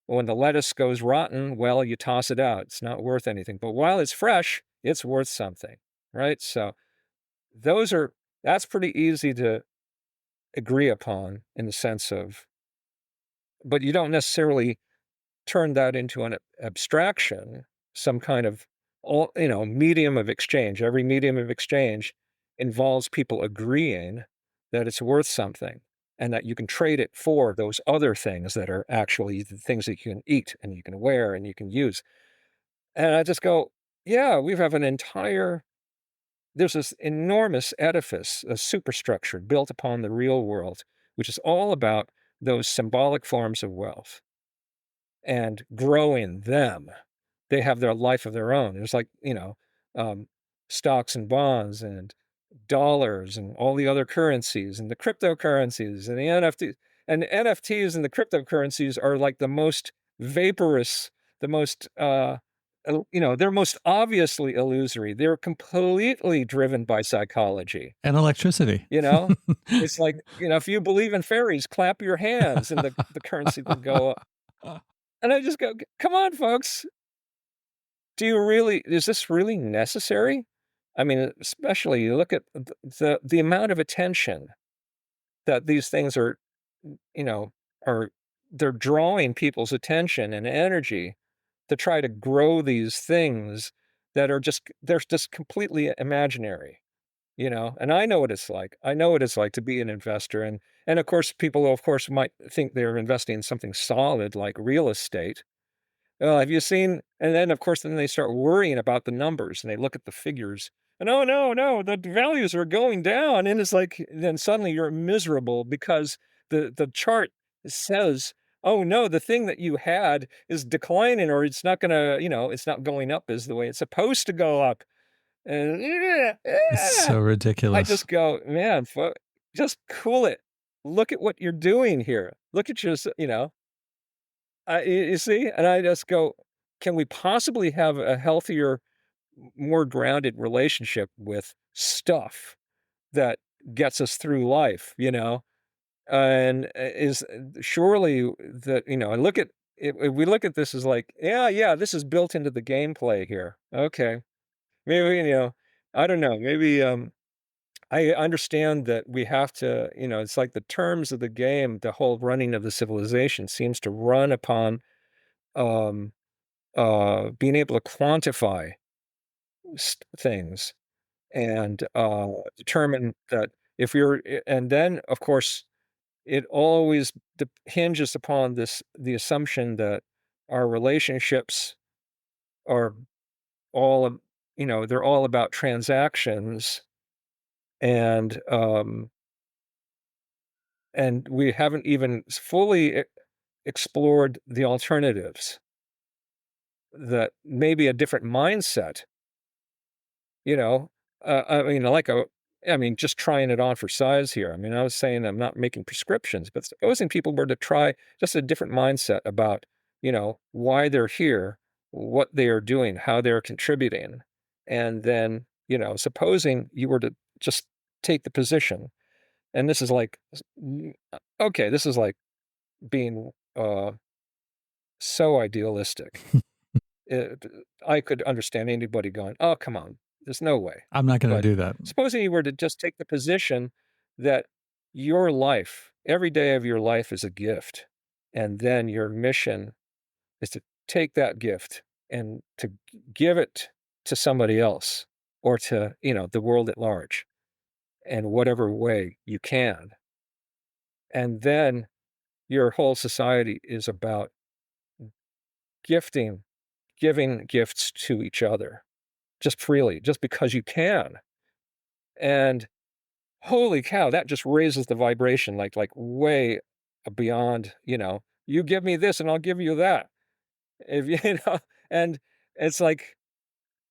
C: When the lettuce goes rotten, well, you toss it out. It's not worth anything. But while it's fresh, it's worth something, right? So those are that's pretty easy to agree upon in the sense of, but you don't necessarily turn that into an abstraction, some kind of medium of exchange. Every medium of exchange involves people agreeing that it's worth something and that you can trade it for those other things that are actually the things that you can eat and you can wear and you can use. And I just go, yeah, we have an entire there's this enormous edifice, a superstructure built upon the real world, which is all about those symbolic forms of wealth and growing them. They have their life of their own. There's like, um, stocks and bonds and dollars and all the other currencies and the cryptocurrencies and the NFTs. And the NFTs and the cryptocurrencies are like the most vaporous, the most, they're most obviously illusory. They're completely driven by psychology.
B: And electricity.
C: You know, it's like, if you believe in fairies, clap your hands and the currency will go up. And I just go, come on, folks. Is this really necessary? I mean, especially you look at the amount of attention that these things are, you know, are they're drawing people's attention and energy to try to grow these things that are they're just completely imaginary, and I know what it's like. I know what it's like to be an investor. And of course, people, of course, might think they're investing in something solid like real estate. Well, have you seen and then, of course, then they start worrying about the numbers, and they look at the figures, and, "Oh, no, no, the values are going down," and it's like then suddenly you're miserable because the chart says, "Oh, no, the thing that you had is declining, or it's not gonna it's not going up as the way it's supposed to go up," and
B: It's so
C: I
B: ridiculous.
C: just go, "Man, just cool it. Look at what you're doing here. Look at you see? And I just go, can we possibly have a healthier, more grounded relationship with stuff that gets us through life, And is surely that, I look at if we look at this as like, yeah, yeah, this is built into the gameplay here. Okay. Maybe, I don't know. Maybe I understand that we have to, it's like the terms of the game, the whole running of the civilization seems to run upon um being able to quantify things and determine that if and then of course it always hinges upon the assumption that our relationships are all they're all about transactions and we haven't even fully explored the alternatives that maybe a different mindset. You know, I mean, just trying it on for size here. I mean, I was saying I'm not making prescriptions, but supposing people were to try just a different mindset about, why they're here, what they are doing, how they're contributing. And then, supposing you were to just take the position, and this is like, okay, this is like being so idealistic. It I could understand anybody going, "Oh, come on. There's no way."
B: I'm not going to
C: But
B: do that.
C: supposing you were to just take the position that your life, every day of your life is a gift, and then your mission is to take that gift and to give it to somebody else or to, the world at large in whatever way you can. And then your whole society is about gifting, giving gifts to each other. Just freely, just because you can. And holy cow, that just raises the vibration like way beyond, you give me this and I'll give you that. If and it's like,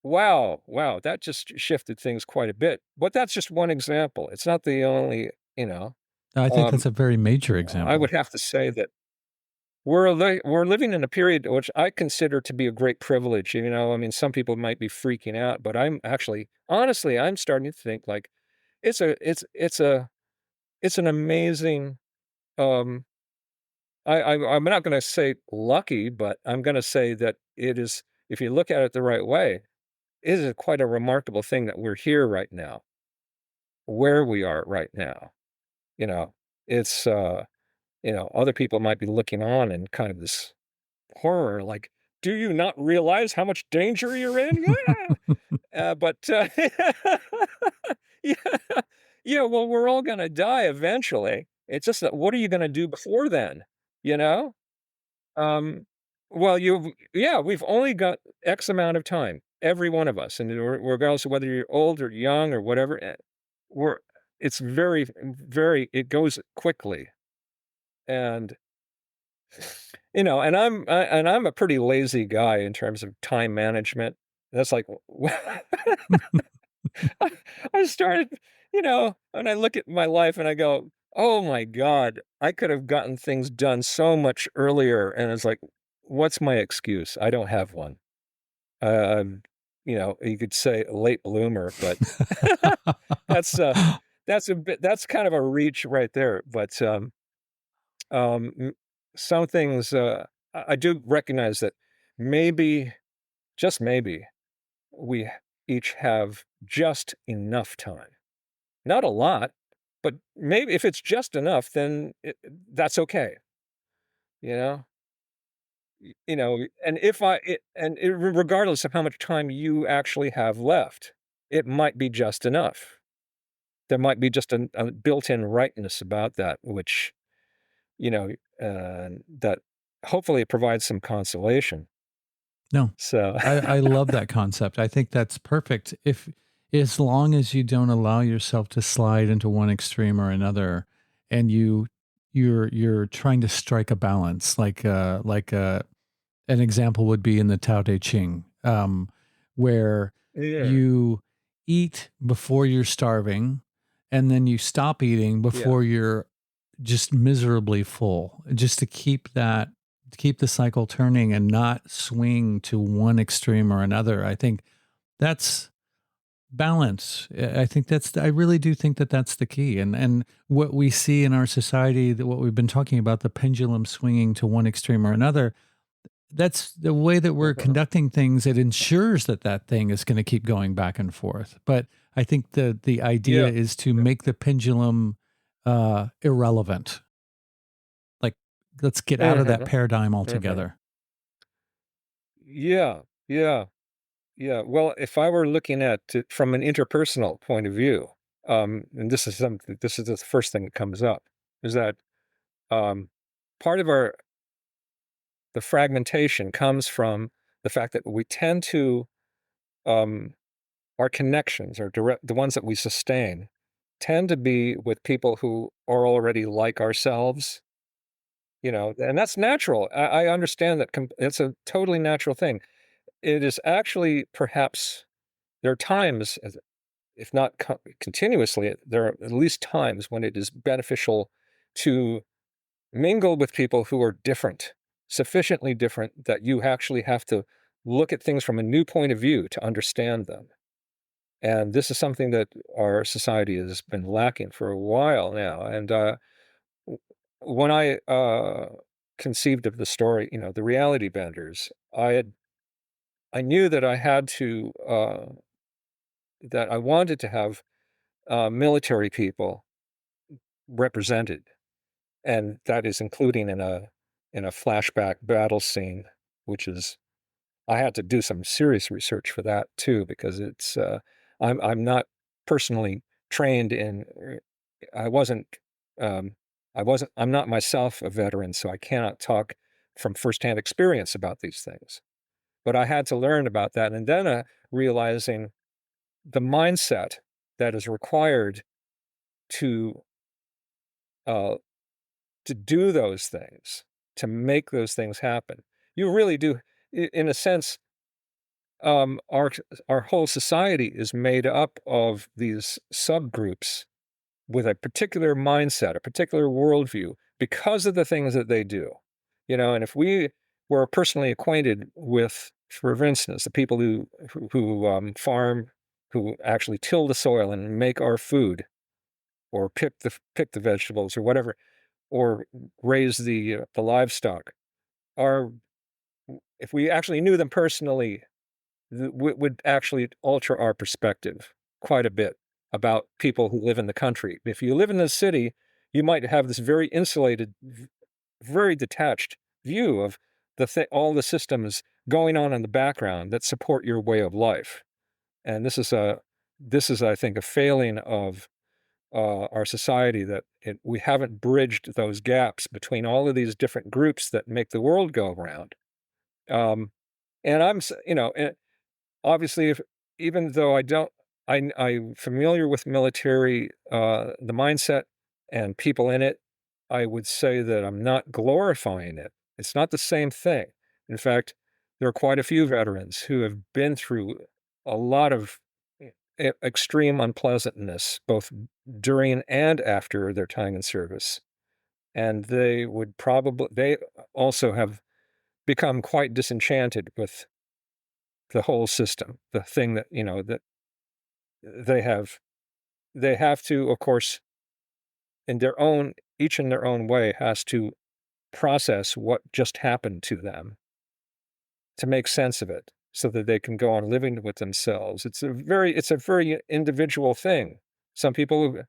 C: wow, wow, that just shifted things quite a bit. But that's just one example. It's not the only,
B: I think
C: um,
B: that's a very major
C: I would
B: example.
C: have to say that we're living in a period which I consider to be a great privilege. I mean, some people might be freaking out, but I'm actually, honestly, I'm starting to think like it's a it's an amazing um I'm not going to say lucky, but I'm going to say that it is, if you look at it the right way, it is quite a remarkable thing that we're here right now, where we are right now. You know, it's, other people might be looking on in kind of this horror, like, do you not realize how much danger you're in? Yeah. But yeah, yeah, well, we're all gonna die eventually. It's just that what are you gonna do before then? You know? Um, well, yeah, we've only got X amount of time, every one of us, and regardless of whether you're old or young or whatever, we're it's very, very it goes quickly. And and I'm a pretty lazy guy in terms of time management. That's like I I started, and I look at my life and I go, "Oh my God, I could have gotten things done so much earlier." And it's like, what's my excuse? I don't have one. Um, you could say a late bloomer, but that's that's kind of a reach right there. But m- some things I do recognize that maybe, just maybe, we each have just enough time. Not a lot, but maybe if it's just enough, then that's okay, you know? And if I it, and it, regardless of how much time you actually have left, it might be just enough. There might be just a built-in rightness about that, which, that hopefully it provides some consolation.
B: No,
C: So,
B: I love that concept. I think that's perfect. If as long as you don't allow yourself to slide into one extreme or another, and you're trying to strike a balance, an example would be in the Tao Te Ching, where
C: yeah,
B: you eat before you're starving, and then you stop eating
C: yeah.
B: before you're just miserably full, just to keep the cycle turning and not swing to one extreme or another. I think that's balance. I really do think that that's the key. And what we see in our society, that what we've been talking about, the pendulum swinging to one extreme or another, that's the way that we're
C: Uh-huh.
B: conducting things. It ensures that that thing is going to keep going back and forth. But I think the idea
C: Yeah.
B: is to
C: Yeah.
B: make the pendulum irrelevant. Like, let's get out of that
C: Mhm,
B: paradigm
C: mhm.
B: altogether.
C: Yeah, yeah, yeah. Well, if I were looking at it from an interpersonal point of view, and this is the first thing that comes up, is that um, part of the fragmentation comes from the fact that we tend to um, our connections, or the ones that we sustain, tend to be with people who are already like ourselves. And that's natural. I understand that it's a totally natural thing. It is actually perhaps there are times, if not continuously, there are at least times when it is beneficial to mingle with people who are different, sufficiently different that you actually have to look at things from a new point of view to understand them. And this is something that our society has been lacking for a while now. And w- when I conceived of the story, the reality benders, I knew that that I wanted to have military people represented, and that is including in a flashback battle scene, which is I had to do some serious research for that too because I'm not personally trained in I wasn't I'm not myself a veteran, so I cannot talk from firsthand experience about these things. But I had to learn about that, and then realizing the mindset that is required to uh, to do those things, to make those things happen. You really do, in a sense. Our whole society is made up of these subgroups with a particular mindset, a particular worldview, because of the things that they do. And if we were personally acquainted with, for instance, the people who farm, who actually till the soil and make our food, or pick the vegetables or whatever, or raise the livestock are, if we actually knew them personally, would actually alter our perspective quite a bit about people who live in the country. If you live in the city, you might have this very insulated, very detached view of all the systems going on in the background that support your way of life. And this is, I think, a failing of our society, that we haven't bridged those gaps between all of these different groups that make the world go around. Um, and obviously, if even though I'm familiar with military, the mindset and people in it, I would say that I'm not glorifying it. It's not the same thing. In fact, there are quite a few veterans who have been through a lot of extreme unpleasantness, both during and after their time in service. And they also have become quite disenchanted with the whole system, the thing that, that they have they have to, of course, each in their own way has to process what just happened to them to make sense of it so that they can go on living with themselves. It's a very individual thing. Some people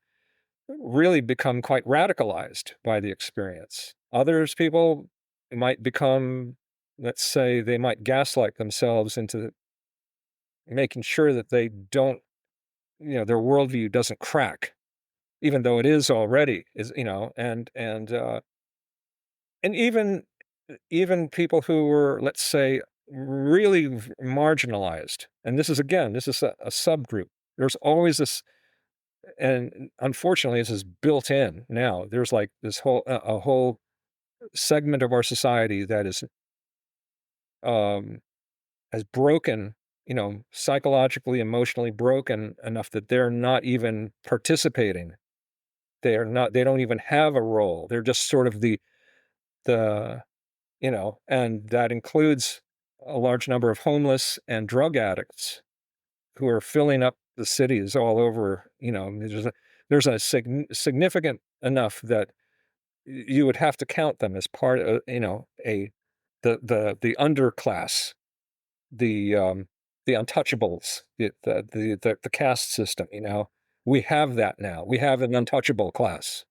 C: really become quite radicalized by the experience. Others people might become, let's say, they might gaslight themselves into making sure that they don't, their worldview doesn't crack, even though it is already, and even people who were, let's say, really marginalized. And this is a subgroup. There's always this, and unfortunately, this is built in now. There's like this a whole segment of our society that is um, has broken, psychologically, emotionally broken enough that they're not even participating. They don't even have a role. They're just sort of the, and that includes a large number of homeless and drug addicts who are filling up the cities all over. There's a significant enough that you would have to count them as part of, the underclass, the the untouchables, the caste system. We have that now. We have an untouchable class.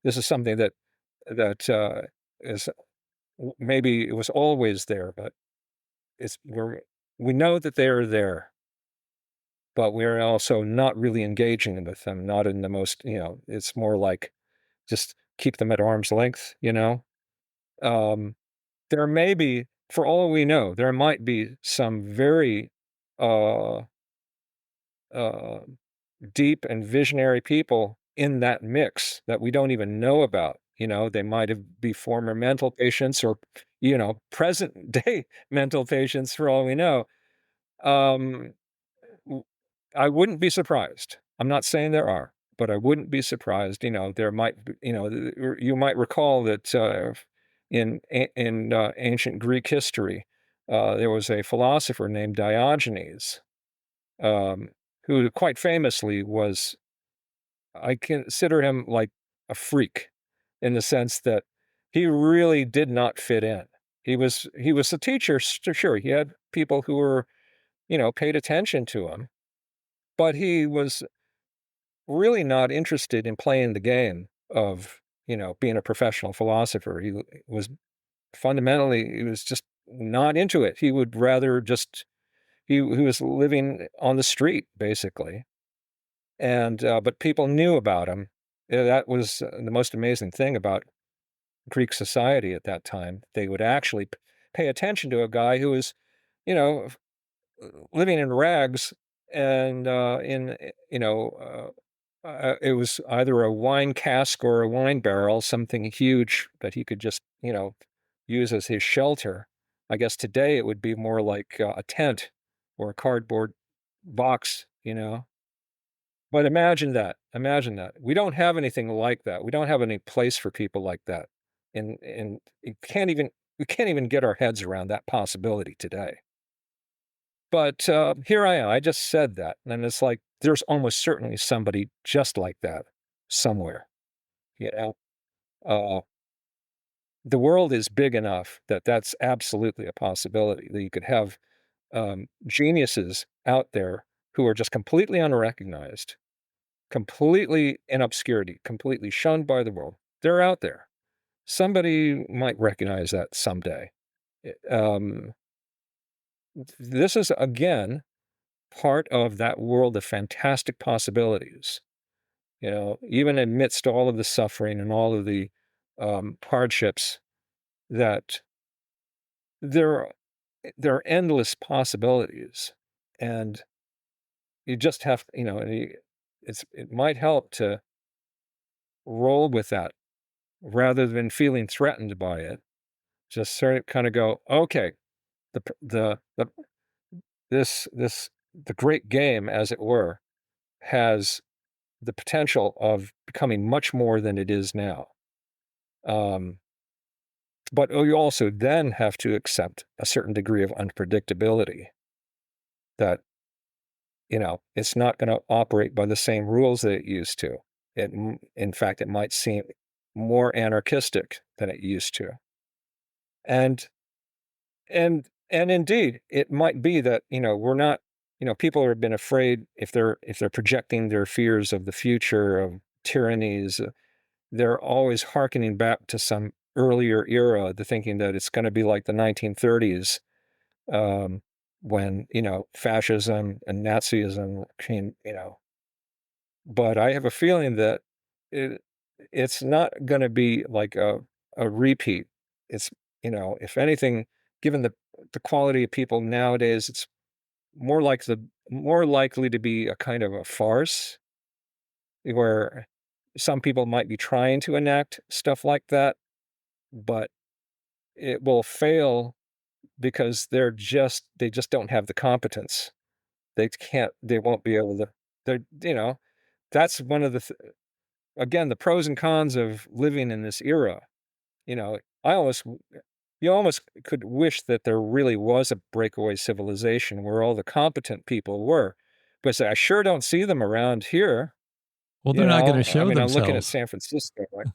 C: This is something that is, maybe it was always there, but we know that they are there, but we're also not really engaging with them. Not in the most, it's more like just keep them at arm's length. Um, there may be, for all we know, there might be some very uh, uh, deep and visionary people in that mix that we don't even know about. They might be former mental patients, or, present day mental patients, for all we know. Um, w- I wouldn't be surprised. I'm not saying there are, but I wouldn't be surprised. There might be, you might recall that in ancient Greek history, there was a philosopher named Diogenes, um, who quite famously was, I consider him like a freak, in the sense that he really did not fit in. He was a teacher, sure. He had people who were, paid attention to him, but he was really not interested in playing the game of, being a professional philosopher. Was he was just not into it. He would rather just he was living on the street, basically. And but people knew about him. That was the most amazing thing about Greek society at that time. They would actually pay attention to a guy who was, you know, living in rags, and it was either a wine cask or a wine barrel, something huge that he could just, use as his shelter. I guess today it would be more like a tent or a cardboard box. But imagine that. Imagine that. We don't have anything like that. We don't have any place for people like that. And we can't even get our heads around that possibility today. But here I am. I just said that, and it's like there's almost certainly somebody just like that somewhere. You know. uh, the world is big enough that that's absolutely a possibility, that you could have geniuses out there who are just completely unrecognized, completely in obscurity, completely shunned by the world. They're out there. Somebody might recognize that someday. Um, this is, again, part of that world of fantastic possibilities. Even amidst all of the suffering and all of the hardships, that there, there are endless possibilities. And you just have, it might help to roll with that rather than feeling threatened by it. Just sort of kind of go, okay, the the great game, as it were, has the potential of becoming much more than it is now. Um, but you also then have to accept a certain degree of unpredictability, that it's not going to operate by the same rules that it used to. In fact, it might seem more anarchistic than it used to. And and indeed, it might be that, we're not, people have been afraid, if they're projecting their fears of the future, of tyrannies, they're always hearkening back to some earlier era, the thinking that it's going to be like the 1930s, um, when, fascism and Nazism came, but I have a feeling that it it's not gonna be like a repeat. It's, if anything, given the quality of people nowadays, it's more likely to be a kind of a farce, where some people might be trying to enact stuff like that, but it will fail because they just don't have the competence. They won't be able to, they're, that's one of again, the pros and cons of living in this era. You know, I almost you almost could wish that there really was a breakaway civilization where all the competent people were, but I sure don't see them around here.
B: Well, they're not going to
C: I
B: show
C: mean, I'm looking at
B: themselves.
C: San Francisco. Like,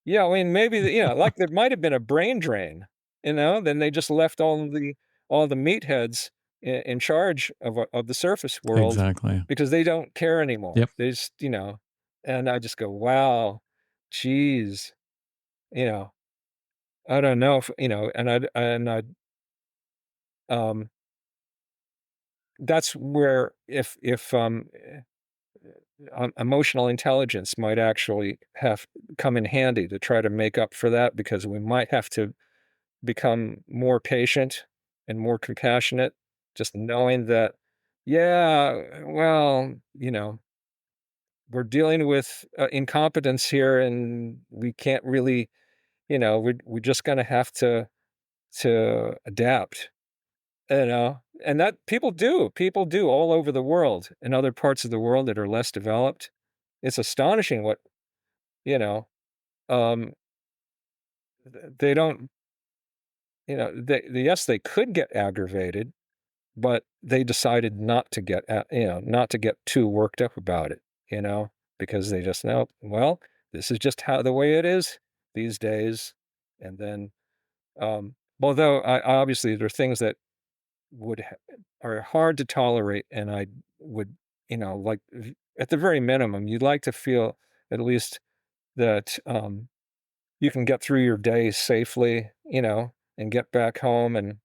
C: yeah, I mean, maybe like there might have been a brain drain. Then they just left all the meatheads in charge of the surface world
B: Exactly.
C: because they don't care anymore.
B: Yep.
C: They just, and I just go, wow, geez, you know, I don't know if, and I, um, that's where if emotional intelligence might actually have come in handy to try to make up for that, because we might have to become more patient and more compassionate, just knowing that, yeah, well, we're dealing with incompetence here, and we can't really, we're just going to have to adapt, and that people do all over the world, in other parts of the world that are less developed. It's astonishing what, you know, um, they don't, yes, they could get aggravated, but they decided not to not to get too worked up about it, because they just know, well, this is just how the way it is these days. And then, although obviously there are things that are hard to tolerate, and I would, like, at the very minimum, you'd like to feel at least that you can get through your day safely, and get back home, and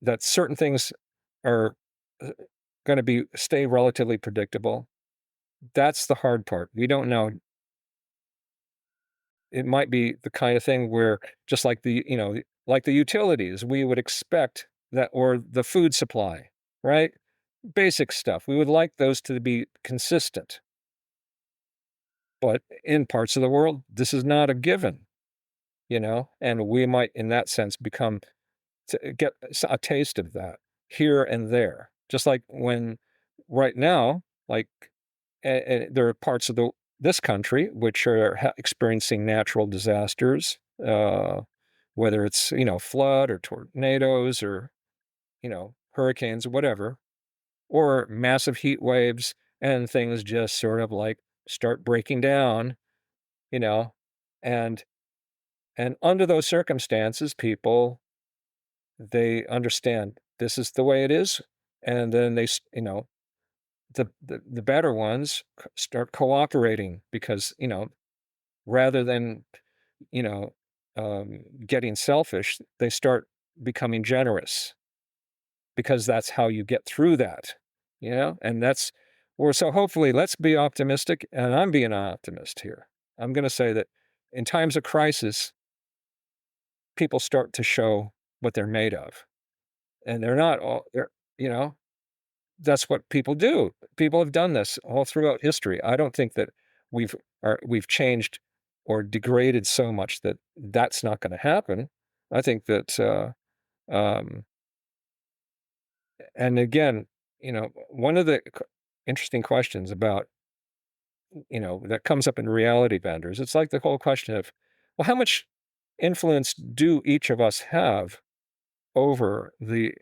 C: that certain things are going to be stay relatively predictable. That's the hard part. We don't know. It might be the kind of thing where, just like like the utilities, we would expect that, or the food supply, right? Basic stuff. We would like those to be consistent. But in parts of the world, this is not a given, and we might, in that sense, become to get a taste of that here and there. Just like when right now, like, there are parts of this country which are experiencing natural disasters, whether it's, flood or tornadoes or, hurricanes or whatever, or massive heat waves, and things just sort of like start breaking down, you know. And under those circumstances, people, they understand this is the way it is, and then the better ones start cooperating because, rather than, you know, getting selfish, they start becoming generous because that's how you get through that, and that's or so hopefully let's be optimistic, and I'm being an optimist here. I'm going to say that in times of crisis, people start to show what they're made of, and they're not all they're, you know, that's what people do. People have done this all throughout history. I don't think that we've changed or degraded so much that that's not going to happen. I think that, um, and again, one of the interesting questions about, that comes up in reality benders, it's like the whole question of, well, how much influence do each of us have over the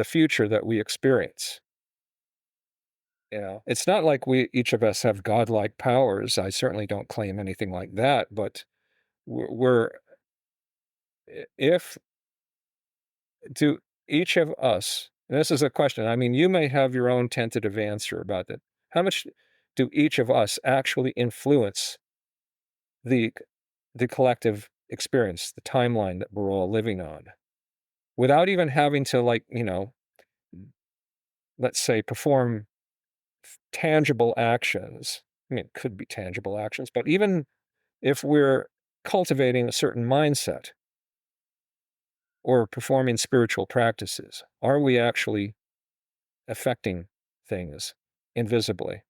C: future that we experience? It's not like we each of us have godlike powers. I certainly don't claim anything like that, but we're if to each of us, and this is a question, I mean, you may have your own tentative answer about that. How much do each of us actually influence the collective experience, the timeline that we're all living on, without even having to, like, let's say, perform tangible actions? I mean, it could be tangible actions, but even if we're cultivating a certain mindset or performing spiritual practices, are we actually affecting things invisibly?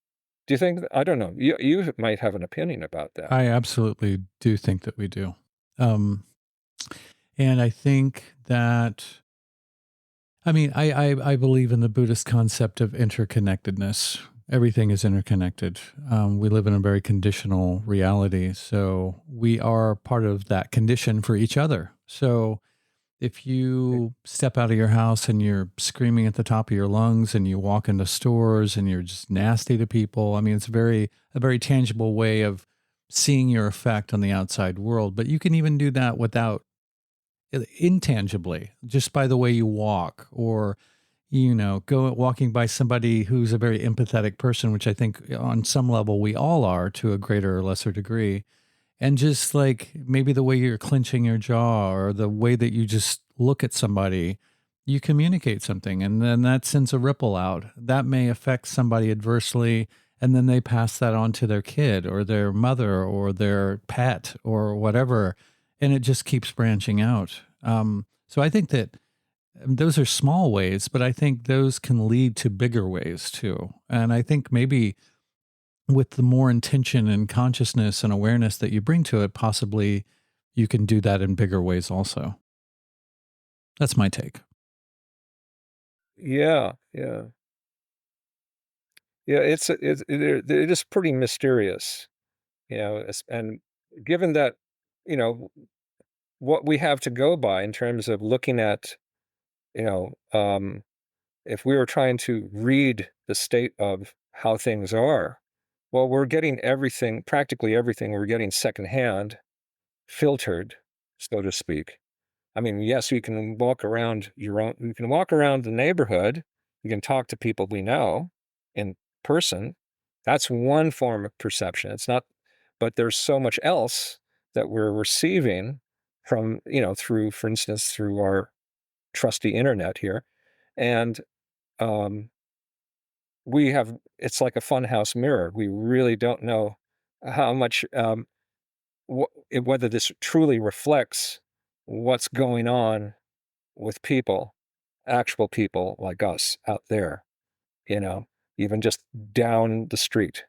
C: Do you think, I don't know, you might have an opinion about that.
B: I absolutely do think that we do. Um, and I think that, I mean, I believe in the Buddhist concept of interconnectedness. Everything is interconnected. We live in a very conditional reality. So we are part of that condition for each other. So if you step out of your house and you're screaming at the top of your lungs and you walk into stores and you're just nasty to people, I mean, it's a very tangible way of seeing your effect on the outside world. But you can even do that without intangibly, just by the way you walk, or go walking by somebody who's a very empathetic person, which I think on some level we all are to a greater or lesser degree. And just like maybe the way you're clenching your jaw or the way that you just look at somebody, you communicate something and then that sends a ripple out. That may affect somebody adversely. And then they pass that on to their kid or their mother or their pet or whatever. And it just keeps branching out. So I think that those are small ways, but I think those can lead to bigger ways too. And I think maybe with the more intention and consciousness and awareness that you bring to it, possibly you can do that in bigger ways also. That's my take.
C: Yeah, yeah, yeah. It is pretty mysterious, and given that, you know, what we have to go by in terms of looking at, you know, um, if we were trying to read the state of how things are, well, we're getting everything, practically everything, we're getting secondhand, filtered, so to speak. I mean, yes, you can walk around the neighborhood, you can talk to people we know in person. That's one form of perception. It's not, but there's so much else that we're receiving from, through, for instance, through our trusty internet here. And um, it's like a funhouse mirror. We really don't know how much, whether this truly reflects what's going on with people, actual people like us out there, you know, even just down the street.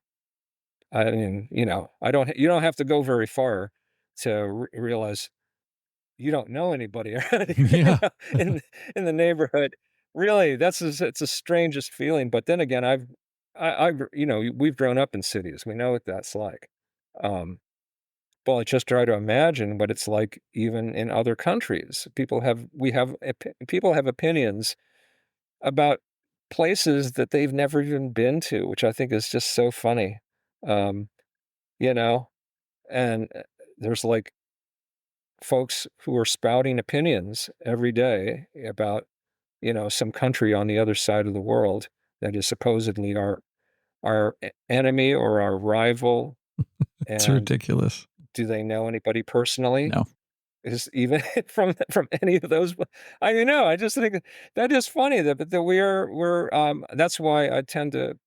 C: I mean, you don't have to go very far to realize you don't know anybody around
B: Yeah.
C: in the neighborhood. Really, it's the strangest feeling. But then again, we've grown up in cities. We know what that's like. Um, well, I just try to imagine what it's like even in other countries. People have opinions about places that they've never even been to, which I think is just so funny. Um, you know, and there's like folks who are spouting opinions every day about, some country on the other side of the world that is supposedly our enemy or our rival.
B: It's
C: And
B: ridiculous.
C: do they know anybody personally?
B: No.
C: Is even from any of those? I mean, no. I just think that is funny that we're. That's why I tend to,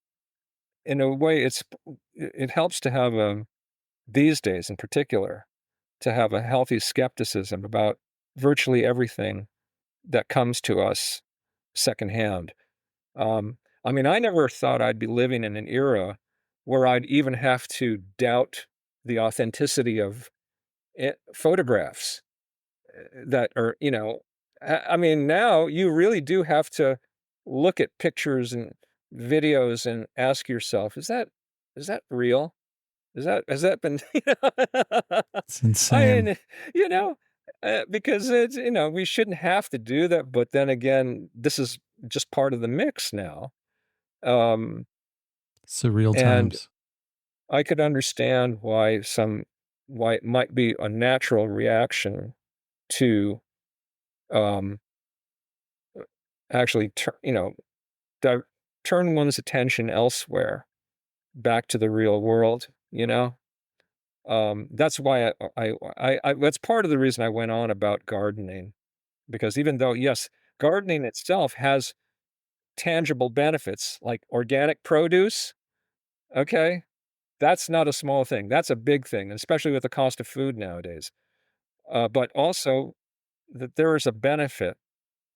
C: in a way, it helps to have these days in particular to have a healthy skepticism about virtually everything that comes to us secondhand. I mean, I never thought I'd be living in an era where I'd even have to doubt the authenticity of photographs that are, I mean, now you really do have to look at pictures and videos and ask yourself, is that real? Has that been,
B: It's
C: I
B: insane.
C: mean, you know, because it's, we shouldn't have to do that. But then again, this is just part of the mix now. Um,
B: Surreal
C: and
B: times.
C: I could understand why it might be a natural reaction to, um, actually, di turn one's attention elsewhere, back to the real world, you know? That's why that's part of the reason I went on about gardening, because even though, yes, gardening itself has tangible benefits, like organic produce, okay? That's not a small thing, that's a big thing, especially with the cost of food nowadays. But also that there is a benefit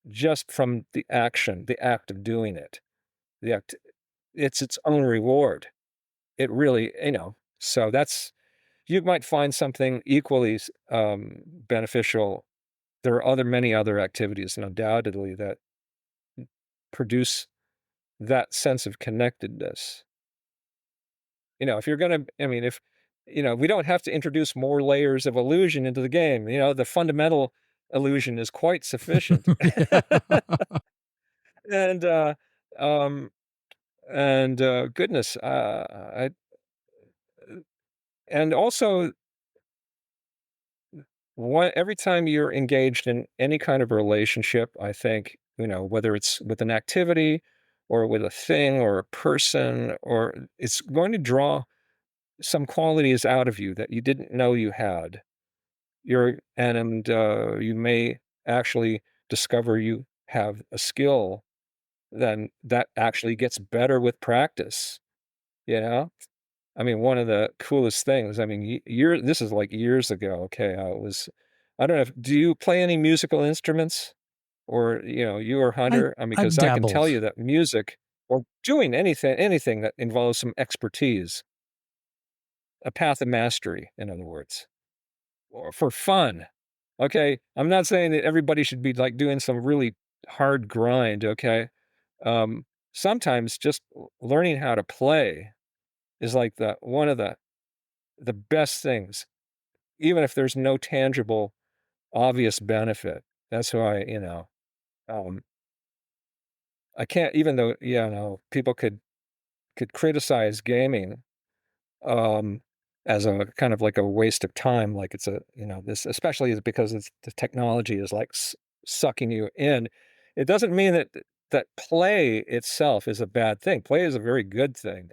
C: just from the act of doing it. The act It's its own reward. It really, so that's you might find something equally beneficial. There are many other activities, and undoubtedly, that produce that sense of connectedness. If you're gonna, I mean, if we don't have to introduce more layers of illusion into the game. The fundamental illusion is quite sufficient.
B: Yeah.
C: And um, goodness, and also, every time you're engaged in any kind of relationship, I think, whether it's with an activity or with a thing or a person, or it's going to draw some qualities out of you that you didn't know you had. You may actually discover you have a skill then that actually gets better with practice, you know? I mean, one of the coolest things, I mean, this is like years ago, okay, I don't know do you play any musical instruments? Or, you or
B: I
C: Hunter?
B: I've
C: Because I can tell you
B: dabbled.
C: that music or doing anything that involves some expertise, a path of mastery, in other words, or for fun, okay? I'm not saying that everybody should be, like, doing some really hard grind, okay? Um, Sometimes just learning how to play is like one of the best things, even if there's no tangible, obvious benefit. That's why, um, I can't, even though, people could criticize gaming, um, as a kind of like a waste of time, like it's this, especially is because the technology is like sucking you in. It doesn't mean that play itself is a bad thing. Play is a very good thing.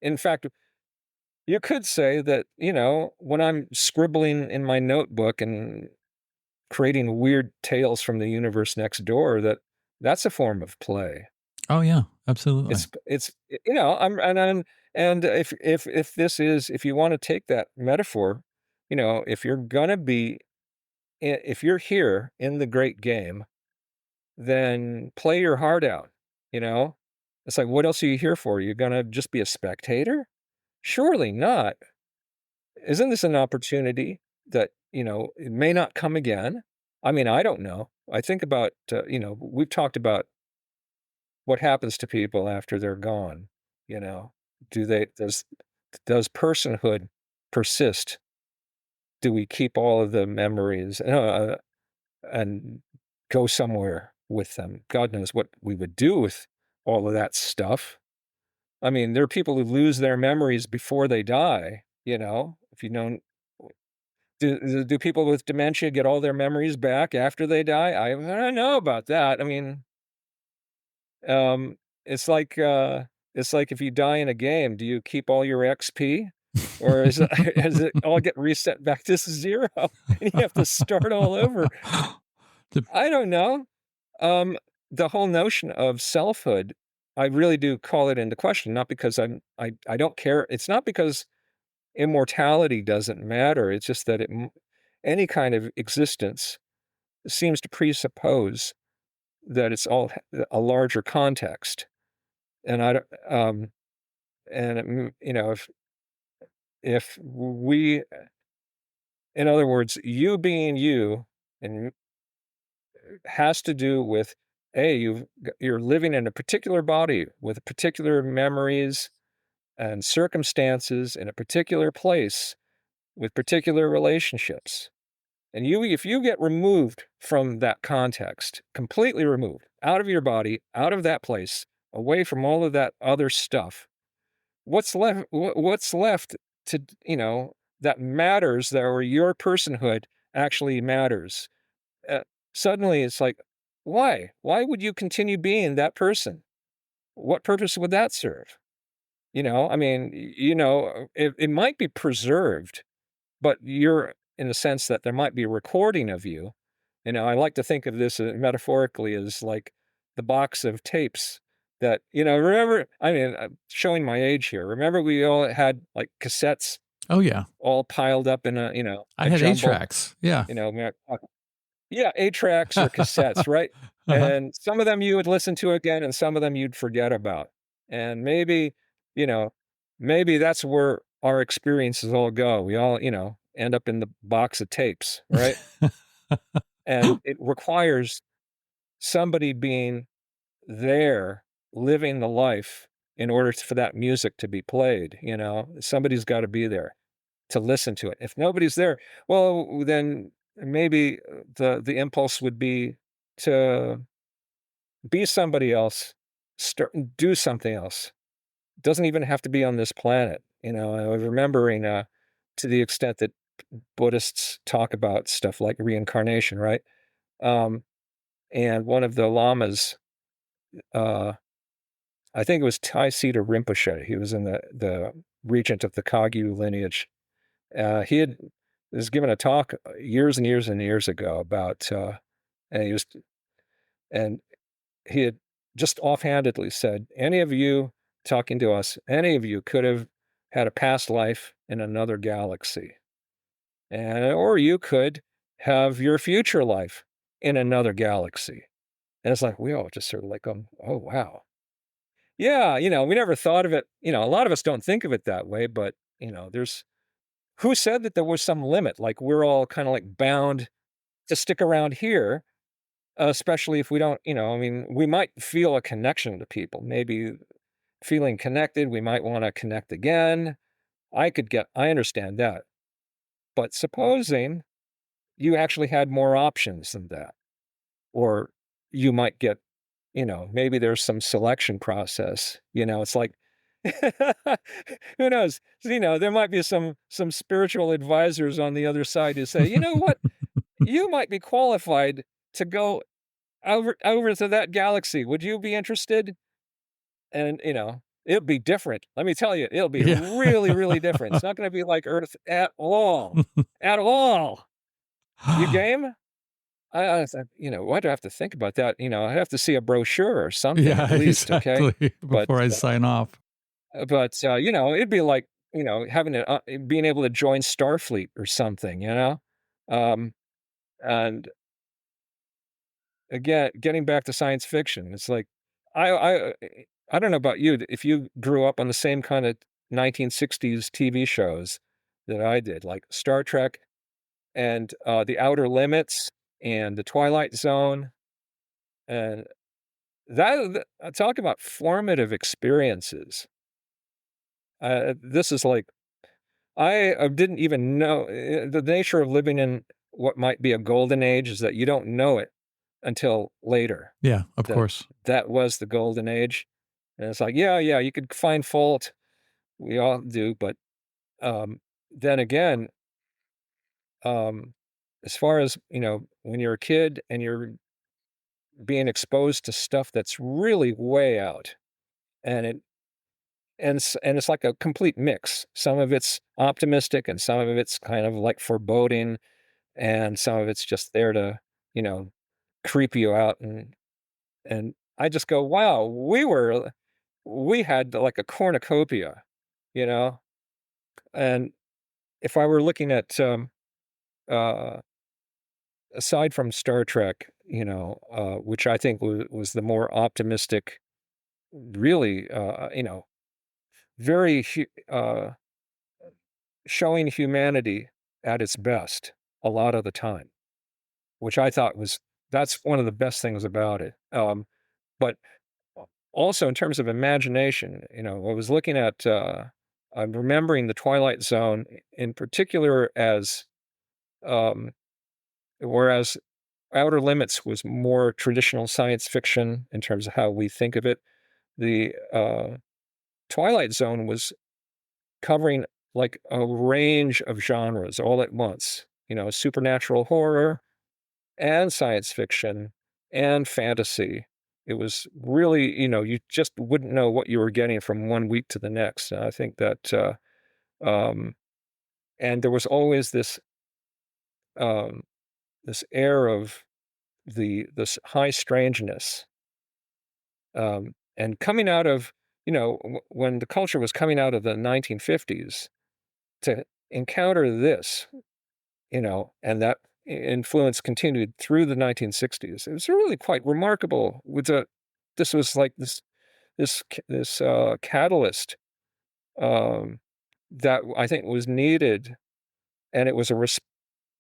C: In fact, you could say that, when I'm scribbling in my notebook and creating weird tales from the universe next door, that's a form of play.
B: Oh, yeah, absolutely.
C: It's and if you wanna take that metaphor, if you're gonna be if you're here in the great game, then play your heart out, you know? It's like, what else are you here for? You're gonna just be a spectator? Surely not. Isn't this an opportunity that, it may not come again? I mean, I don't know. I think about, we've talked about what happens to people after they're gone, you know? Do they does personhood persist? Do we keep all of the memories, and go somewhere with them? God knows what we would do with all of that stuff. I mean, there are people who lose their memories before they die, If you don't, do people with dementia get all their memories back after they die? I don't know about that. I mean, um, it's like uh, it's like if you die in a game, do you keep all your XP, or is it, does it all get reset back to zero and you have to start all over?
B: The-
C: I don't know. Um, the whole notion of selfhood, I really do call it into question. Not because I don't care. It's not because immortality doesn't matter. It's just that any kind of existence seems to presuppose that it's all a larger context. And I don't, you know, if we, in other words, you being you, and has to do with you're living in a particular body with particular memories and circumstances in a particular place with particular relationships. And if you get removed from that context, completely removed, out of your body, out of that place, away from all of that other stuff, what's left to, that matters, that or your personhood actually matters. Uh, Suddenly it's like, why would you continue being that person? What purpose would that serve? I mean, it might be preserved, but you're in the sense that there might be a recording of you. I like to think of this metaphorically as like the box of tapes that, remember, I mean, I'm showing my age here. Remember we all had like cassettes
B: oh yeah,
C: all piled up in
B: I
C: a
B: had eight
C: jumble,
B: tracks. Yeah.
C: yeah, 8 tracks or cassettes, right?
B: Uh-huh.
C: And some of them you would listen to again and some of them you'd forget about. And you know, maybe that's where our experiences all go. We all, end up in the box of tapes, right? And it requires somebody being there, living the life in order for that music to be played. Somebody's got to be there to listen to it. If nobody's there, well, then maybe the impulse would be to be somebody else, start do something else. It doesn't even have to be on this planet. I was remembering to the extent that Buddhists talk about stuff like reincarnation, right? Um, and one of the lamas, uh, I think it was Tai Sita Rinpoche. He was in the regent of the Kagyu lineage. He had was given a talk years and years and years ago about, and he was, and he had just offhandedly said, "Any of you talking to us, any of you could have had a past life in another galaxy, or you could have your future life in another galaxy." And it's like we all just sort of like, "Oh wow, yeah." We never thought of it. A lot of us don't think of it that way, but there's who said that there was some limit? Like we're all kind of like bound to stick around here, especially if we don't, I mean, we might feel a connection to people, maybe feeling connected. We might want to connect again. I understand that. But supposing you actually had more options than that, or you might get, maybe there's some selection process, it's like, who knows? There might be some spiritual advisors on the other side who say, you know what? You might be qualified to go over to that galaxy. Would you be interested? And, it'll be different. Let me tell you, it'll be
B: Yeah.
C: really, really different. It's not gonna be like Earth at all. At all. You game? I was like, why do I have to think about that? I have to see a brochure or something
B: Yeah,
C: at least, okay?
B: exactly.
C: But,
B: Before I sign off.
C: it'd be like, having being able to join Starfleet or something. Um, and again, getting back to science fiction, it's like I don't know about you, if you grew up on the same kind of 1960s TV shows that I did, like Star Trek and The Outer Limits and The Twilight Zone, and talk about formative experiences. This is like I didn't even know the nature of living in what might be a golden age is that you don't know it until later.
B: Yeah, of
C: That
B: course.
C: that was the golden age. And it's like, yeah, you could find fault. We all do, but then again, um, as far as, when you're a kid and you're being exposed to stuff that's really way out, and it and it's like a complete mix. Some of it's optimistic and some of it's kind of like foreboding, and some of it's just there to, you know, creep you out, and I just go, "Wow, we had like a cornucopia," you know? And if I were looking at, uh, aside from Star Trek, which I think was the more optimistic, really, very showing humanity at its best a lot of the time, which I thought that's one of the best things about it. But also in terms of imagination, I was looking at, I'm remembering the Twilight Zone in particular as, um, whereas Outer Limits was more traditional science fiction in terms of how we think of it. The Twilight Zone was covering like a range of genres all at once, supernatural horror and science fiction and fantasy. It was really, you just wouldn't know what you were getting from one week to the next. And I think that, um, and there was always um, this air of this high strangeness, and coming out of, when the culture was coming out of the 1950s to encounter this, and that influence continued through the 1960s. It was really quite remarkable. This was like this catalyst, um, that I think was needed, and it was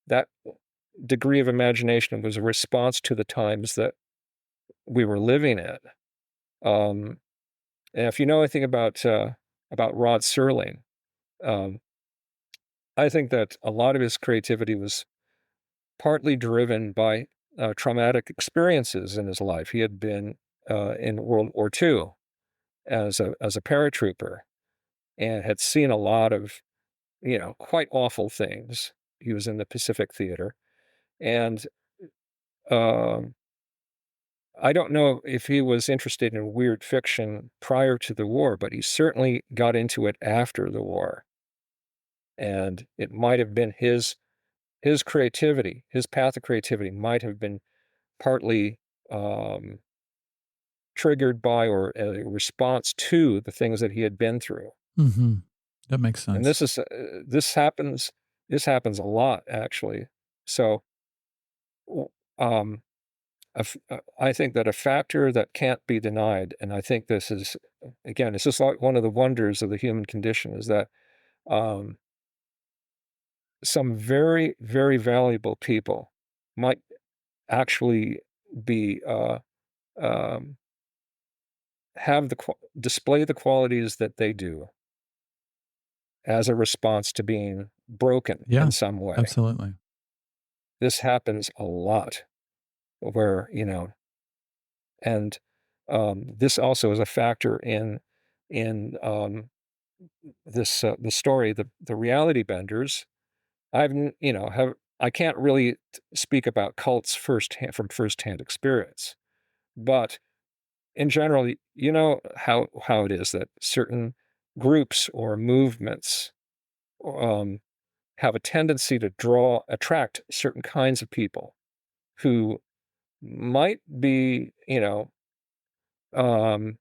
C: that degree of imagination was a response to the times that we were living in. Um, and if you know anything about Rod Serling, um, I think that a lot of his creativity was partly driven by traumatic experiences in his life. He had been in World War II as a paratrooper and had seen a lot of, quite awful things. He was in the Pacific Theater, and um, I don't know if he was interested in weird fiction prior to the war, but he certainly got into it after the war, and it might have been his creativity, his path of creativity might have been partly um, triggered by or a response to the things that he had been through.
B: Hmm. That makes
C: And
B: sense.
C: this happens a lot, actually. So, w- um, I think that a factor that can't be denied, and I think this is, again, it's just like one of the wonders of the human condition, is that um, some very, very valuable people might actually be um, display the qualities that they do as a response to being broken
B: Yeah,
C: in some way.
B: absolutely.
C: This happens a lot where, and this also is a factor in the story, the reality benders. Have I can't really speak about cults from firsthand experience, but in general, you know how it is that certain groups or movements um, have a tendency to attract certain kinds of people who might be, um,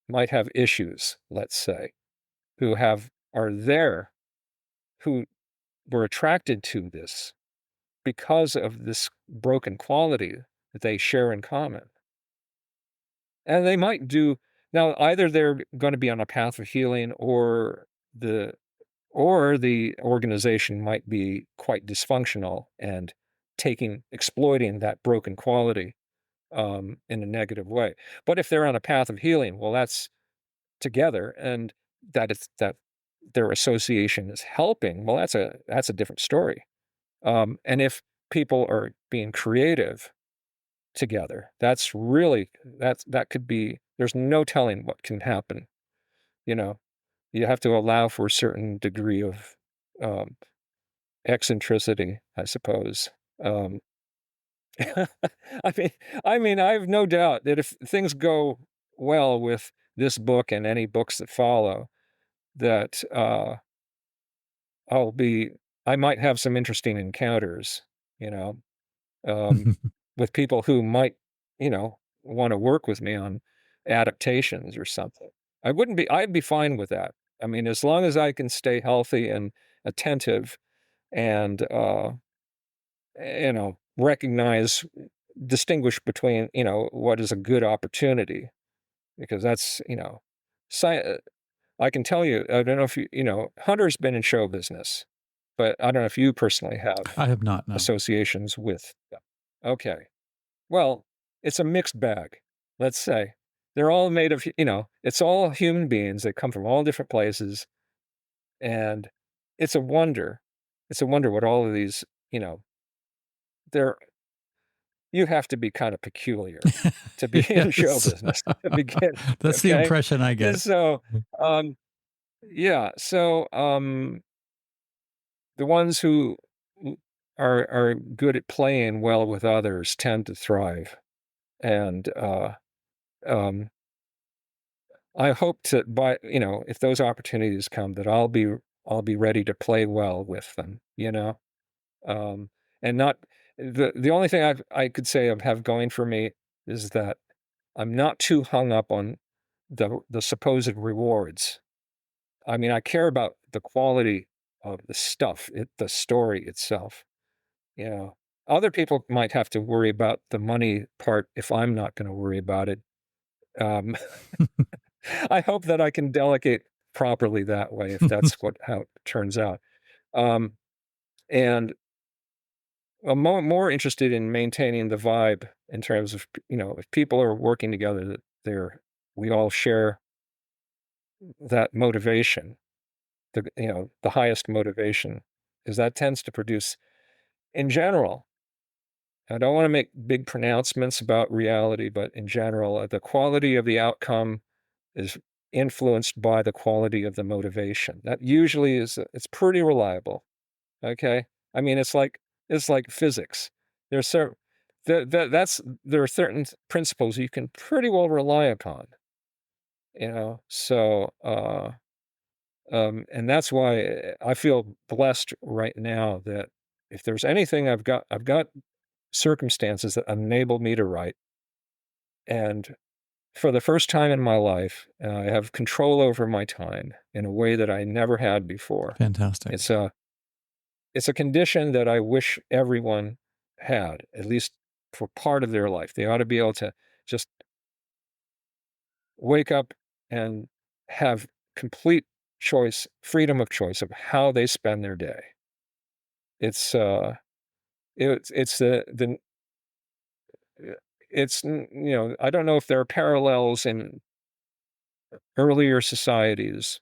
C: might have issues, let's say, are there, who were attracted to this because of this broken quality that they share in common. And they might do now, either they're going to be on a path of healing, the the organization might be quite dysfunctional and exploiting that broken quality in a negative way. But if they're on a path of healing, well, that's together, and that their association is helping. Well, that's a different story. And if people are being creative together, that could be. There's no telling what can happen. You know, you have to allow for a certain degree of um, eccentricity, I suppose. Um, I mean, I have no doubt that if things go well with this book and any books that follow, that I'll be, I might have some interesting encounters, you know, um, with people who might, want to work with me on adaptations or something. I'd be fine with that. I mean, as long as I can stay healthy and attentive and, recognize, distinguish between, what is a good opportunity, because that's, sci- uh, I can tell you, I don't know if Hunter's been in show business, but I don't know if you personally have
B: I have not, no.
C: associations with them. Okay. Well, it's a mixed bag, let's say. They're all made of, it's all human beings that come from all different places. And it's a wonder. It's a wonder what all of these, they're, you have to be kind of peculiar to be in show
B: Yes.
C: business to begin.
B: That's the
C: Okay.
B: impression I get.
C: So, yeah. So, the ones who are good at playing well with others tend to thrive. And, um, I hope to by if those opportunities come, that I'll be ready to play well with them, um, and not the only thing I could say I have going for me is that I'm not too hung up on the supposed rewards. I mean, I care about the quality of the stuff, the story itself. You know, Other people might have to worry about the money part if I'm not going to worry about it. Um, I hope that I can delegate properly that way if that's how it turns out. Um, and I'm more interested in maintaining the vibe in terms of, if people are working together, that we all share that motivation, the highest motivation, because that tends to produce, in general, I don't want to make big pronouncements about reality, but in general, the quality of the outcome is influenced by the quality of the motivation. That usually it's pretty reliable. Okay. I mean, it's like physics. There's certain there are certain principles you can pretty well rely upon. And that's why I feel blessed right now that if there's anything I've got circumstances that enable me to write, and for the first time in my life, I have control over my time in a way that I never had before.
B: Fantastic.
C: It's a condition that I wish everyone had, at least for part of their life. They ought to be able to just wake up and have complete choice, freedom of choice of how they spend their day. It's it's the it's I don't know if there are parallels in earlier societies,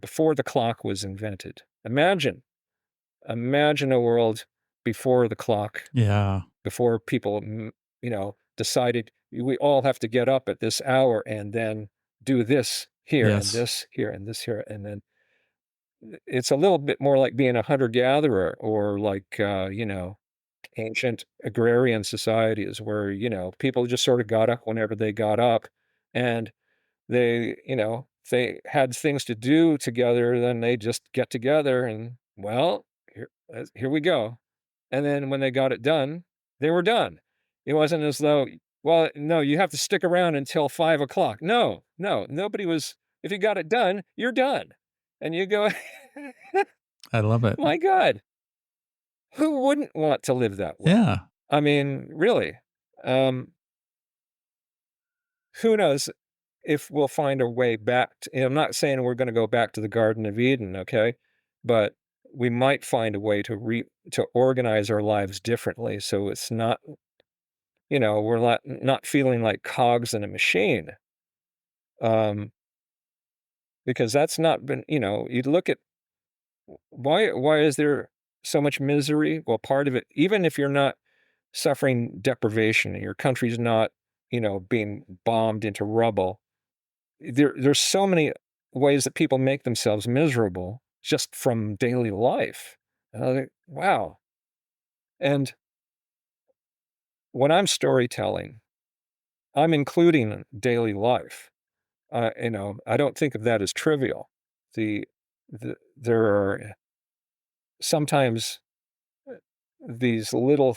C: before the clock was invented. Imagine a world before the clock,
B: Yeah.
C: before people, decided we all have to get up at this hour and then do this here and
B: Yes.
C: this here and this here. And then it's a little bit more like being a hunter gatherer, or like, ancient agrarian societies where, people just sort of got up whenever they got up, and if they had things to do together, then they just get together and, well, here we go. And then when they got it done, they were done. It wasn't as though, well, no, you have to stick around until 5 o'clock. No, no, nobody was, if you got it done, you're done. And you go,
B: I love it.
C: my God, who wouldn't want to live that way?
B: Yeah.
C: I mean, really, um, who knows if we'll find a way back I'm not saying we're going to go back to the Garden of Eden, okay? But we might find a way to organize our lives differently, so it's not, we're not feeling like cogs in a machine. Um, because that's not been, you look at why is there so much misery? Well, part of it, even if you're not suffering deprivation and your country's not, being bombed into rubble, there's so many ways that people make themselves miserable, just from daily life. And I was like, wow. And when I'm storytelling, I'm including daily life. I don't think of that as trivial. The, there are sometimes these little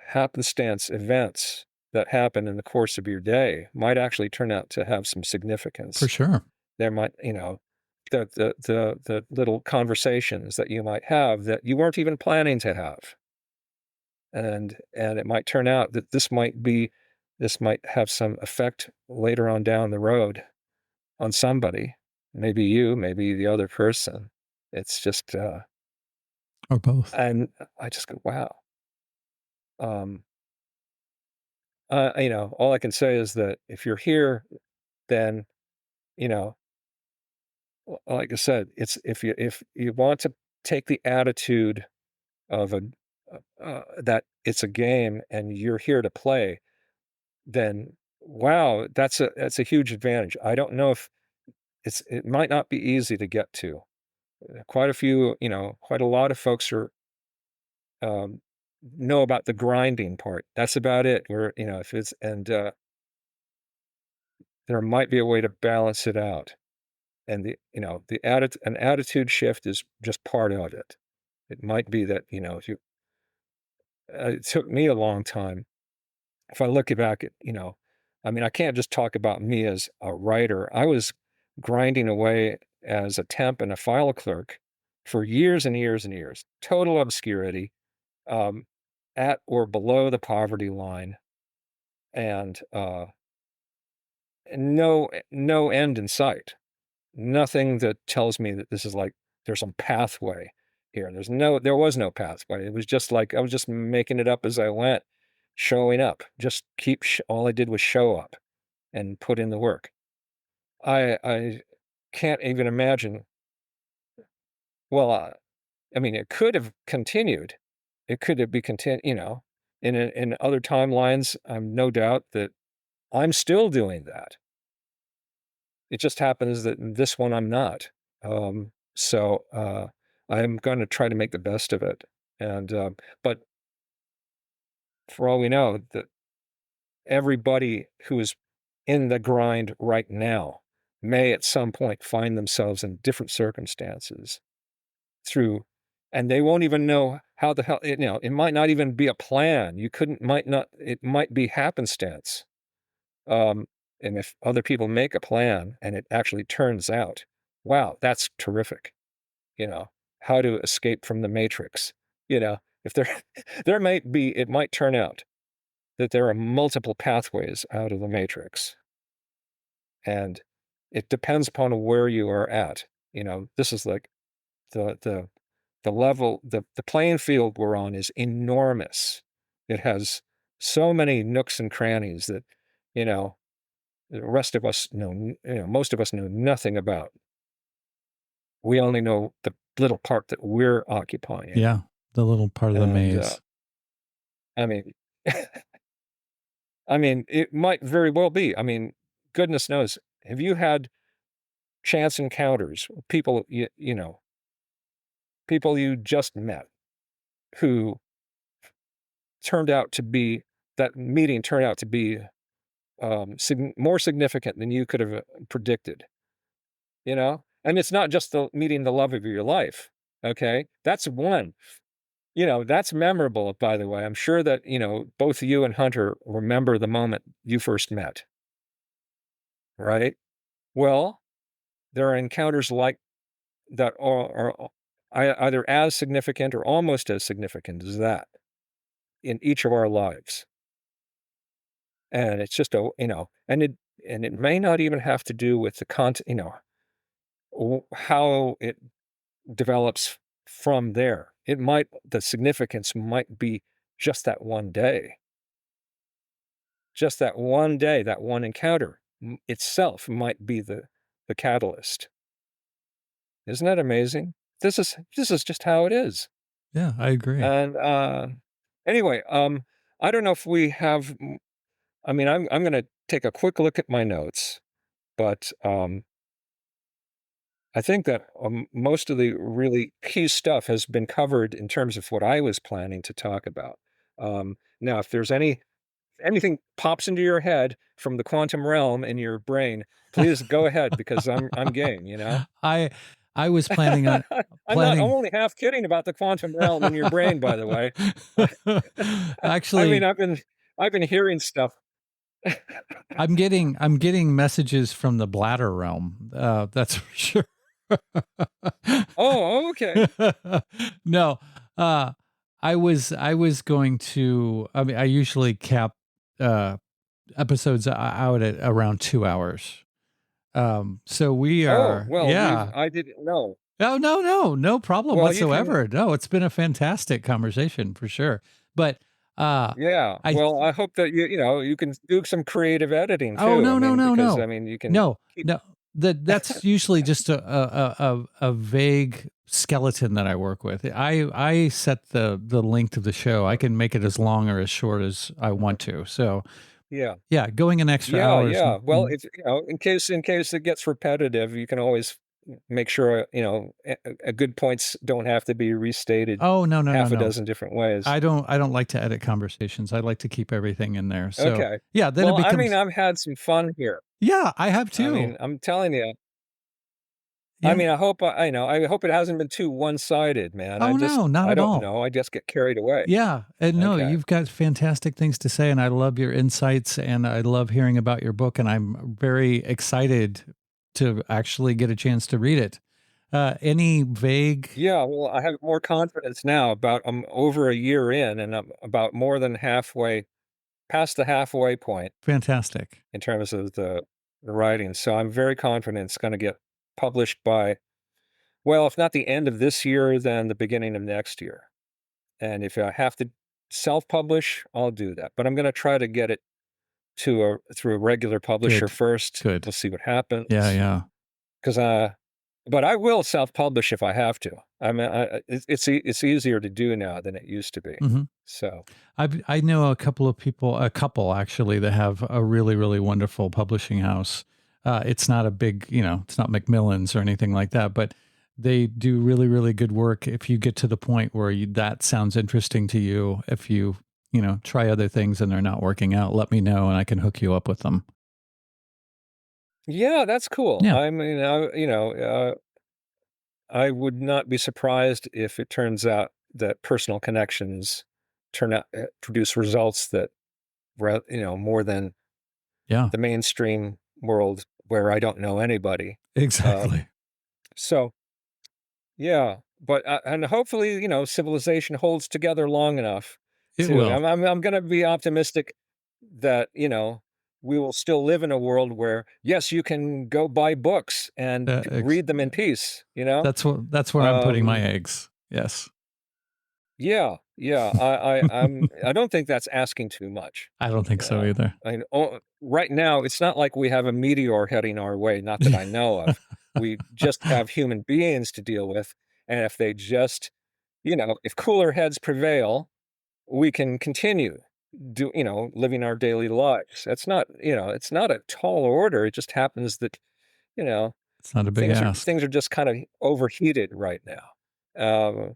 C: happenstance events that happen in the course of your day might actually turn out to have some
B: For
C: significance.
B: sure.
C: There might, the little conversations that you might have that you weren't even planning to have. And it might turn out that this might have some effect later on down the road on somebody, maybe you, maybe the other person. It's just,
B: Or both.
C: and I just go, wow. Um, all I can say is that if you're here, then, you know, like I said, it's if you want to take the attitude of that it's a game and you're here to play, then wow, that's a huge advantage. I don't know if it might not be easy to get to. Quite a few, quite a lot of folks um, know about the grinding part. That's about it. Where if it's and there might be a way to balance it out. And an attitude shift is just part of it. It might be that if you it took me a long time. If I look back at I mean, I can't just talk about me as a writer. I was grinding away as a temp and a file clerk for years and years and years. Total obscurity, um, at or below the poverty line, and no end in sight. Nothing that tells me that this is like there's some pathway here. There was no pathway. It was just like I was just making it up as I went, showing up. Just all I did was show up and put in the work. I can't even imagine. Well, I mean, it could have continued. It could have be continued. In other timelines, I'm no doubt that I'm still doing that. It just happens that in this one I'm not. So I'm going to try to make the best of it. And but for all we know, that everybody who is in the grind right now may at some point find themselves in different circumstances through, and they won't even know how the hell. It might not even be a plan. Might not. It might be happenstance. Um, and if other people make a plan and it actually turns out, wow, that's terrific. You know, how to escape from the matrix. If there, it might turn out that there are multiple pathways out of the matrix. And it depends upon where you are at. This is like the level, the playing field we're on is enormous. It has so many nooks and crannies that, you know, the rest of us most of us know nothing about. We only know the little part that we're occupying.
B: Yeah. The little part of the
C: And
B: maze.
C: I mean, it might very well be. I mean, goodness knows. Have you had chance encounters with people people you just met who turned out to be that meeting turned out to be more significant than you could have predicted? And it's not just meeting the love of your life. Okay, that's one. That's memorable. By the way, I'm sure that both you and Hunter remember the moment you first met, right? Well, there are encounters like that are either as significant or almost as significant as that in each of our lives. And it's just and it may not even have to do with the content, how it develops from there. The significance might be just that one day, that one encounter itself might be the catalyst. Isn't that amazing? This is just how it is.
B: Yeah, I agree.
C: And anyway, I don't know if we have. I mean, I'm going to take a quick look at my notes, but I think that most of the really key stuff has been covered in terms of what I was planning to talk about. Now, if there's anything pops into your head from the quantum realm in your brain, please go ahead because I'm game, you know?
B: I I was planning on
C: I'm
B: planning
C: only half kidding about the quantum realm in your brain, by the way. Uh, I mean,
B: Actually,
C: I've been hearing stuff.
B: I'm getting messages from the bladder realm. That's for sure.
C: Oh, okay.
B: No, uh, I was going to. I mean, I usually cap uh, episodes out at around 2 hours. So we
C: Oh,
B: are,
C: well,
B: yeah.
C: I didn't know.
B: Oh, no, no, no problem
C: Well, you can,
B: whatsoever. No, it's been a fantastic conversation for sure. But
C: yeah.
B: I
C: Well, I hope that you can do some creative editing
B: Oh,
C: too. I
B: no, no,
C: mean,
B: no,
C: because I
B: no.
C: mean, you can
B: No,
C: keep.
B: no. That's usually just a vague skeleton that I work with. I set the length of the show. I can make it as long or as short as I want to. So
C: Yeah.
B: yeah, going an extra
C: Yeah,
B: hours.
C: yeah. Well, if in case it gets repetitive, you can always make sure, good points don't have to be restated
B: Oh, no, no, no,
C: half a
B: no.
C: dozen different ways.
B: I don't like to edit conversations. I like to keep everything in there. So
C: Okay.
B: yeah, then it
C: Well, I mean,
B: becomes,
C: I've had some fun here.
B: yeah, I have
C: I
B: too.
C: mean, I'm telling you. I
B: Yeah.
C: mean, I hope it hasn't been too one-sided, man.
B: Oh no, not
C: I
B: at
C: don't
B: all.
C: know. I just get carried away.
B: Yeah, and no,
C: Okay.
B: you've got fantastic things to say, and I love your insights, and I love hearing about your book, and I'm very excited to actually get a chance to read it. Any vague,
C: Yeah, well, I have more confidence now about I'm over a year in and I'm about more than halfway past the halfway point
B: fantastic,
C: in terms of the writing. So I'm very confident it's going to get published by, well, if not the end of this year, then the beginning of next year. And if I have to self-publish, I'll do that. But I'm going to try to get it through a regular publisher
B: good,
C: first.
B: good,
C: We'll see what
B: yeah,
C: happens.
B: yeah,
C: Because but I will self-publish if I have to. I mean, it's easier to do now than it used to be.
B: hmm.
C: So
B: I know a couple of people, a couple actually, that have a really really wonderful publishing house. It's not a big, it's not Macmillan's or anything like that, but they do really really good work. If you get to the point where that sounds interesting to you, if you try other things and they're not working out, let me know and I can hook you up with them.
C: yeah, that's cool.
B: Yeah,
C: I mean, I would not be surprised if it turns out that personal connections produce results that, more than
B: yeah,
C: the mainstream world where I don't know anybody. Um,
B: exactly.
C: so yeah, but and hopefully, civilization holds together long enough
B: It
C: to.
B: will.
C: I'm going to be optimistic that we will still live in a world where yes, you can go buy books and
B: Uh, ex-
C: read them in peace.
B: that's where I'm putting my
C: Um,
B: eggs. Yes,
C: yeah, yeah. I don't think that's asking too much.
B: I don't think so
C: Uh,
B: either.
C: right now, it's not like we have a meteor heading our way, not that I know of. We just have human beings to deal with, and if they just, if cooler heads prevail, we can continue living our daily lives. It's not a tall order. It just happens that, you know,
B: It's not a big ask.
C: things are just kind of overheated right now.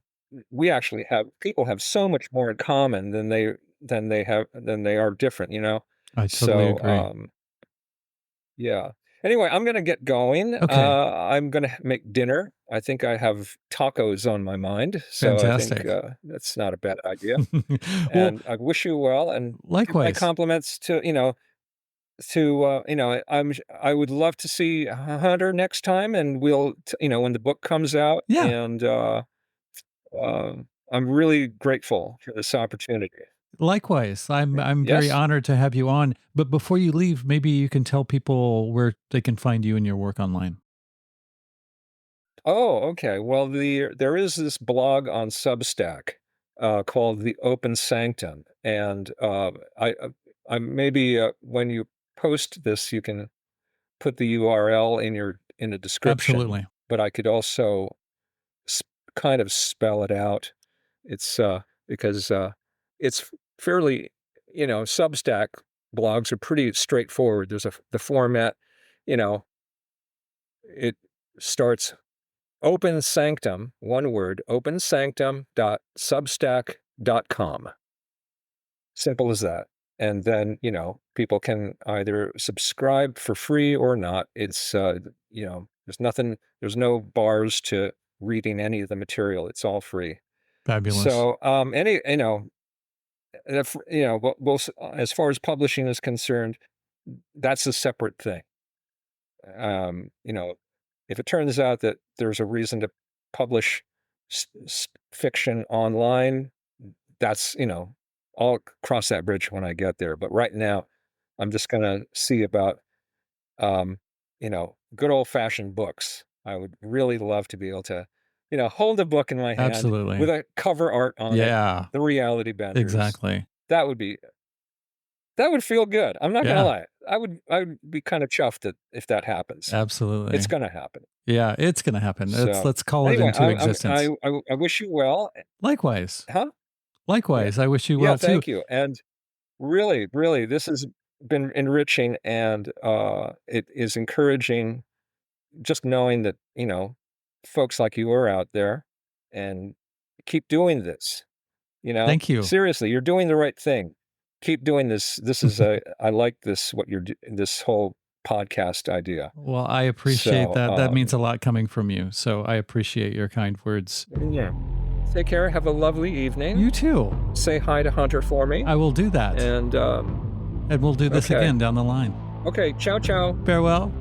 C: We actually have people have so much more in common than they are different,
B: I totally
C: So,
B: agree.
C: yeah. Anyway, I'm gonna get going.
B: Okay,
C: I'm gonna make dinner. I think I have tacos on my mind, so I think
B: fantastic.
C: that's not a bad idea.
B: Well,
C: And I wish you well, and give my
B: likewise.
C: compliments I would love to see Hunter next time, and when the book comes out,
B: Yeah,
C: and uh, I'm really grateful for this opportunity.
B: likewise. I'm very
C: Yes.
B: honored to have you on. But before you leave, maybe you can tell people where they can find you and your work online.
C: Oh, okay. Well, there is this blog on Substack called the Open Sanctum, and I maybe when you post this, you can put the URL in the description,
B: Absolutely.
C: but I could also s- kind of spell it out. It's because it's fairly, Substack blogs are pretty straightforward. The format, you know, it starts Open Sanctum, one word, opensanctum.substack.com. Simple as that. And then, people can either subscribe for free or not. It's, there's no bars to reading any of the material. It's all free.
B: Fabulous.
C: So, if, as far as publishing is concerned, that's a separate thing. If it turns out that there's a reason to publish fiction online, that's, I'll cross that bridge when I get there. But right now, I'm just going to see about, good old-fashioned books. I would really love to be able to, hold a book in my hand
B: Absolutely.
C: with a cover art on it, the reality benders.
B: Exactly.
C: That would feel good. I'm not gonna lie. I would be kind of chuffed if that happens.
B: Absolutely.
C: It's gonna happen.
B: Yeah, it's gonna happen.
C: So,
B: Let's call it
C: anyway,
B: into existence.
C: I wish you well.
B: Likewise.
C: Huh?
B: Likewise. I wish you
C: Yeah,
B: well too.
C: thank you. And really, really, this has been enriching, and it is encouraging just knowing that, folks like you are out there, and keep doing this.
B: Thank you.
C: Seriously, you're doing the right thing. Keep doing this. This is I like this, this whole podcast idea.
B: Well, I appreciate that. That means a lot coming from you. So I appreciate your kind words.
C: Yeah. Take care. Have a lovely evening.
B: You too.
C: Say hi to Hunter for me.
B: I will do that.
C: And
B: we'll do this again down the line.
C: Okay. Ciao, ciao.
B: Farewell.